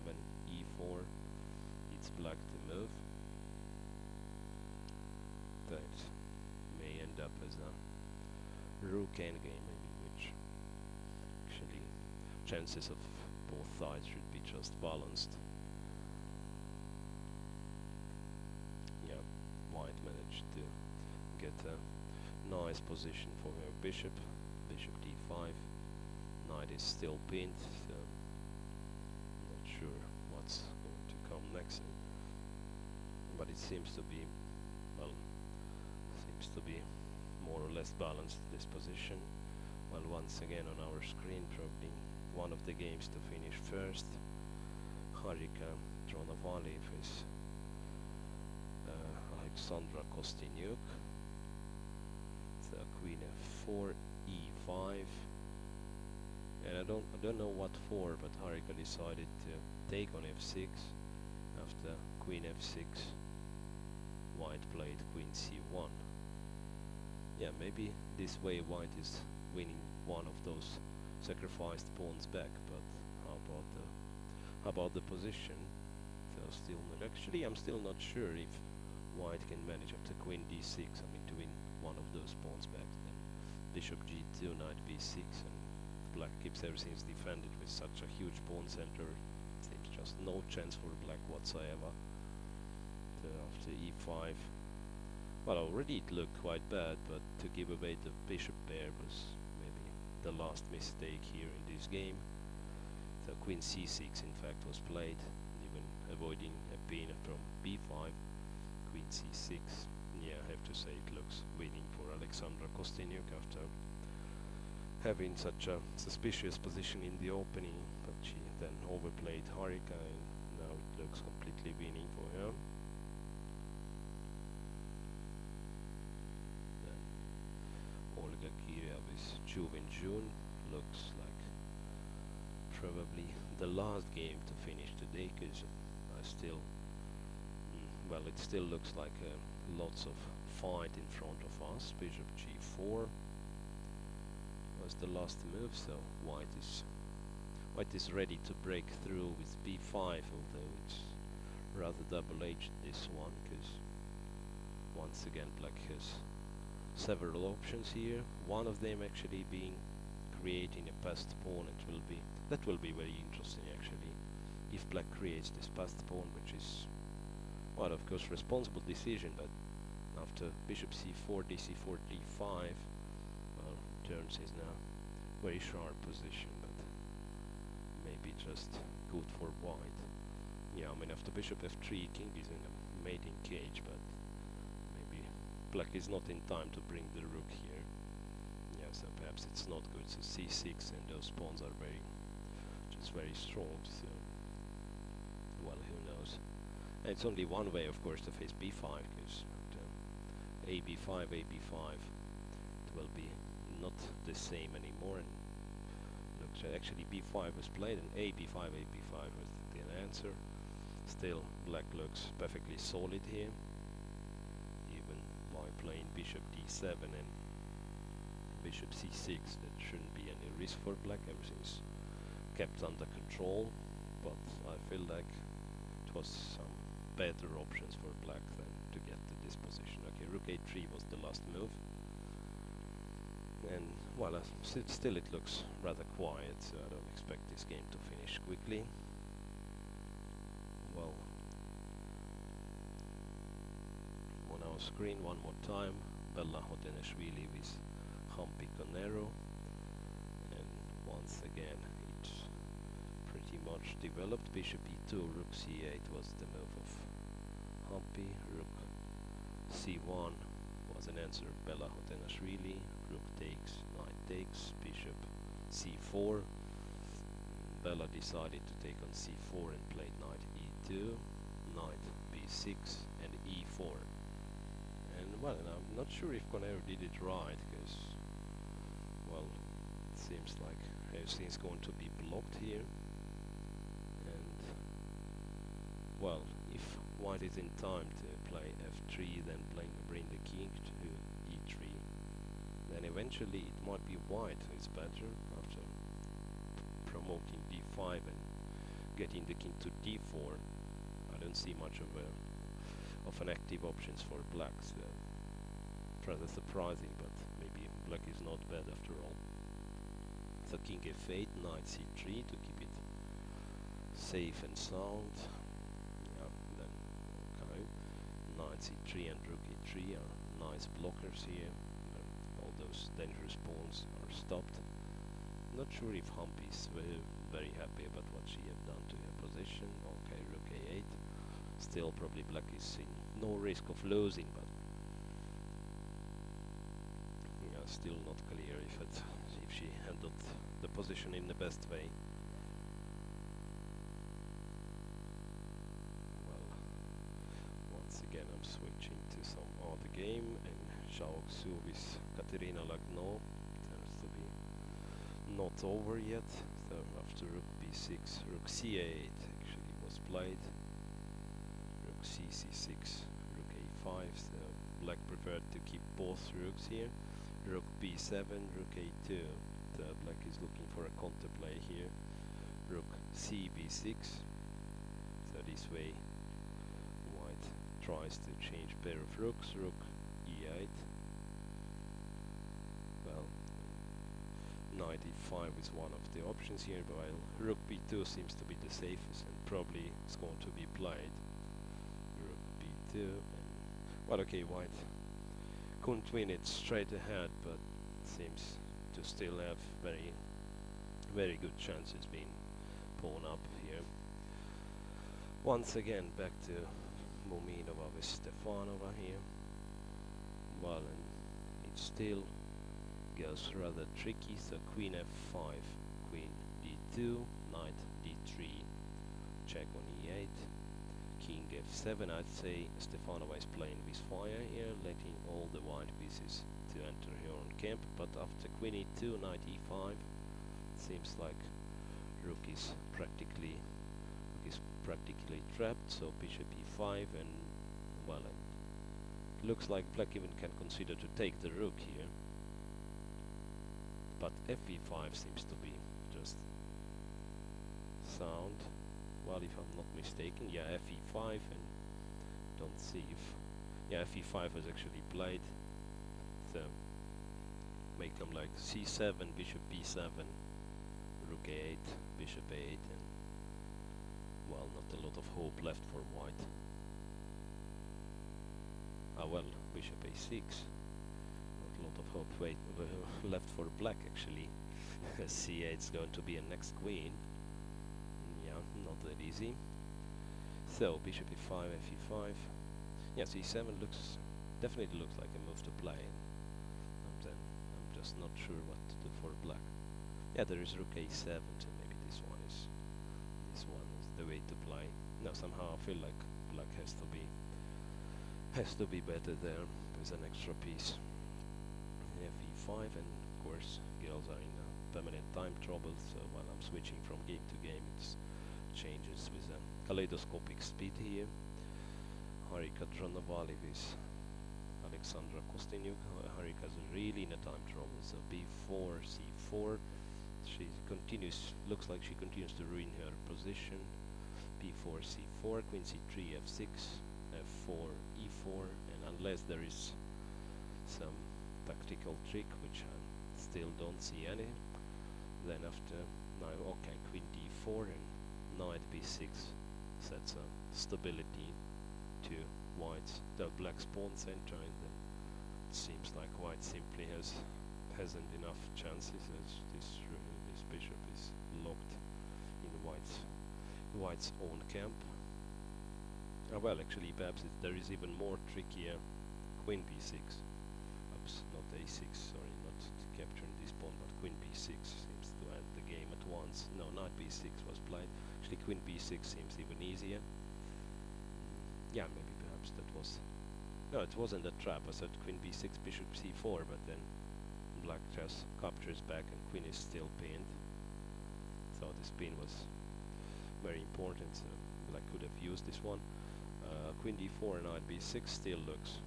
e4, it's black to move. That may end up as a rook endgame, maybe, which actually chances of both sides should be just balanced. Yeah, white managed to get a nice position for her bishop, bishop d5, knight is still pinned, so I'm not sure what's going to come next, but it seems to be, well, more or less balanced, this position. Well, once again on our screen, probably one of the games to finish first. Harika Dronovali with Alexandra Kostyniuk. So queen f4, e5, and I don't know what for, but Harika decided to take on f6 after queen f6. White played queen c1. Yeah, maybe this way white is winning one of those sacrificed pawns back, but how about the position? So I'm still not sure if white can manage after queen d6, I mean, to win one of those pawns back. Then bishop g2, knight b6, and black keeps everything defended with such a huge pawn center. Seems just no chance for black whatsoever. So after e5, well, already it looked quite bad, but to give away the bishop pair was maybe the last mistake here in this game. So queen c6 in fact was played, even avoiding a pin from b5, queen c6. Yeah, I have to say it looks winning for Alexandra Kostyniuk after having such a suspicious position in the opening, but she then overplayed Harika, and now it looks completely winning for her. Olga Kiria with Juvin June looks like probably the last game to finish today, because it still looks like lots of fight in front of us. Bishop g4 was the last move, so white is ready to break through with b5, although it's rather double-edged, this one, because once again black has several options here, one of them actually being creating a passed pawn. That will be very interesting actually, if black creates this passed pawn, which is, well, of course, responsible decision, but After bishop c4, dc4, d5, well, turns is now very sharp position, but maybe just good for white. Yeah, I mean after bishop f3, king is in a mating cage, but maybe black is not in time to bring the rook here. Yeah, so perhaps it's not good. So c6, and those pawns are very strong. So, well, who knows? And it's only one way, of course, to face b5, because a b5, a b5, it will be not the same anymore. And look, so actually b5 was played, and a b5, a b5 was the answer. Still, black looks perfectly solid here, even by playing bishop d7 and bishop c6. That shouldn't be any risk for black. Everything's kept under control, but I feel like it was some better options for black than to get to this position. Okay, rook a3 was the last move, and well, still it looks rather quiet, so I don't expect this game to finish quickly. Well, on our screen one more time, Bella Hotenashvili with Hampi Conero, and once again it's pretty much developed. Bishop e2, rook c8 was the move of Hampi, rook c1 was an answer of Bella Hotenashvili, rook takes, knight takes, bishop c4. Bella decided to take on c4 and played knight e2, knight b6 and e4. And well, and I'm not sure if Conero did it right, because well, it seems like everything's going to be blocked here. And well, if white is in time to play f3, then bring the king to e3, then eventually it might be white who is better after promoting d5 and getting the king to d4. I don't see much of an active options for black, so rather surprising, but maybe black is not bad after all. So king f8, knight c3 to keep it safe and sound. Yeah, then okay, knight c3 and rook e3 are nice blockers here. All those dangerous pawns are stopped. Not sure if Hampi is very happy about what she have done to her position. Okay, rook a8. Still, probably black is in no risk of losing, but yeah, still not clear if she handled the position in the best way. Well, once again I'm switching to some other game, and Zhao Xu with Katerina Lagno turns to be not over yet. So after rook b6, rook c8 actually was played, rook c6, rook a5, so black preferred to keep both rooks here, rook b7, rook a2, so black is looking for a counterplay here, rook c b6, so this way white tries to change pair of rooks, rook e8, well, knight e5 is one of the options here, while rook b2 seems to be the safest and probably is going to be played. Rook b2, and well, okay, white couldn't win it straight ahead, but seems to still have very good chances being pawn up here. Once again back to Muminova with Stefanova here. Well, and it still goes rather tricky, so queen f5, queen d2, knight d3, check on e8, king f7. I'd say Stefanova is playing with fire here, letting all the white pieces to enter her own camp, but after queen e2, knight e5, it seems like rook is practically trapped, so bishop e5, and well, it looks like black even can consider to take the rook here. But fe5 seems to be just sound. Well, if I'm not mistaken, yeah, fe5, and don't see if, yeah, fe5 was actually played. So make them like c7, bishop b7, rook a8, bishop a8, and well, not a lot of hope left for white. well, bishop a6. Not a lot of hope left for black actually. c8 is going to be a next queen. Yeah, not that easy. So bishop e5, fe5. Yeah, c7 definitely looks like a move to play. And then I'm just not sure what to do for black. Yeah, there is rook a7, so maybe this one is the way to play. No, somehow I feel like black has to be better there with an extra piece. fe5, and of course girls are in permanent time trouble, so while I'm switching from game to game, it changes with a kaleidoscopic speed here. Harika Dranavali with Alexandra Kostyniuk. Harika's really in a time trouble, so b4, c4. She looks like she continues to ruin her position. b4, c4, queen c3, f6, f4, e4, and unless there is some tactical trick, which I still don't see any, then after now, okay, queen d4 and knight b6 sets a stability to the black's pawn center, and then it seems like white simply hasn't enough chances, as this bishop is locked in white's own camp. Well, actually, perhaps there is even more trickier. Queen b6. Oops, not a6. Sorry, not capturing this pawn, but queen b6 seems to end the game at once. No, knight b6 was played. Actually, queen b6 seems even easier. Yeah, maybe perhaps that was. No, it wasn't a trap. I said queen b6, bishop c4, but then black just captures back and queen is still pinned. So this pin was very important, so black could have used this one. Queen d4 and knight b6 still looks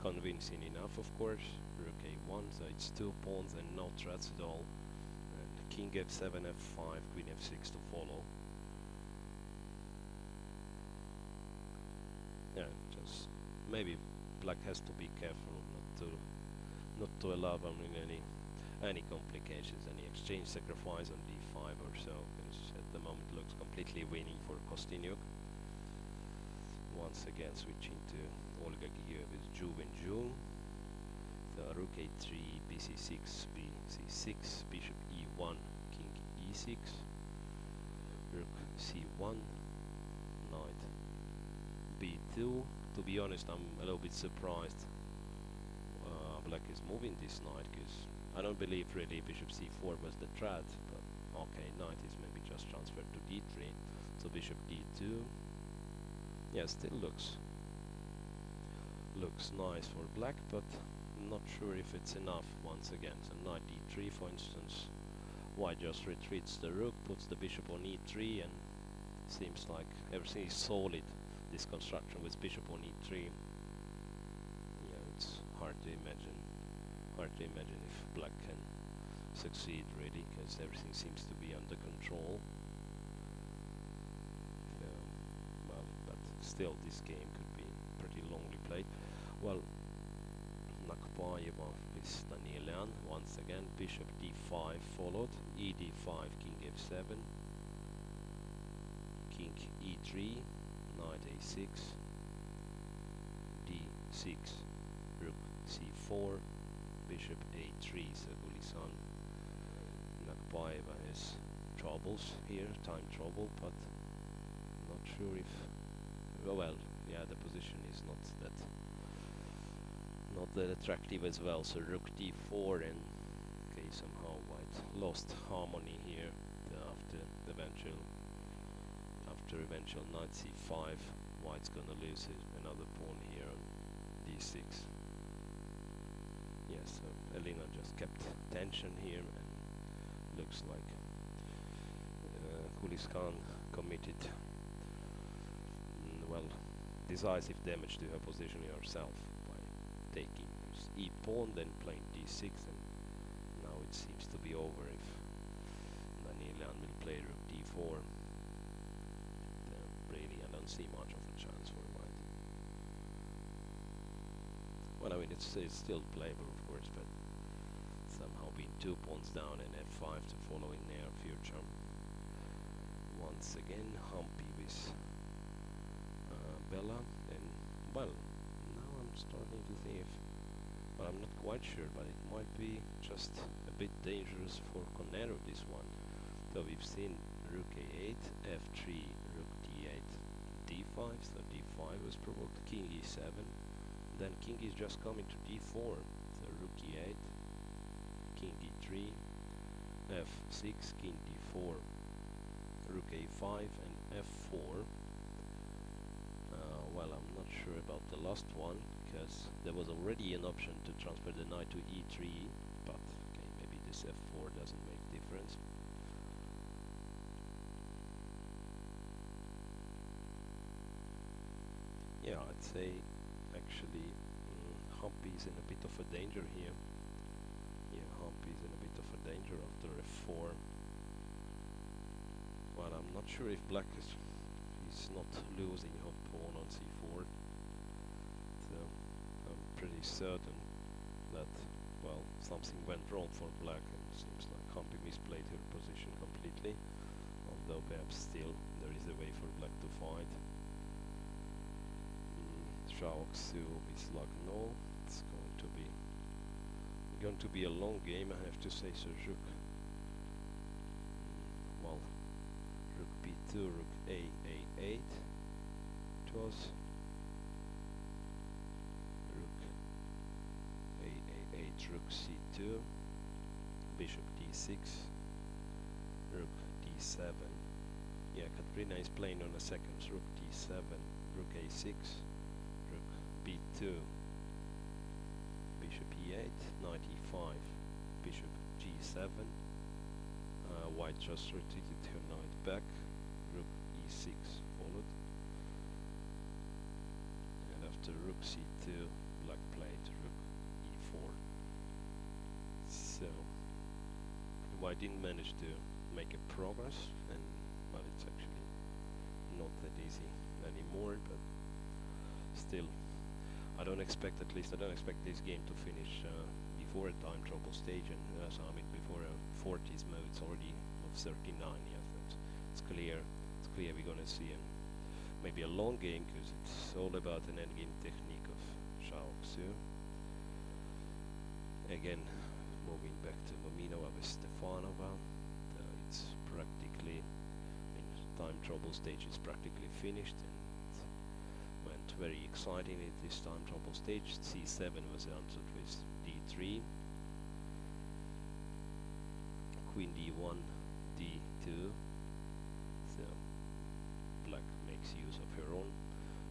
convincing enough, of course. Rook a1, so it's two pawns and no threats at all. And king f7, f5, queen f6 to follow. Yeah, just maybe black has to be careful not to allow any complications, any exchange sacrifice on d5 or so, because at the moment it looks completely winning for Kostyniuk. Once again switching to Olga Gigeova's Juve. So rook a3, bc6, bc6, bishop e1, king e6, rook c1, knight b2. To be honest, I'm a little bit surprised black is moving this knight, because I don't believe really bishop c4 was the threat, but okay, knight is maybe just transferred to d3, so bishop d2. Yeah, still looks nice for black, but I'm not sure if it's enough once again. So knight d3, for instance, white just retreats the rook, puts the bishop on e3, and seems like everything is solid, this construction with bishop on e3. Yeah, it's hard to imagine if black can succeed really, because everything seems to be under control. Well, but still this game could be pretty longly played. Well, Nakpayeva with Danielian once again. Bishop d5 followed, ed5, king f7, king e3, knight a6, d6, rook c4, bishop a3. So Gulisan Nakpayeva has troubles here, time trouble, but not sure if well, yeah, the position is not that attractive as well. So rook d4, and okay, somehow white lost harmony here after eventual knight c5. White's gonna lose another pawn here on d6. Yes, so Elena just kept tension here, and looks like Kuliskan committed well, decisive damage to her position herself by taking this e-pawn, then playing d6, and now it seems to be over if Danielian will play rook d4. Really, I don't see much of a chance for white. Well, I mean, it's still playable, of course, but somehow being 2 pawns down and f5 to follow in near future. Once again, Humpy with Bella, and well, now I'm starting to think if, well, I'm not quite sure, but it might be just a bit dangerous for Conero, this one. So we've seen rook a8, f3, rook d8, d5, so d5 was provoked, king e7, then king is just coming to d4, so rook e8, king d3, f6, king d4, rook a5 and f4. Well, I'm not sure about the last one, because there was already an option to transfer the knight to e3, but okay, maybe this f4 doesn't make difference. Yeah, I'd say actually Humpy is in a bit of a danger here. Yeah, Humpy is in a bit of a danger after f4. Well, I'm not sure if black is not losing her pawn on c4. So I'm pretty certain that, well, something went wrong for black, and it seems like Humpy misplayed her position completely. Although perhaps still there is a way for black to fight. Xiaoxu is like no. It's going to be a long game, I have to say. So rook, well, rook b2, rook a8. It was rook a8, rook c2, bishop d6, rook d7. Yeah, Katrina is playing on the seconds. Rook d7, rook a6, rook b2, bishop e8, knight e5, bishop g7. White just retreated her knight back, rook e6 followed, and after rook c2, black played rook e4. So White didn't manage to make a progress, and well, it's actually not that easy anymore, but still, I don't expect this game to finish before a time trouble stage, and so I mean before a 40s mode. It's already of 39. Yes, it's clear. It's clear we're gonna see maybe a long game, because it's all about an endgame technique of Xiaoxu. Again, moving back to Mominova with Stefanova. It's practically, I mean, time trouble stage is practically finished, and went very exciting at this time trouble stage. c7 was answered with d3, queen d1, d2. So black makes use of her own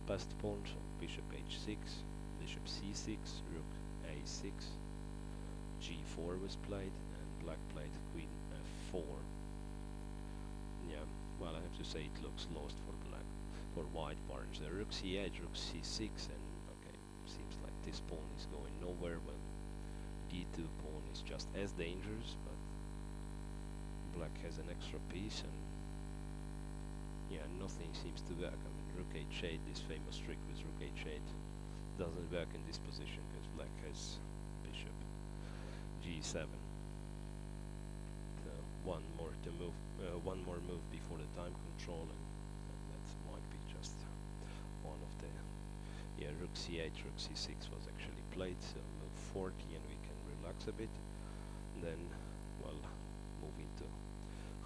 passed pawn, so bishop h6, bishop c6, rook a6, g4 was played, and black played queen f4. Yeah, well, I have to say it looks lost for black. For white pawns, the rook c8, rook c6, and okay, seems like this pawn is going nowhere when d2 pawn is just as dangerous, but black has an extra piece, and yeah, nothing seems to work. I mean, rook h8, this famous trick with rook h8 doesn't work in this position, because black has bishop g7. So one more move before the time control, and that might be just one of the, yeah, rook c8, rook c6 was actually played, so move 40, and we can relax a bit. Then, well, moving to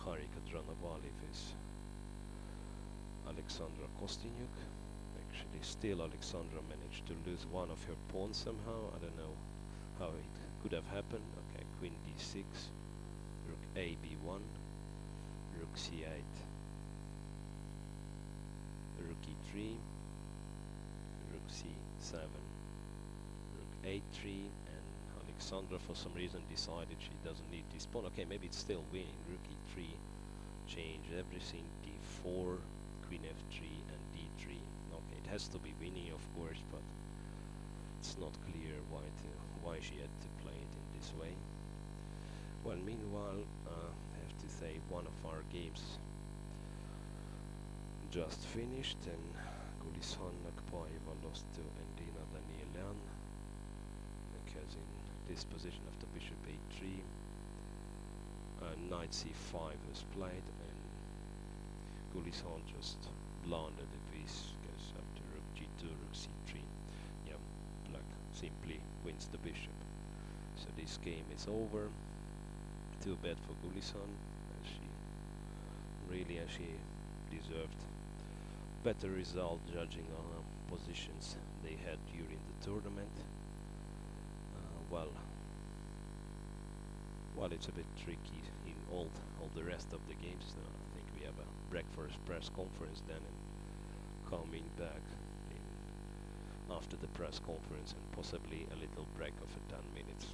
Harika Dranavali with Alexandra Kostyniuk. Actually, still Alexandra managed to lose one of her pawns somehow. I don't know how it could have happened. Okay, queen d6, rook a b1, rook c8, rook e3, rook c7, rook a3, and Alexandra for some reason decided she doesn't need this pawn. Okay, maybe it's still winning. Rook e3, change everything, d4, queen f3, and d3. Okay, it has to be winning, of course, but it's not clear why she had to play it in this way. Well, meanwhile, I have to say one of our games just finished, and Gulistan Nakpaeva lost to Endina Danielian, because in this position after bishop a3, knight c5 was played, and Gulistan just blundered the piece, because after rook g2, rook c3, yeah, black simply wins the bishop. So this game is over. Too bad for Gulison, as she deserved better result judging on positions they had during the tournament. Well, it's a bit tricky in all the rest of the games. I think we have a breakfast press conference then, and coming back after the press conference, and possibly a little break of 10 minutes.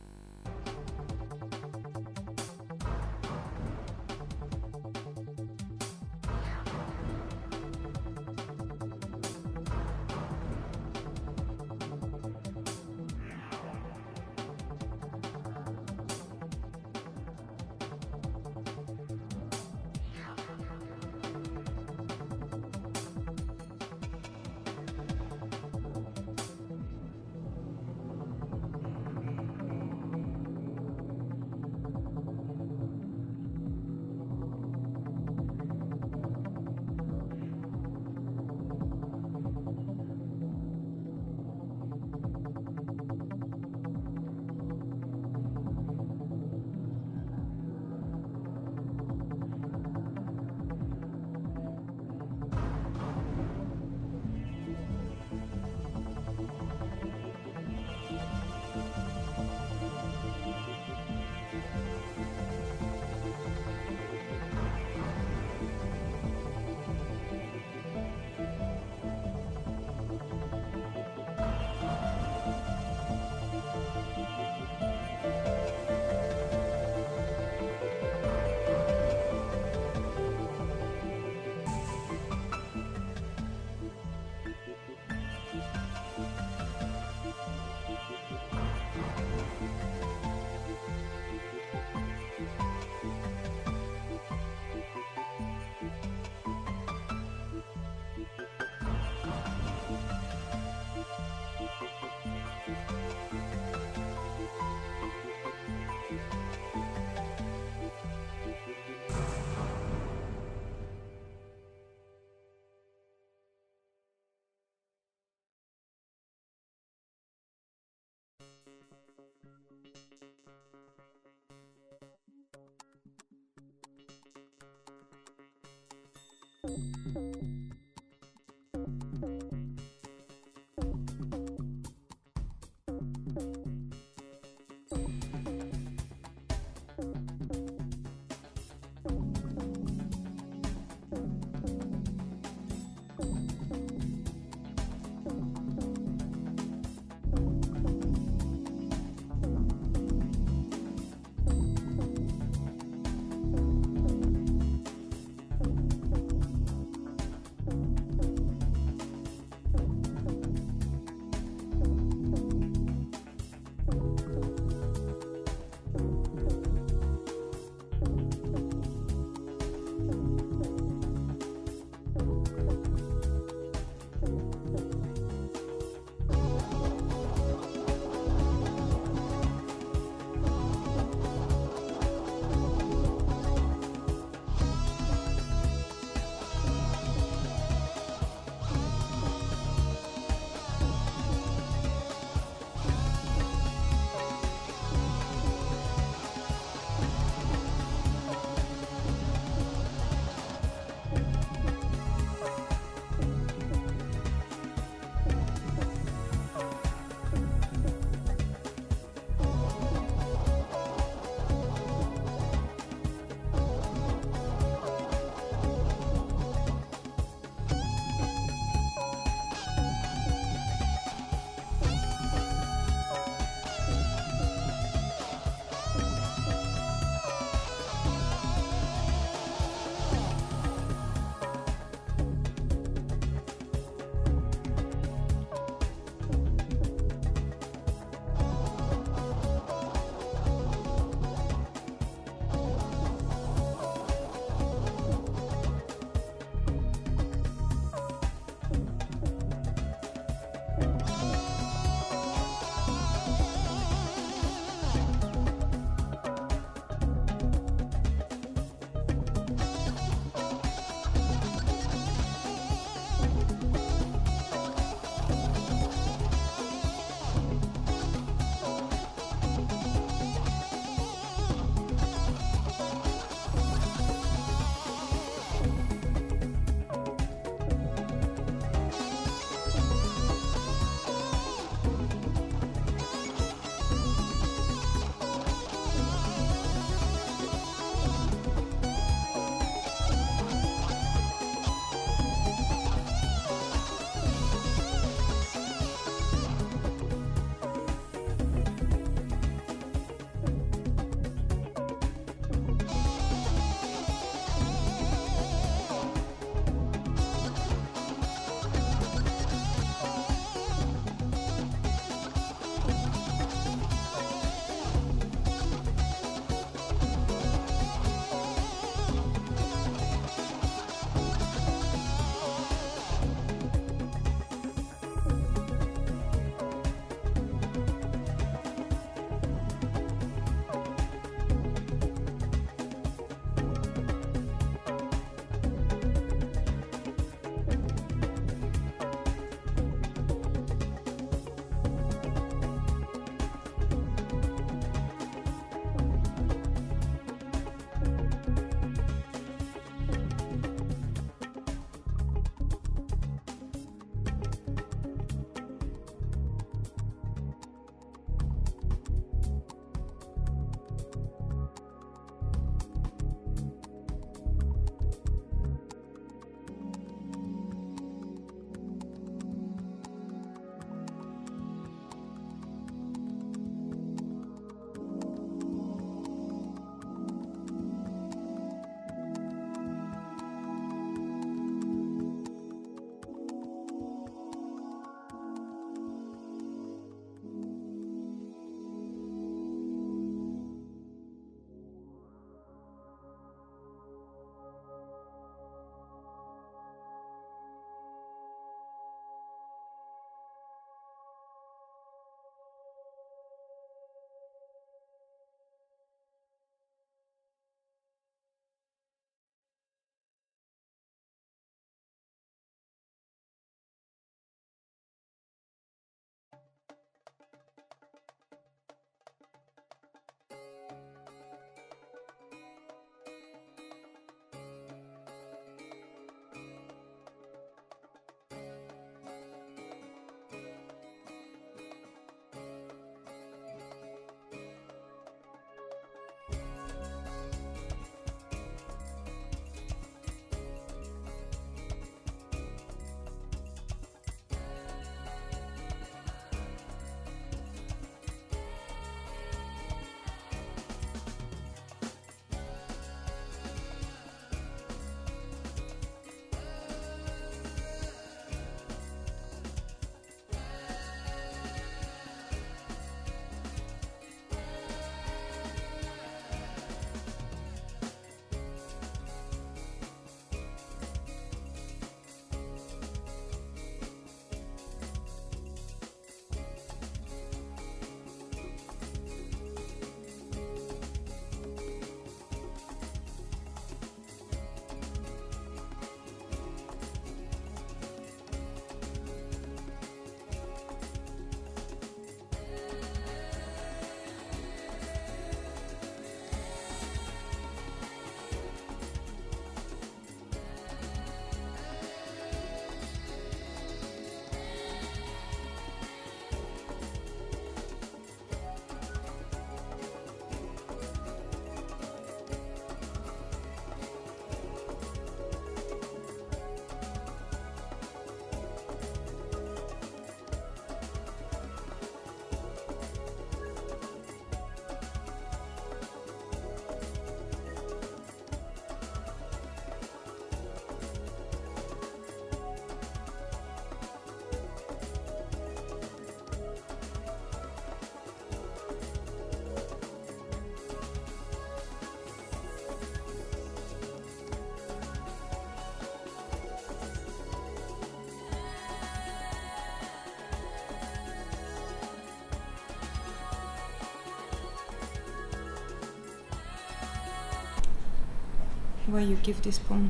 Why you give this pawn?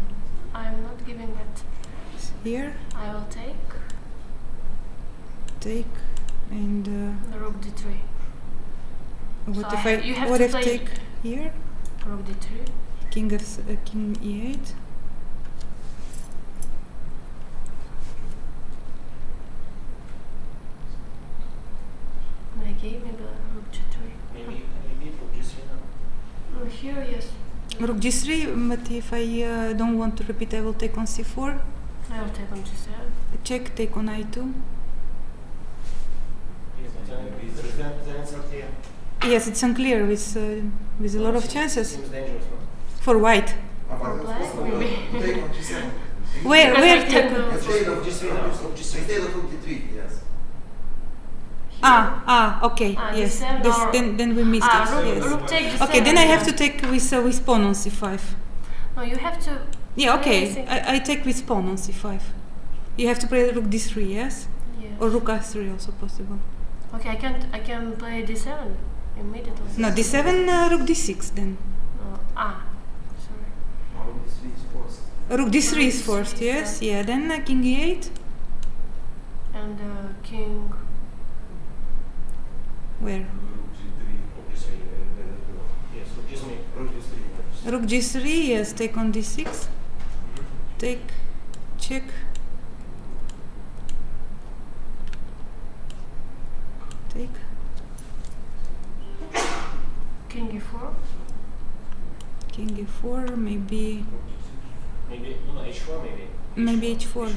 I'm not giving it. Here, I will take and the rook d3. what So if you have what to if play take here? rook d3. King e8. And I gave maybe rook g3. Maybe rook g3 now. Oh, here, yes. Rook g3, but if I don't want to repeat, I will take on c4. I will take on g7. Check, take on i2. Then it's unclear. Yes, it's unclear with a lot of chances Seems dangerous, no? for white. For black, maybe. Take on G7. Where Because I take? can do- Instead of G3 now. Instead of rook d3, yes. Okay, Ah, yes. d7 This, or- then we missed it. rook, Yes. rook take g7. Okay, then I have yeah. to take with pawn on c5. No, you have to. Yeah, okay. everything. I take with pawn on c5. You have to play rook d3, yes, Yes. or rook a3 also possible. Okay, I can play d7 immediately. No, d7, rook d6 then. Sorry. Rook d3 is forced. Rook d3 is d3 forced, is yes. Yeah, then king e8. And king. Where? Rook g3. Yes, rook g3. Rook g3, yes. Take on d6. Take, check. Take. King e4. King e4, maybe Maybe, no, h4 maybe. Maybe h4.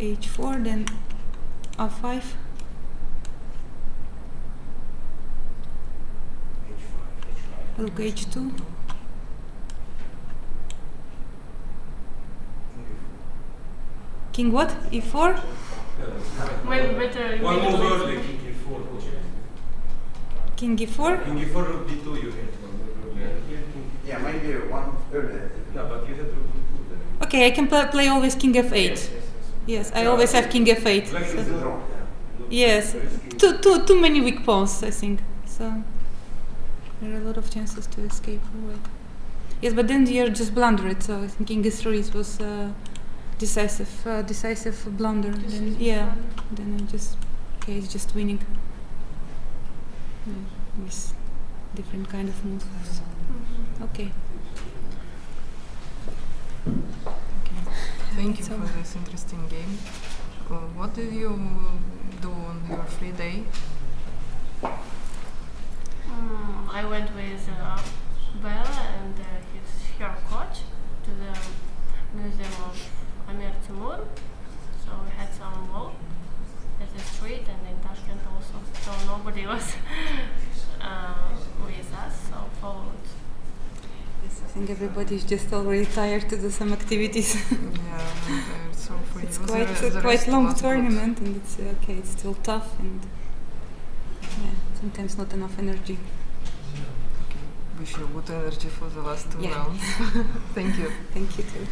h4, then a5. Rook h2. King what? e4? Maybe better. One move immediately. early, king e4. King e4? King e4, rook d2 you had one move early. Yeah, maybe one earlier. No, but you had rook d2 then. Okay, I can play always king f8. Yes. Yes, I always have king f8. Black so- is the Draw, Yes, too many weak pawns, I think. So there are a lot of chances to escape for white. Yes, but then you're just blunder it. So I think king e3 was decisive blunder. Then, Decisive yeah, blunder. then I just it's just winning. With different kind of moves. Okay. Thank you So- for this interesting game. What did you do on your free day? I went with Bella and her coach to the Museum of Amir Timur. So we had some walk at the street and in Tashkent also. So nobody was with us, so followed. Yes, I think everybody's just already tired to do some activities. Yeah, so for It's you, quite the quite rest long was good. tournament, and it's okay. It's still tough, and sometimes not enough energy. Wish you good energy for the last two Yeah. rounds. Thank you. Thank you too.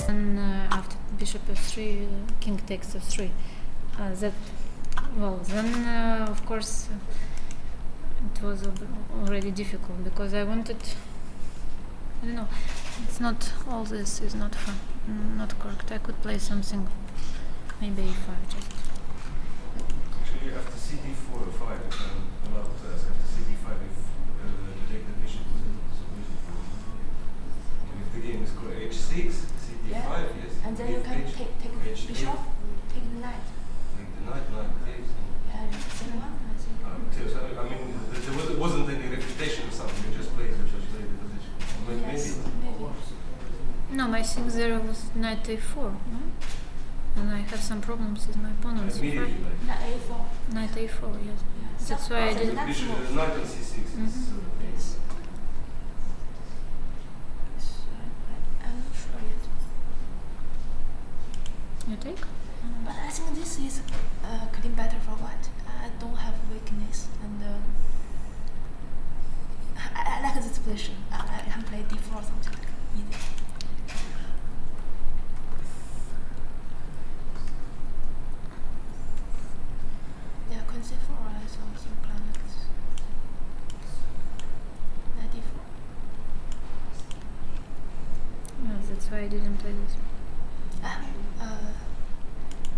And after bishop f3, king takes f3. Then of course it was already difficult because I wanted. I don't know. It's not all this is not fun, not correct. I could play something, maybe e5 just. Actually, after CD4 or 5, if I'm allowed to ask, after CD5, if you take the bishop with it, if the game is called H6, CD5, yes. And then you can take H8, bishop, take the knight. Take the knight, knight takes. Yeah, C1, I think. So, I mean, there wasn't any reputation or something, you just played the position. Yes, Maybe. No, I think there was knight a4, no? And I have some problems with my opponent's Immediately, like. Knight A4. Knight a4, yes. Yeah. That's why I So did. that's Bishop, move. knight on C6. Mhm. Yes. I'm not sure yet. You take? But I think this is clean better for white. I don't have weakness, and I like this position. I can play d4 or something like that. Easy. Yeah, queen c4 I also plan like this. Knight d4. Yeah, that's why I didn't play this.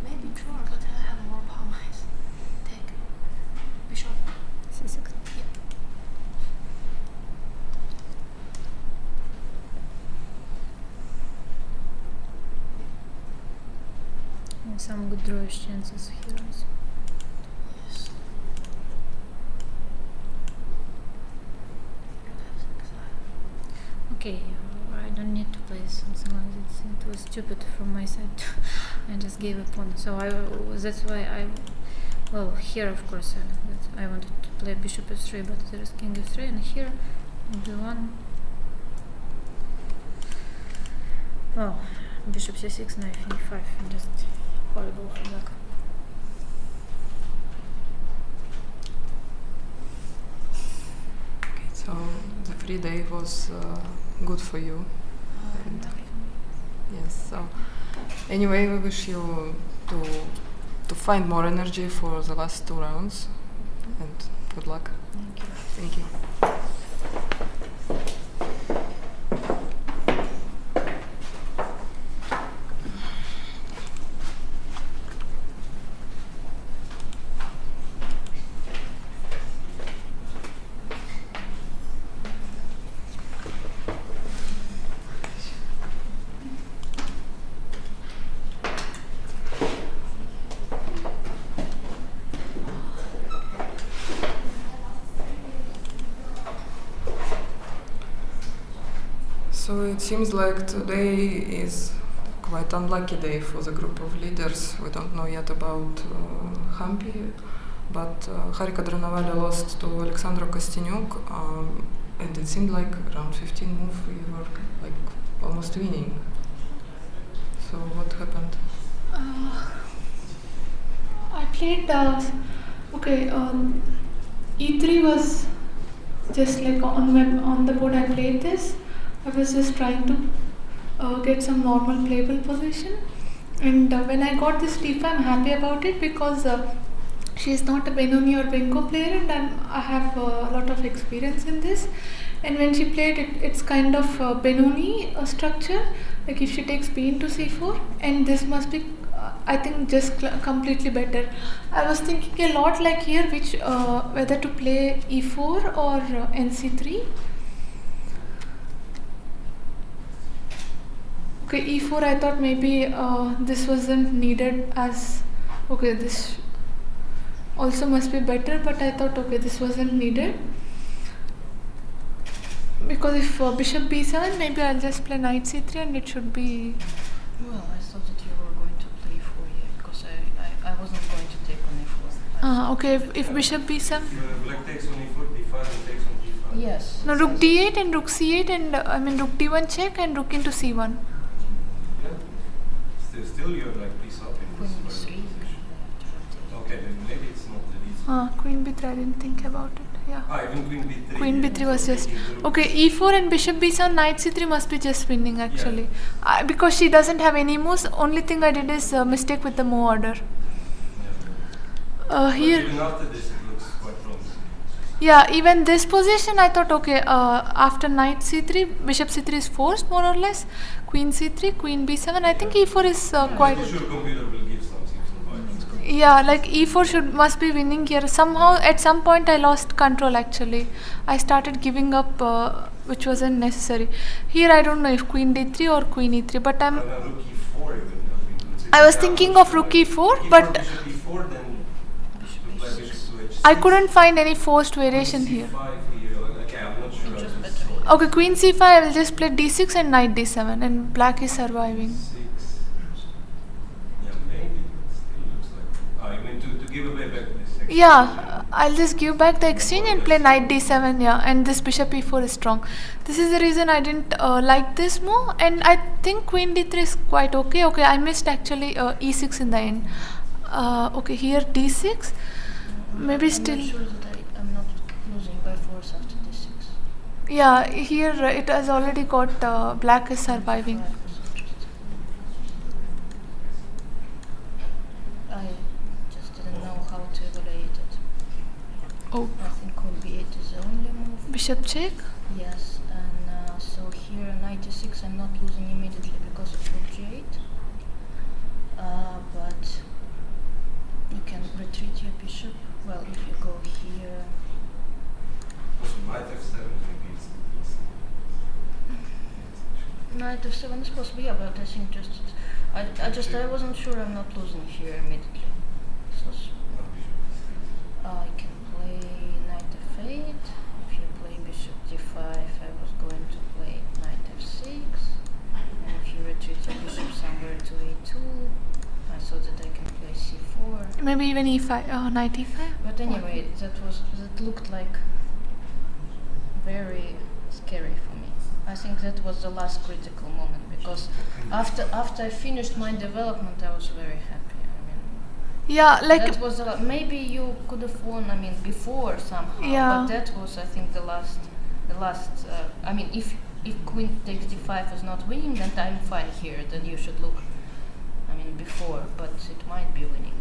Maybe draw, but I have more power. Take bishop. C6. Yeah. And some good drawish chances here also. Yes. Okay, I don't need to play something like this. It was stupid from my side. I just gave a pawn. So that's why here of course I wanted to play bishop f3, but there is king f3, and here b1. Oh, bishop c6, knight e5, just horrible for black. Okay, so the free day was good for you. And yes, so anyway, we wish you to find more energy for the last 2 rounds, and good luck. Thank you. Thank you. So it seems like today is quite unlucky day for the group of leaders. We don't know yet about Hampi, but Harika Dranovalia lost to Alexandra Kostyanyuk, and it seemed like around 15 move you were like almost winning. So what happened? I played E3 was just like on the board. I played this. I was just trying to get some normal playable position, and when I got this D5, I'm happy about it because she is not a Benoni or Benko player, and I have a lot of experience in this. And when she played it, it's kind of Benoni structure. Like if she takes B into C4, and this must be, I think, just completely better. I was thinking a lot like here, which whether to play E4 or NC3. Okay, E4. I thought maybe this wasn't needed as. Okay, this also must be better, but I thought okay, this wasn't needed. Because if bishop b7, maybe I'll just play knight c3 and it should be. Well, I thought that you were going to play e4 here because I wasn't going to take on e4. Okay, if bishop b7. Black takes on e4, d5, and takes on g5. Yes. No, rook d8 and rook c8 and rook d1 check and rook into c1. Yeah. Still you're like piece up in this position. Okay, then maybe it's not the least. Queen b3, I didn't think about it. Yeah. Even queen b3. Queen b3 was just okay. e4 and bishop b7, knight c3 must be just winning actually, because she doesn't have any moves. Only thing I did is mistake with the move order. Here. Even after this, it looks quite promising. Yeah, even this position I thought okay. After knight c3, bishop c3 is forced more or less. Queen c3, queen b7. I think e4 is quite. For sure, computer will give something for white. Yeah, like e4 must be winning here. Somehow at some point I lost control actually. I started giving up, which wasn't necessary. Here I don't know if queen d3 or queen e3, but I'm. Rook e4 even. I was thinking of rook e4, but bishop e4, then play bishop to h6. I couldn't find any forced variation here. Okay, I'm not sure. how this is. Okay, queen c5, I will just play d6 and knight d7, and black is surviving. Yeah, maybe. It still looks like. You mean to give away back this exchange? Yeah, I'll just give back the exchange and play knight d7, yeah, and this bishop e4 is strong. This is the reason I didn't like this move, and I think queen d3 is quite okay. Okay, I missed actually e6 in the end. Okay, here d6, maybe still. I'm not sure that I'm not losing by force after d6. Yeah, here it has already got black is surviving. I just didn't know how to evaluate it. Oh, I think queen b8 is the only move. bishop check. Yes, and so here 96 I'm not losing immediately because of rook g8. But you can retreat your bishop. Well, if you go here. Also, knight f7 maybe it's Knight f7 is possible, yeah, but I think I wasn't sure I'm not losing here immediately. So I can play knight f8. If you play bishop d5, I was going to play knight f6. And if you retreat your bishop somewhere to a2, I thought that I can play c4. Maybe even e5, knight e5. But anyway, that looked like very scary for me. I think that was the last critical moment because after I finished my development, I was very happy. I mean, Yeah, like that was maybe you could have won. I mean, before somehow. Yeah. But that was, I think, the last. I mean, if queen takes d5 is not winning, then I'm fine here. Then you should look. I mean, before, but it might be winning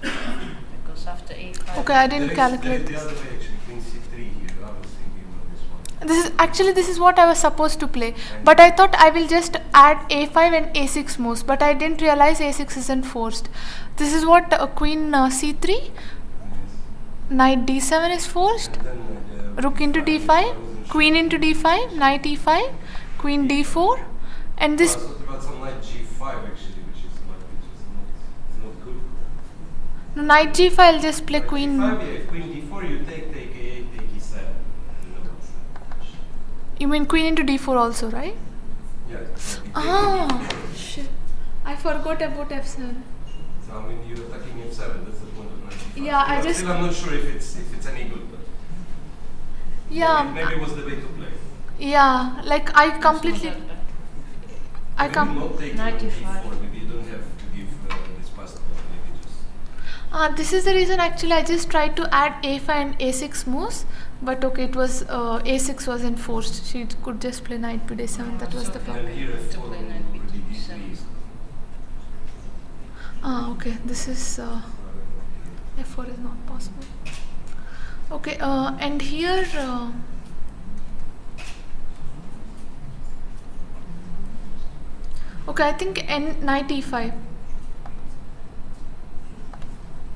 because after a5. okay, I didn't calculate the this. other way actually, queen c3 here. I was thinking about this one. This is what I was supposed to play, but I thought I will just add a5 and a6 moves, but I didn't realize a6 isn't forced. This is what queen c3, knight d7 is forced, And then, rook into d5, queen into d5, knight e5, queen d4, and this. I thought about some knight g5 actually, which is not good. No, knight g5, I'll just play Knight queen. g5, yeah, if queen d4, you take a8, take e7. You mean queen into d4 also, right? Yeah. So you take Ah, shit. I forgot about f7. So I mean, you're attacking f7. That's the point of knight g5. Yeah, I But just- still, I'm not sure if it's any good. But Yeah, maybe it was the way to play. yeah, like I completely. I Maybe come. not taking Knight on e5. d4. Maybe you don't have to give this passed pawn. Maybe just. This is the reason actually I just tried to add a5 and a6 moves, but okay, it was a6 wasn't forced. She could just play knight to d7. That was the And problem. then here To f4 play knight already b7. Ah, okay. This is f4 is not possible. Okay, and here. Okay, I think knight e5,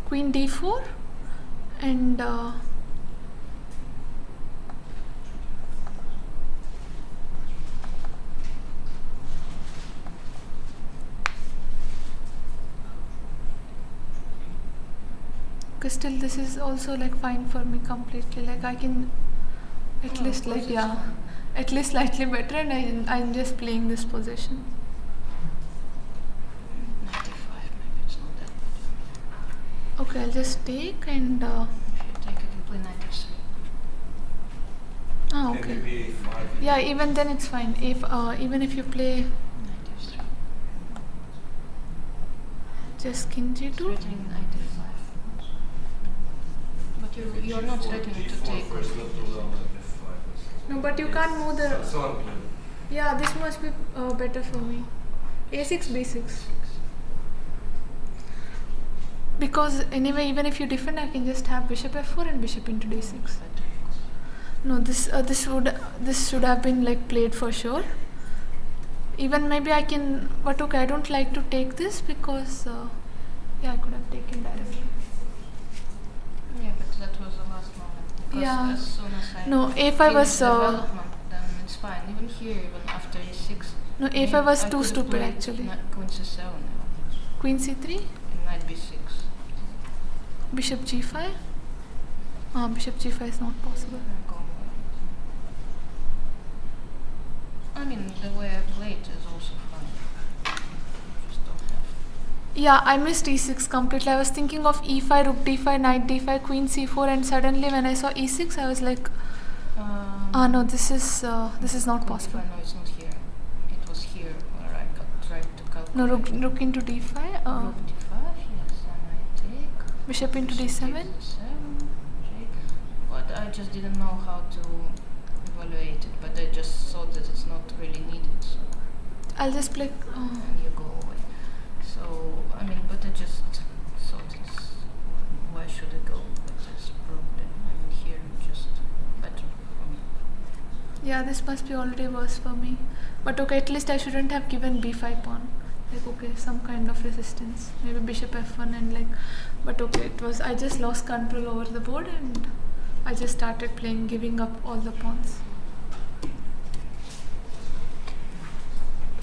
queen d4, and okay, still this is also like fine for me completely. Like I can at Oh, least of course like it's yeah, fine. at least slightly better, and I'm just playing this position. Knight e5, maybe it's not that bad. Okay, I'll just take and If you take it, you play knight f3. okay. Maybe a5. Yeah, even then it's fine. If even if you play Knight f3. just king It's g2. threatening knight f5. But you're not threatening to take. First, not to allow like F5 or something. No, but you can't move the. So unclear. Yeah, this must be better for me. A6, B6. Because anyway, even if you defend, I can just have bishop f4 and bishop into d6. No, this should have been like played for sure. Even maybe I can, but okay, I don't like to take this because yeah, I could have taken directly. Yeah, but that was the last moment. Because Yeah. as soon as I No, a5 finish was. development, then it's fine. Even here, even after e6. No, I mean, a5 was I too could've stupid played actually. Queen c7 even, Queen c3, and knight b6. bishop g5. Bishop g5 is not possible. I mean, the way I played is also fine. Just don't have. Yeah, I missed e6 completely. I was thinking of e5, rook d5, knight d5, queen c4, and suddenly when I saw e6, I was like, no, this is not possible. No, it's not here. It was here where I tried to calculate. No, rook into d5. Rook d5, yes, and I take. Bishop into d7. But I just didn't know how to evaluate it. But I just thought that it's not really needed. So I'll just play. and you go away. So I mean, but I just thought it's why should I go? But that's probably here just better for me. Yeah, this must be already worse for me. But okay, at least I shouldn't have given b5 pawn. Like okay, some kind of resistance. Maybe bishop f1 and like. But okay, it was. I just lost control over the board and I just started playing, giving up all the pawns.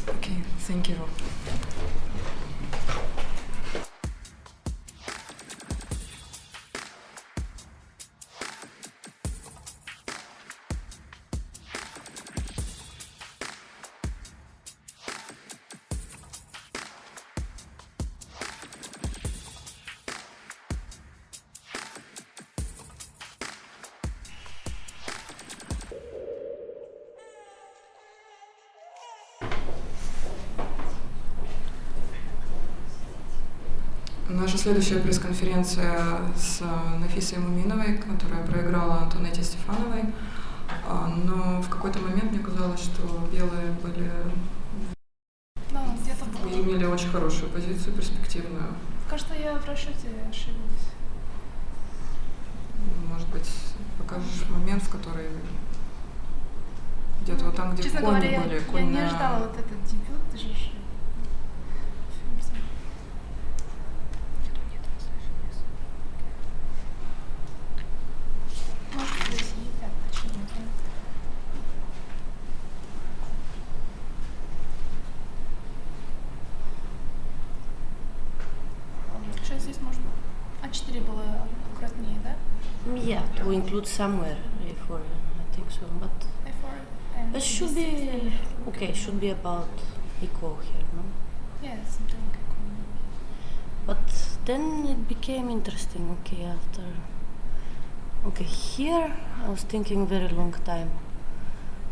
Okay, thank you. Наша следующая пресс-конференция с Нафисой Муминовой, которая проиграла Антонетте Стефановой. Но в какой-то момент мне казалось, что белые Да, где-то было. имели очень хорошую позицию, перспективную. Кажется, я в расчете ошиблась. Может быть, покажешь момент, в который где-то вот там, где Честно кони говоря, были. я не ожидала вот этот дебют, ты же что здесь можно? А4 было аккуратнее, да? Yeah, to include somewhere A4, I think so. But A4 and it should be B6. okay. Should be about equal here, no? Yeah, something like But then it became interesting. Okay, after. Okay, here I was thinking very long time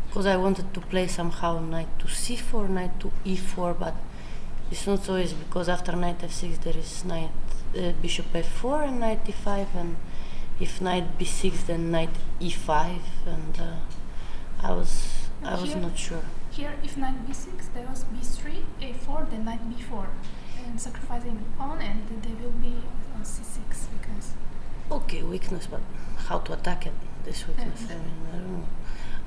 because I wanted to play somehow knight to c4, knight to e4, but it's not so easy because after knight f6 there is knight bishop f4 and knight e5, and if knight b6 then knight e5, and I was not sure. Here, if knight b6, there was b3, a4, then knight b4, and sacrificing pawn, and there will be on c6 because. Okay, weakness, but how to attack it? This weakness, Yes. I mean, I don't know.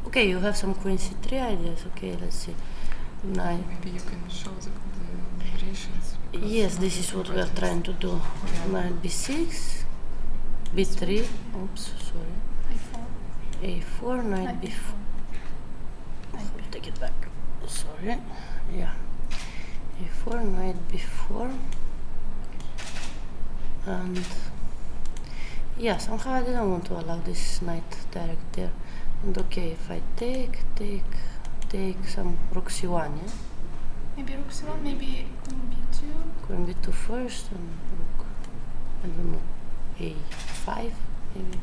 Okay, you have some queen c3 ideas. Okay, let's see. Knight. Maybe you can show the variations. Yes, this is what we are trying to do. Knight b6, b3. Oops, sorry. A4, knight b4. Take it back. Sorry. Yeah. A4, knight b4. And yeah, somehow I didn't want to allow this knight direct there. And okay, if I take some rook c1, yeah? Maybe rook c1, maybe queen b2. Queen b2 first and rook, I don't know, a5 maybe.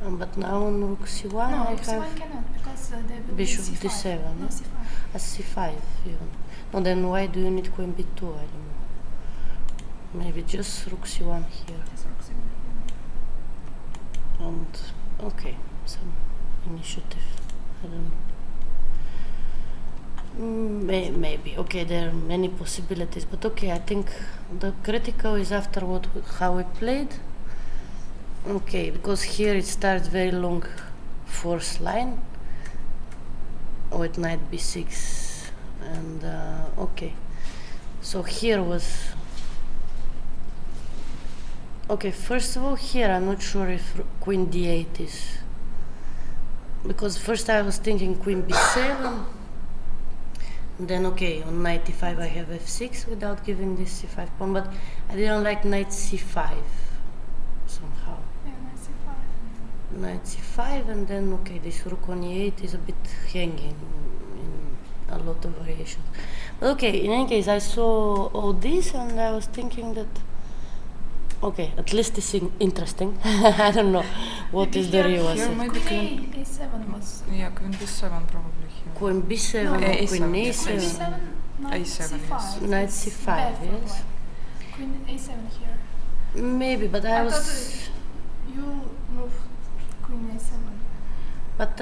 But now on rook c1 No, I rook c1 have cannot because there will bishop be c5. d7, No, yeah? c5. A c5 even. No, then why do you need queen b2? I don't know. Maybe just rook c1 here. Just rook c1. And okay, some initiative. I don't know. Maybe. Okay, there are many possibilities, but okay, I think the critical is after how we played. Okay, because here it starts very long fourth line with knight b6, and okay. So here was okay. First of all, here I'm not sure if queen d8 is, because first I was thinking queen b7. Then okay, on knight e5 I have f6 without giving this c5 pawn, but I didn't like knight c5 somehow. Yeah, knight c5. Knight c5, and then okay, this rook on e8 is a bit hanging in a lot of variations. But okay, in any case, I saw all this and I was thinking that okay, at least it's interesting. I don't know what is the real Here answer. maybe Queen a7 was. yeah, queen b7 probably here. Queen b7 No, or A7, queen yeah. a7. Queen b7, knight A7, c5. yes. Knight It's c5, bad for yes. black. Queen a7 here. Maybe, but I I was. thought you moved queen a7. But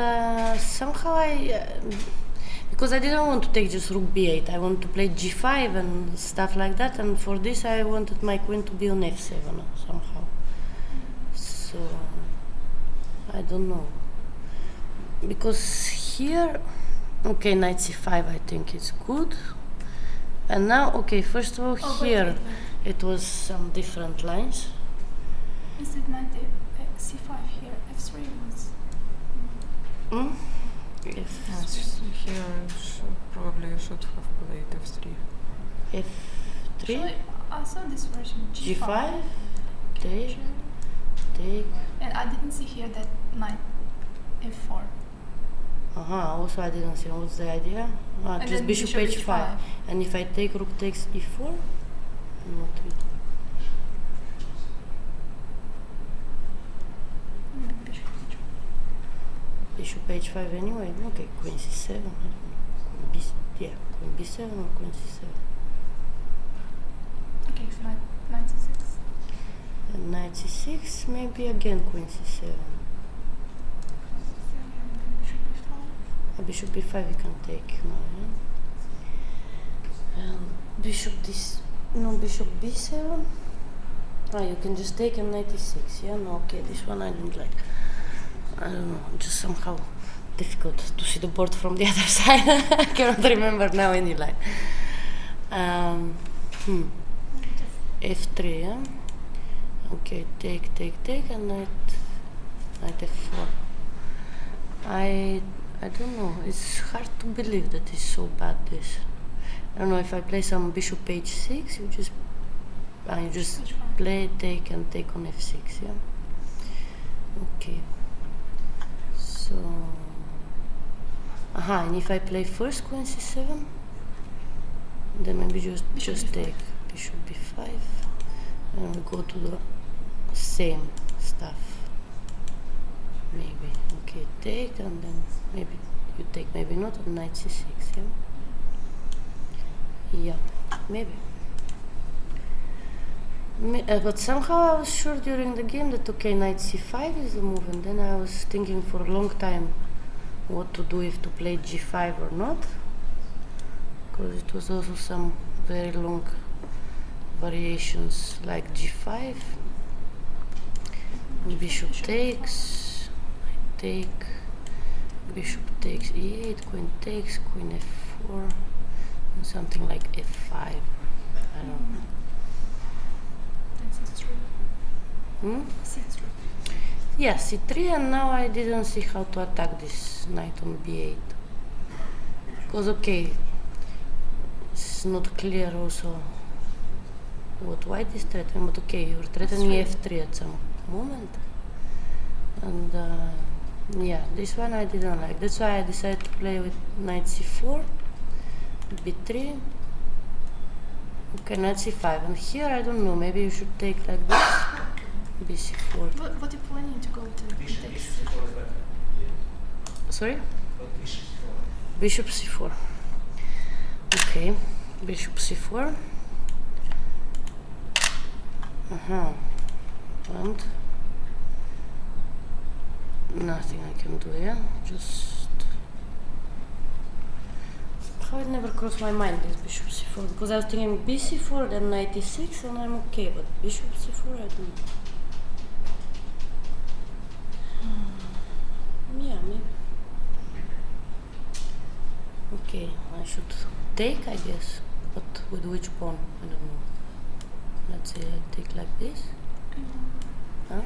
somehow because I didn't want to take just rook b8, I want to play g5 and stuff like that, and for this I wanted my queen to be on f7 somehow. So I don't know, because here, okay, knight c5 I think is good, and now okay, first of all here it was some different lines. Instead knight c5 here, f3 was. Hmm? Yes, Yes. here probably you should have played f3. f3, Actually, I saw this version g5, take, take. and I didn't see here that knight f4. Also I didn't see what's the idea. And Just then bishop bishop h5. h5. And if I take rook takes e4, not really. Bishop h5 anyway. Okay, queen c7. I don't know. Queen b, yeah, queen b7 or queen c7. Okay, so knight c6. And knight c6, maybe again queen c7. Bishop b5 you can take now, yeah? And bishop this, no, bishop b7. You can just take a knight e6, yeah? No, okay, this one I don't like. I don't know, just somehow difficult to see the board from the other side. I cannot remember now any line. F3, yeah? Okay, take, and knight f4. I don't know, it's hard to believe that it's so bad, this. I don't know, if I play some bishop h6, you just play, take, and take on f6, yeah? Okay. So, and if I play first queen c7, then maybe just take bishop b5, and we go to the same stuff. Maybe, okay, take, and then maybe you take, maybe not, on knight c6, yeah? Yeah, maybe. But somehow I was sure during the game that okay, knight c5 is the move, and then I was thinking for a long time what to do, if to play g5 or not, because it was also some very long variations like g5, bishop takes, knight take, bishop takes e8, queen takes, queen f4, and something like f5. I don't know. C3. Yeah, c3, and now I didn't see how to attack this knight on b8. Because, okay, it's not clear also what white is threatening, but okay, you're threatening f3 at some moment. And yeah, this one I didn't like. That's why I decided to play with knight c4, b3. Okay, knight c5, and here I don't know, maybe you should take like this, bc4. What are you planning to go to? Bishop c4 is better. Sorry? But Bishop bishop c4. c4. Okay, bishop c4. And nothing I can do, yeah? Just... How it never crossed my mind, this bishop c4, because I was thinking bc4, then knight e6, and I'm okay, but bishop c4, I don't know. Yeah, maybe. Okay, I should take, I guess, but with which pawn? I don't know. Let's say I take like this. Huh?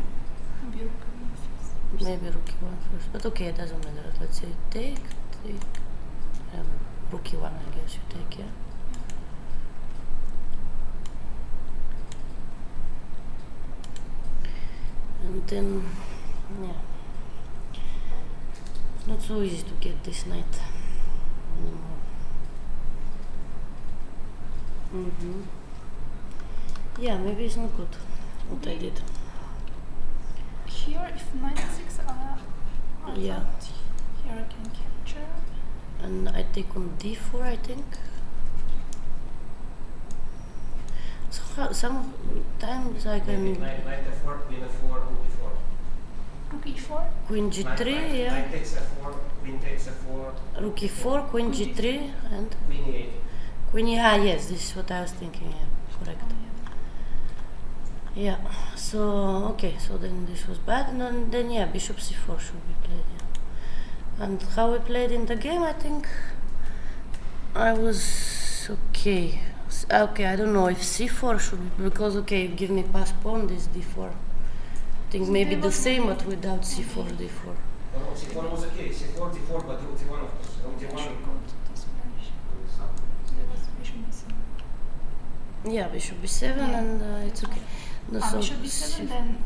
Maybe rook e1 first, but okay, it doesn't matter. Let's say take. Rook e1, I guess you take, yeah? And then, yeah. It's not so easy to get this knight anymore. Yeah, maybe it's not good what I did. Here, if knight 6, yeah. Here I can capture. And I take on d4, I think. So sometimes I can... Knight f4, queen f4, rook e4. Rook e4? Queen g3, yeah. Knight takes f4, queen takes f4. Rook e4, queen g3, and... Queen e8. Queen e... Ah, yes, this is what I was thinking, yeah, correct. Yeah, so, okay, so then this was bad, and then yeah, bishop c4 should be played, yeah. And how we played in the game, I think I was okay. Okay, I don't know if c4 should be, because, okay, give me pass pawn, this d4. I think maybe the same, but without c4, d4. No, c4 was okay, c4, d4, but rook d1, of course. Rook d1. Yeah, bishop b7, yeah. And it's okay. No, so bishop b7, then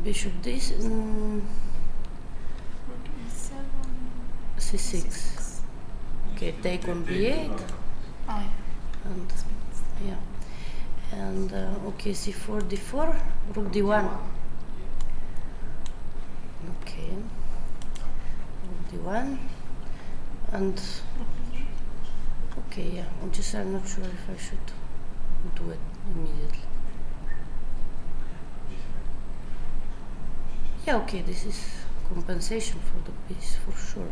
bishop this, rook e7, c6. Okay, take on b8. Oh, yeah. And yeah, and okay, c4, d4, rook d1. Okay, rook d1, and okay, yeah. I'm not sure if I should do it immediately. Yeah, okay, this is compensation for the piece for sure.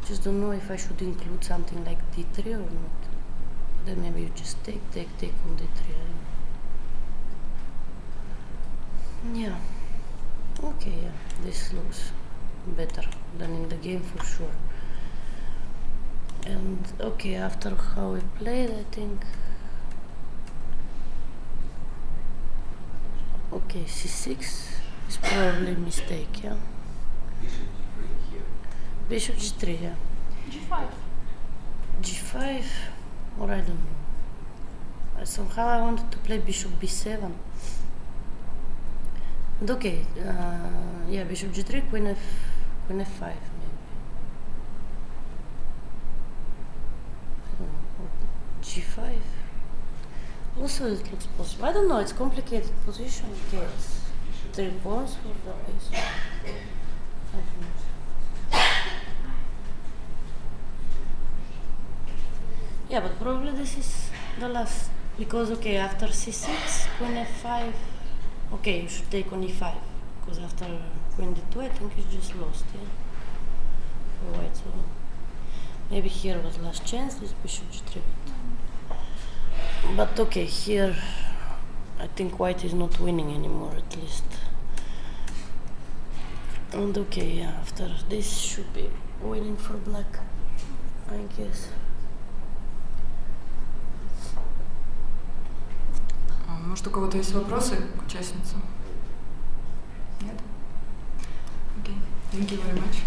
Just don't know if I should include something like d3 or not. Then maybe you just take on d3. Yeah. Okay, yeah. This looks better than in the game for sure. And okay, after how we played, I think. Okay, c6 is probably a mistake, yeah. Bishop g3, yeah. g5. G5, or I don't know. Somehow I wanted to play bishop b7. But okay, yeah, bishop g3, queen f5 maybe. G5. Also it looks possible. I don't know, it's complicated position. Okay, it's 3 pawns for the piece. Yeah, but probably this is the last, because okay, after c6, queen f5, okay, you should take on e5, because after queen d2, I think it's just lost, yeah, for white, so maybe here was last chance, this bishop g3, but okay, here, I think white is not winning anymore, at least, and okay, yeah, after this should be winning for black, I guess. Может, у кого-то есть вопросы к участницам? Нет? Окей. Thank you very much.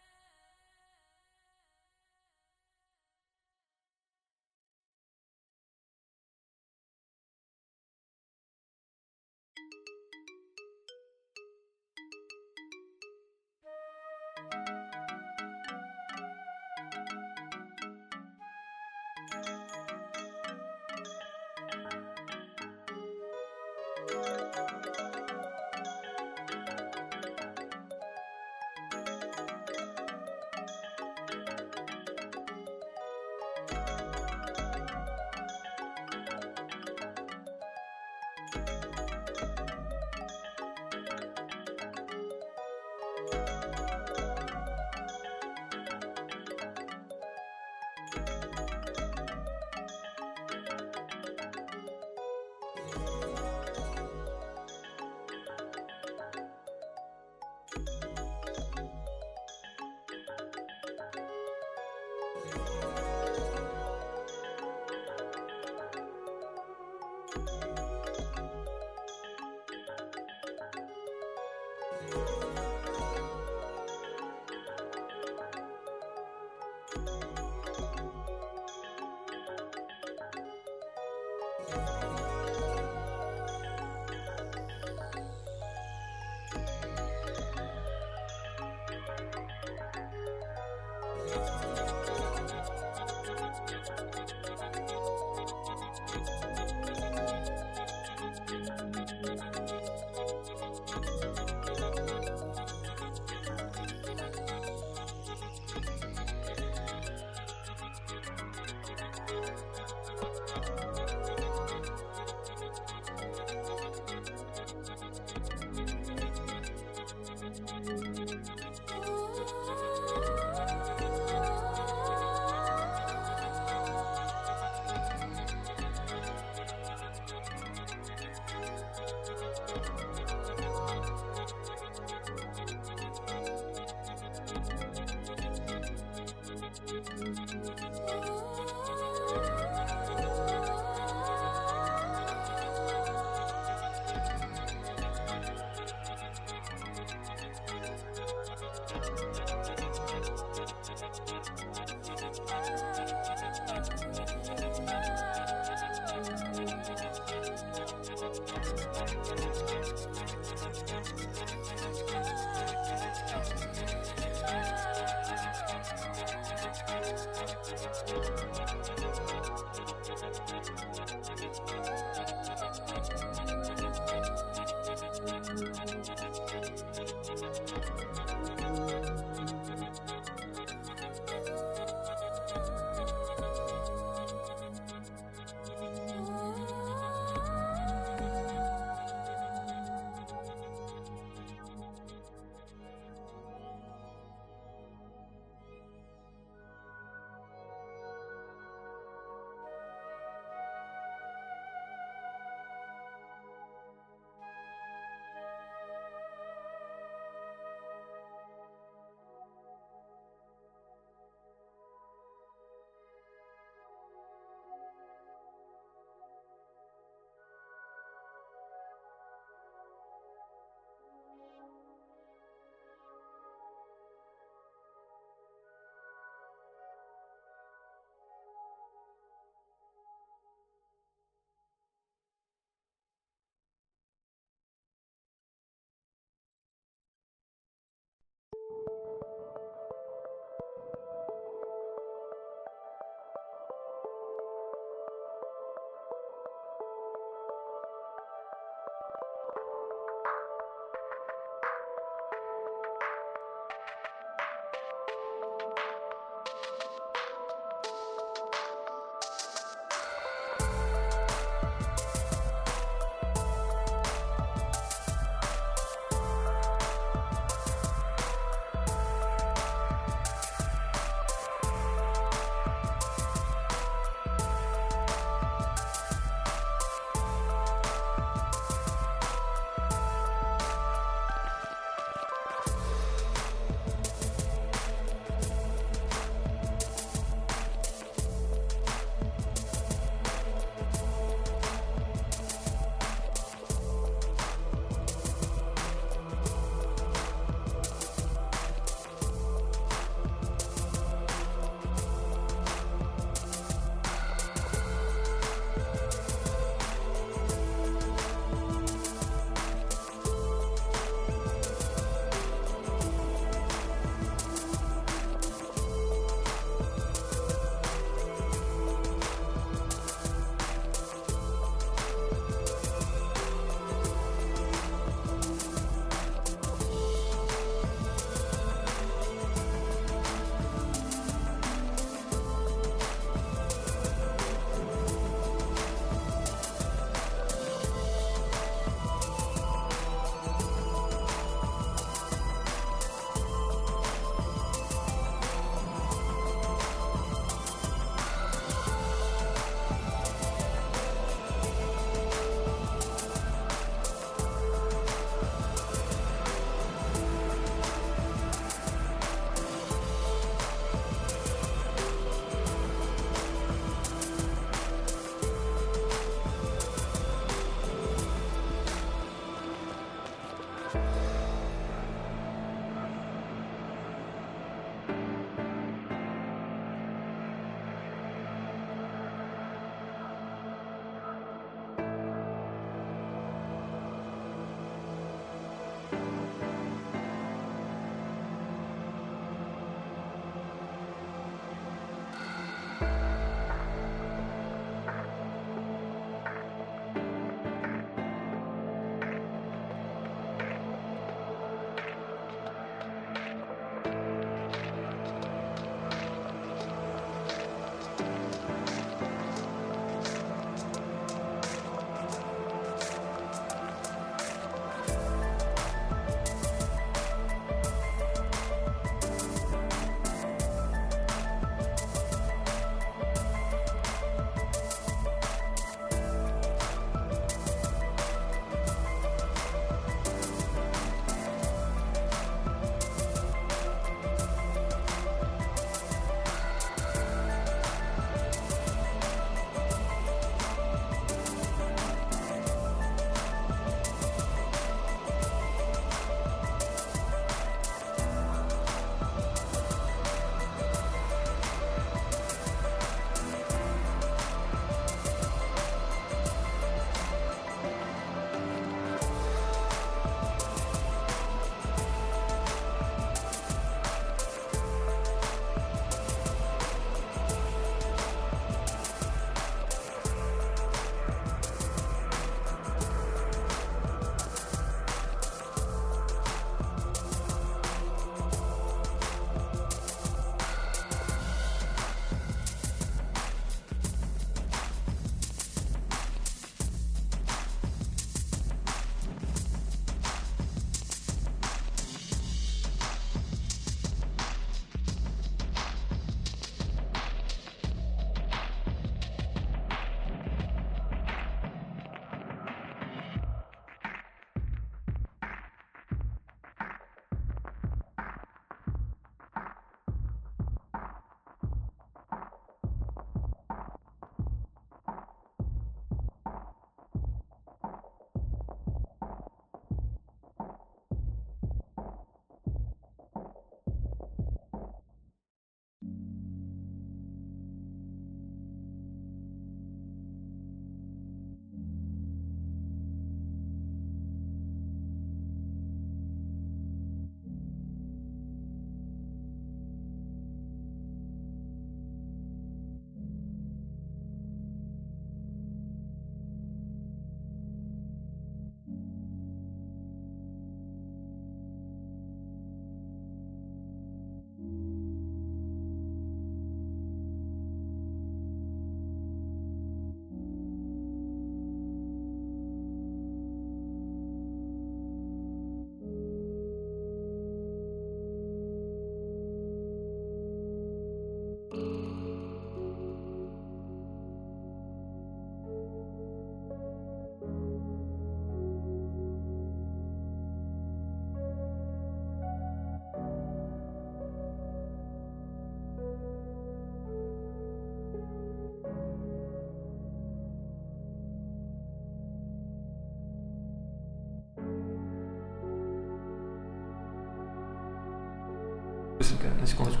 На секундочку.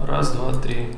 Раз, два, три.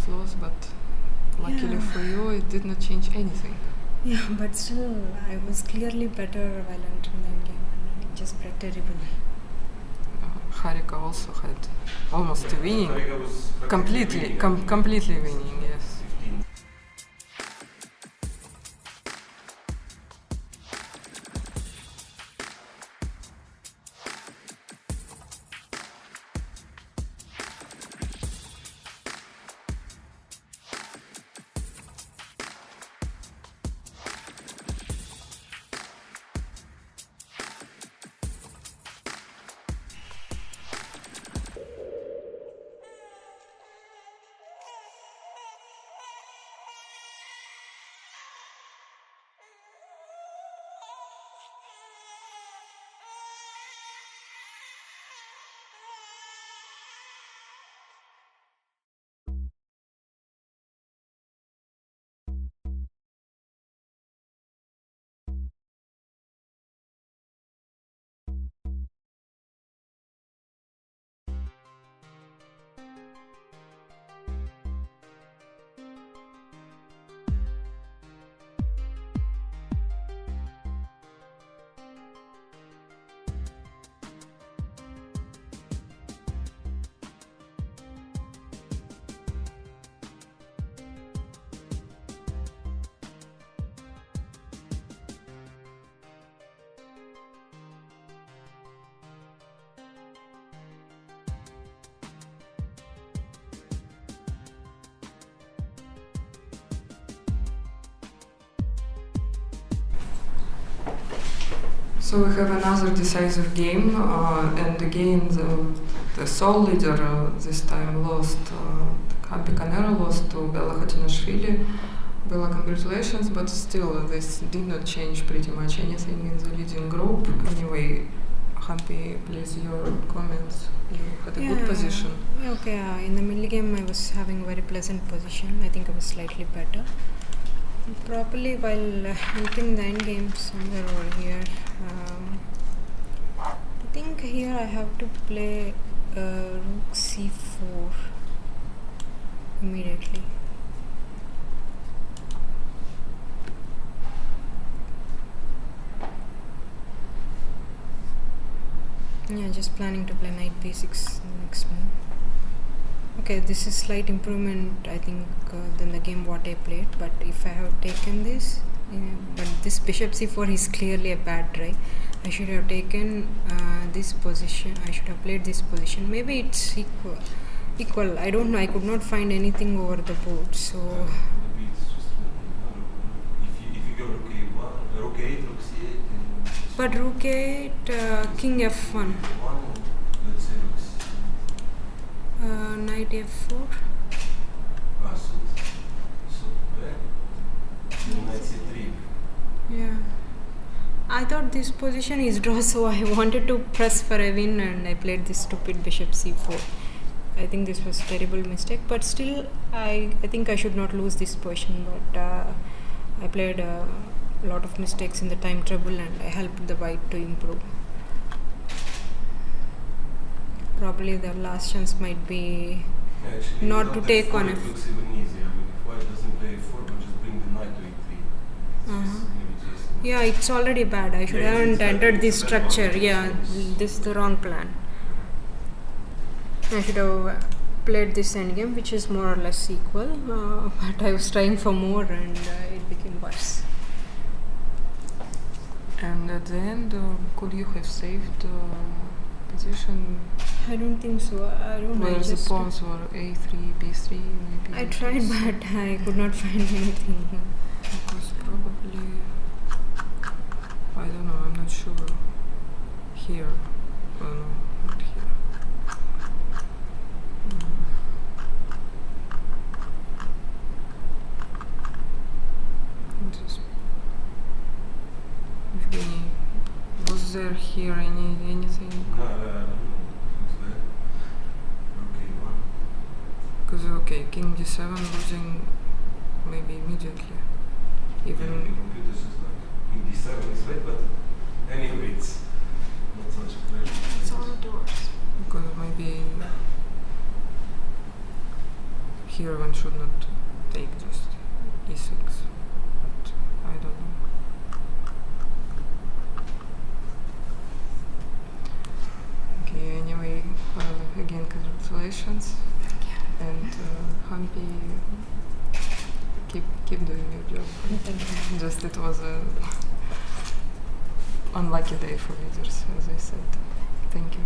flaws, but luckily Yeah. for you, it did not change anything. Yeah, but still, I was clearly better while entering that game, and I just played terribly. Harika also had almost winning, Harika was completely winning, yes. 15. So we have another decisive game, and again the sole leader this time lost. Hampi Canero lost to Bella Khatinashvili. Bella, congratulations, but still this did not change pretty much anything in the leading group. Anyway, Hampi, please your comments. You had a good position. Okay, in the middle game I was having a very pleasant position. I think I was slightly better. Probably while entering the end game somewhere over here, I think here I have to play rook c4 immediately. Yeah, just planning to play knight b6 next move. Okay, this is slight improvement I think than the game what I played, but if I have taken this, but this bishop c4 is clearly a bad try. I should have taken this position, I should have played this position. Maybe it's equal, I don't know, I could not find anything over the board, so... Maybe it's just, if you go rook a1, rook 8, rook c8, but rook 8, king f1. Let's say rook c. Knight f4. So then knight c3. Yeah. I thought this position is draw, so I wanted to press for a win and I played this stupid bishop c4. I think this was a terrible mistake, but still I think I should not lose this position, but I played a lot of mistakes in the time trouble and I helped the white to improve. Probably the last chance might be not to take on it looks even easier. I mean, if white doesn't play a4 but just bring the knight to a3. Yeah, it's already bad. I should haven't entered this structure. Yeah, this is the wrong plan. I should have played this endgame, which is more or less equal, but I was trying for more and it became worse. And at the end, could you have saved position? I don't think so. I don't know. Where the pawns were a3, b3, maybe. I tried, but I could not find anything. Because probably, I don't know, I'm not sure. Here, oh no, not here. Evgeny, was there here anything? No, I don't know. What's that? Okay, one. Because okay, king d7 losing maybe immediately. Even the computer says like king d7 is right, but anyway, it's not such a pleasure. It's all doors. because maybe here when pawn should not take just e6, but I don't know. Okay, anyway, again congratulations, and Hampi, keep doing your job. Thank you. Just it was a unlucky day for leaders, as I said. Thank you.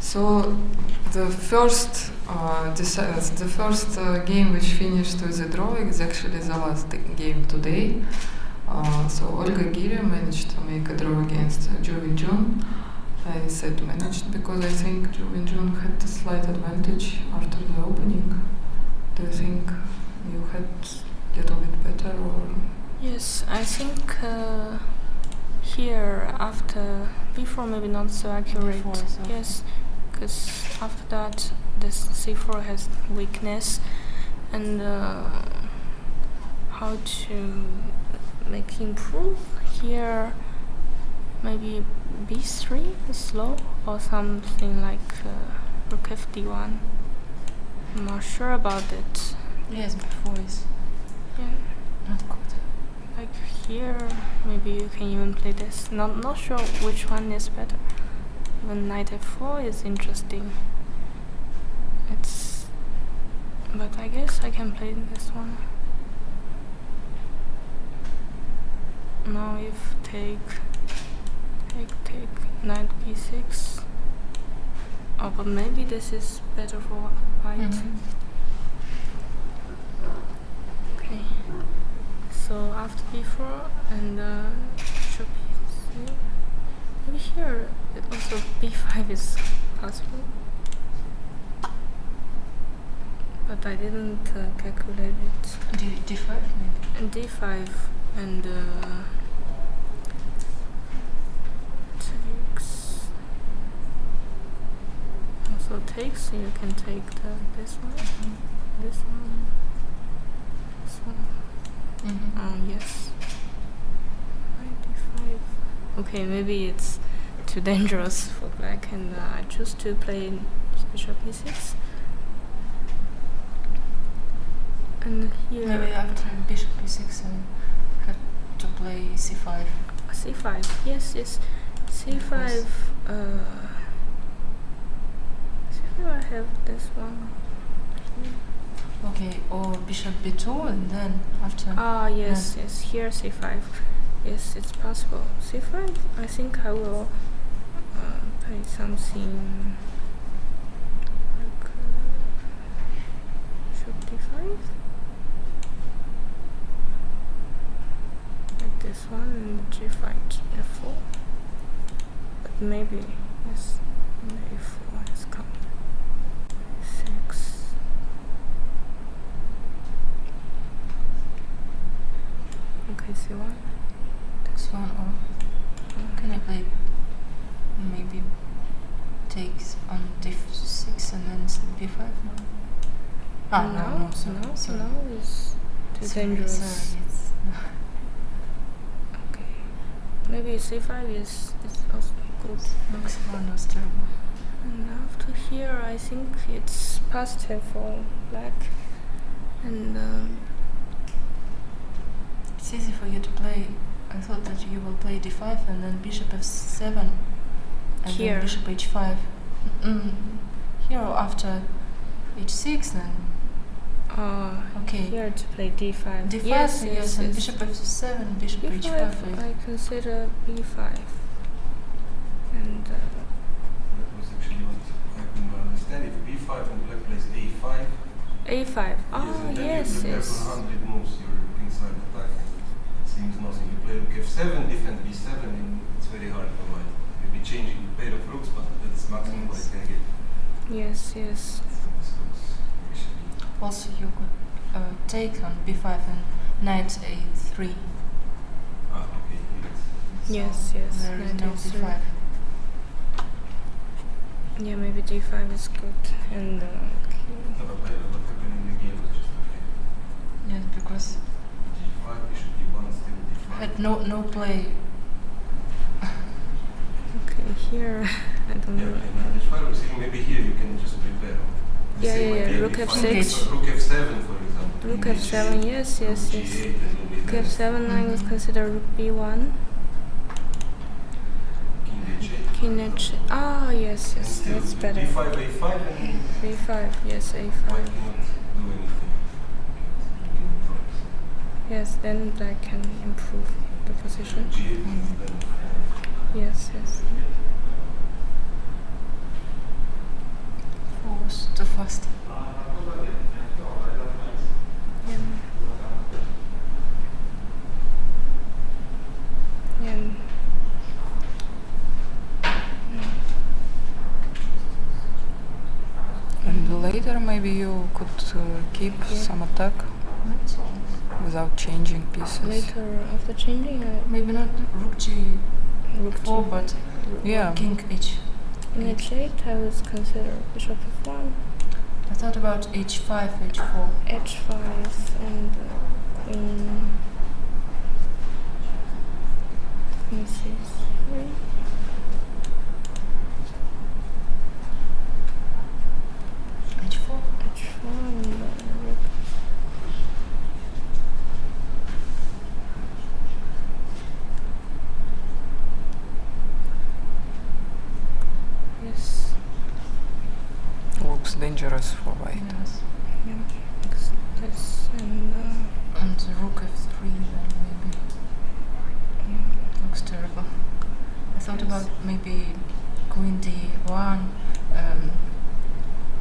So the first game which finished with a draw is actually the last game today. So Olga Giria managed to make a draw against Jovin Jun. I said managed because I think Jovin Jun had a slight advantage after the opening. Do you think you had a little bit better or? Yes, I think here before maybe not so accurate. Before, so. Yes, because after that this C4 has weakness, and how to make improve here? Maybe B3 is slow or something like Rook FD1. I'm not sure about it. Yes, before is Yeah. not good. Like here, maybe you can even play this. Not sure which one is better. Even Knight F4 is interesting. But I guess I can play this one. Now if take Knight B6. Oh, but maybe this is better for white. Okay. So after B4 and bishop E3, maybe here also B5 is possible, but I didn't calculate it. D5 maybe? And D5 and takes. Also takes, you can take this one, this one, this one. Yes. Knight D5. Okay, maybe it's too dangerous for black, and I choose to play bishop E6. And here. Maybe after bishop E6 and have to play C5. C5, yes. C5. C5, I have this one. Okay, or bishop B2 and then after. Yes. Here C5. Yes, it's possible. C5, I think I will play something like bishop D5. Like this one and G5, F4. But maybe, yes, A4 has come. 6. Okay, C1. This one, or can I play maybe takes on D6 and then B5 now? No, sorry. No, is too dangerous. Sorry, yes. Okay, maybe C5 is also good. Looks one was terrible. And after here, I think it's positive for black, and it's easy for you to play. I thought that you will play D5 and then bishop F7 and here. then bishop H5. Here or after H6 then. Okay. Here to play D5. D5, yes, and bishop F7, bishop H5. I consider B5. And That was actually what I couldn't understand. If B5 and black plays A5. A5. And then you prepare for 100 moves your inside attack. And it's seems nothing. You play rook f7, defend b7, and it's very hard for white. Maybe changing the pair of rooks, but that's maximum what it can get. Yes, yes. Also, you could take on b5 and knight a3. Ah, okay. Yes, yes. There is knight no a3. b5. Yeah, maybe d5 is good. And What happened in the game was just okay. Yes, because g5, bishop d1, still d5. had no play. okay, here I don't Yeah, know. okay, now h5 was thinking maybe here you can just prepare. Yeah, Say yeah, maybe yeah, rook d5, f6. Rook f7, for example. Rook king f7, h8, yes, yes, rook yes. g8, and you'll be Rook there. f7, I would consider rook b1. King h8. King h8. Ah, yes, And yes, still that's better. d5, a5, and b5, yes, a5. white cannot do anything. You can improvise. Yes, then black can improve the position. G8 and then Yes, yes. Oh, was too fast. Yeah. Yeah. And later maybe you could keep some attack without changing pieces. Later, after changing, Maybe not rook rook g4, but Yeah. king h. in h8, I would consider bishop f1, I thought about h5, h4. h5, and queen. Queen c3. h4. h4 and rook. Yes. Looks dangerous for white. Yes. Yeah. This and And rook f3 then maybe. yeah. Looks terrible. I thought about maybe queen d1,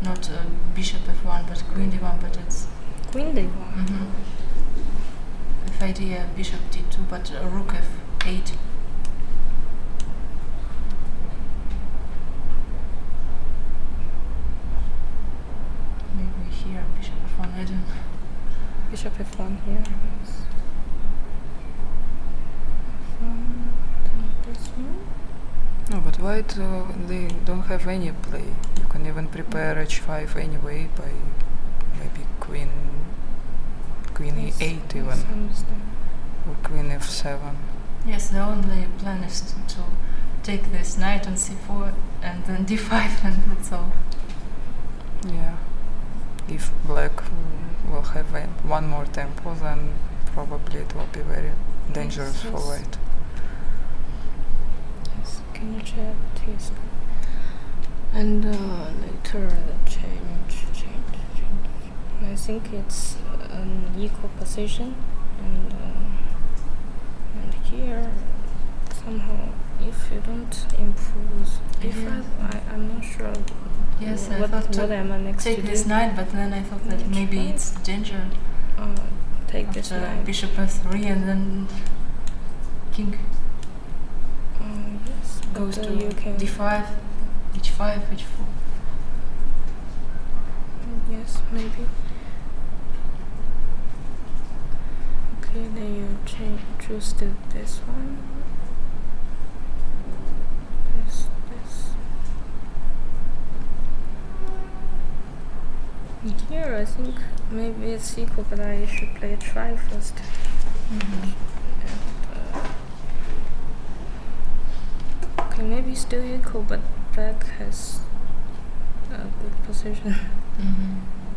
not bishop f1, but queen d1, but it's Queen d1. FIDE bishop d2, but rook f8. Maybe here bishop f1, I don't know. Bishop f1 here. Yes. F1, then this one. No, but white, they don't have any play. You can even prepare h5 anyway by maybe queen Yes, e8 yes, even, I understand. or queen f7. Yes, the only plan is to take this knight on c4 and then d5 and that's all. Yeah. If black will have one more tempo, then probably it will be very dangerous for yes. white. Yes, can you check? Yes. And later change. I think it's an equal position, and here somehow if you don't improve d5, I'm not sure. Yes, I what thought what to am I next to take do? this knight, but then I thought that Knight maybe five. it's danger. Take this After knight. bishop f3 and then king Yes, goes but to you can. d5, h5, h4. Yes, maybe. Okay, then you choose this one. This. Here I think maybe it's equal, but I should play h5 first. And, okay, maybe still equal, but black has a good position.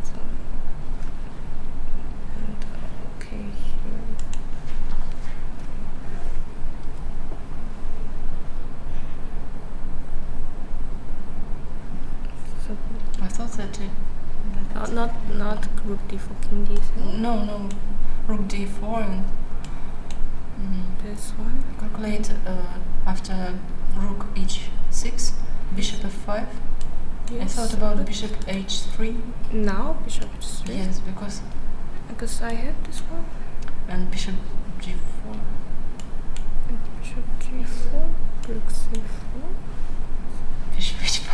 So, and okay, here. So I thought that it. not rook d4, king d7. No, rook d4 and This one. calculate after rook h6, bishop f5. I Yes, thought about but bishop h3. now bishop h3. Yes, because I have this one. and bishop G4. Bishop G4. Rook C4. Bishop H5.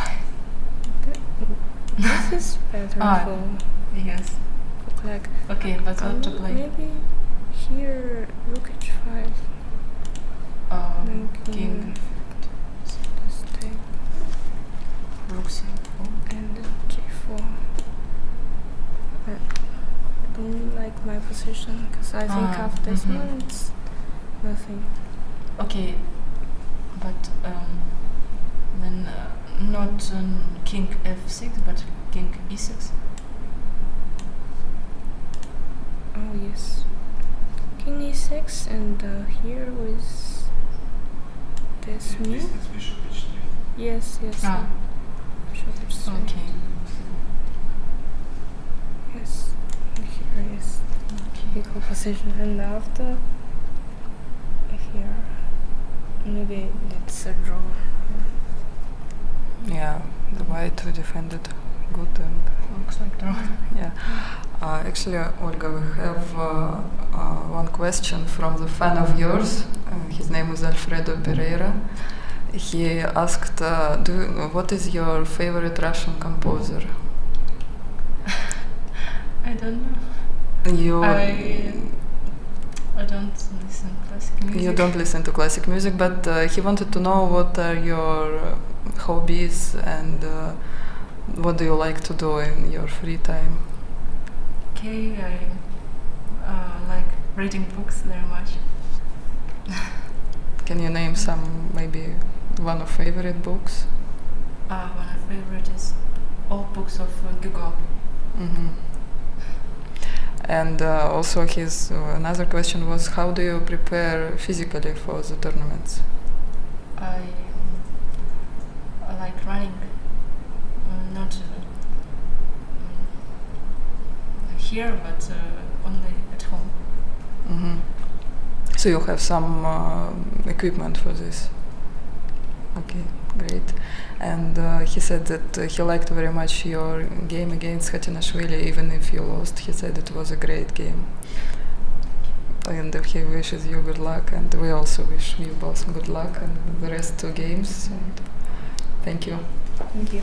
This is better for yes. black. Okay, but what to play? Maybe here Rook H5. King. This take. Rook C4. And G4. I don't like my position because I think after this one it's nothing. Okay, but then not King F6 but King E6. Oh yes, King E6 and here with this move. Bishop H3. Yes. Bishop H3. Okay. Yes, and here is equal position, and after here maybe it's a draw. Yeah, the white defended good and Looks like draw. yeah. Actually, Olga, we have one question from the fan of yours. His name is Alfredo Pereira. He asked, what is your favorite Russian composer? I don't know. I don't listen to classic music. You don't listen to classic music, but he wanted to know what are your hobbies and what do you like to do in your free time? Okay, I like reading books very much. Can you name some, maybe one of favorite books? One of favorite is all books of Hugo. Mm-hmm. And also his another question was, how do you prepare physically for the tournaments? I like running, not here, but only at home. Mm-hmm. So you have some equipment for this? Okay, great. And he said that he liked very much your game against Khatinashvili, even if you lost. He said it was a great game. And he wishes you good luck, and we also wish you both good luck and the rest 2 games. And thank you. Thank you.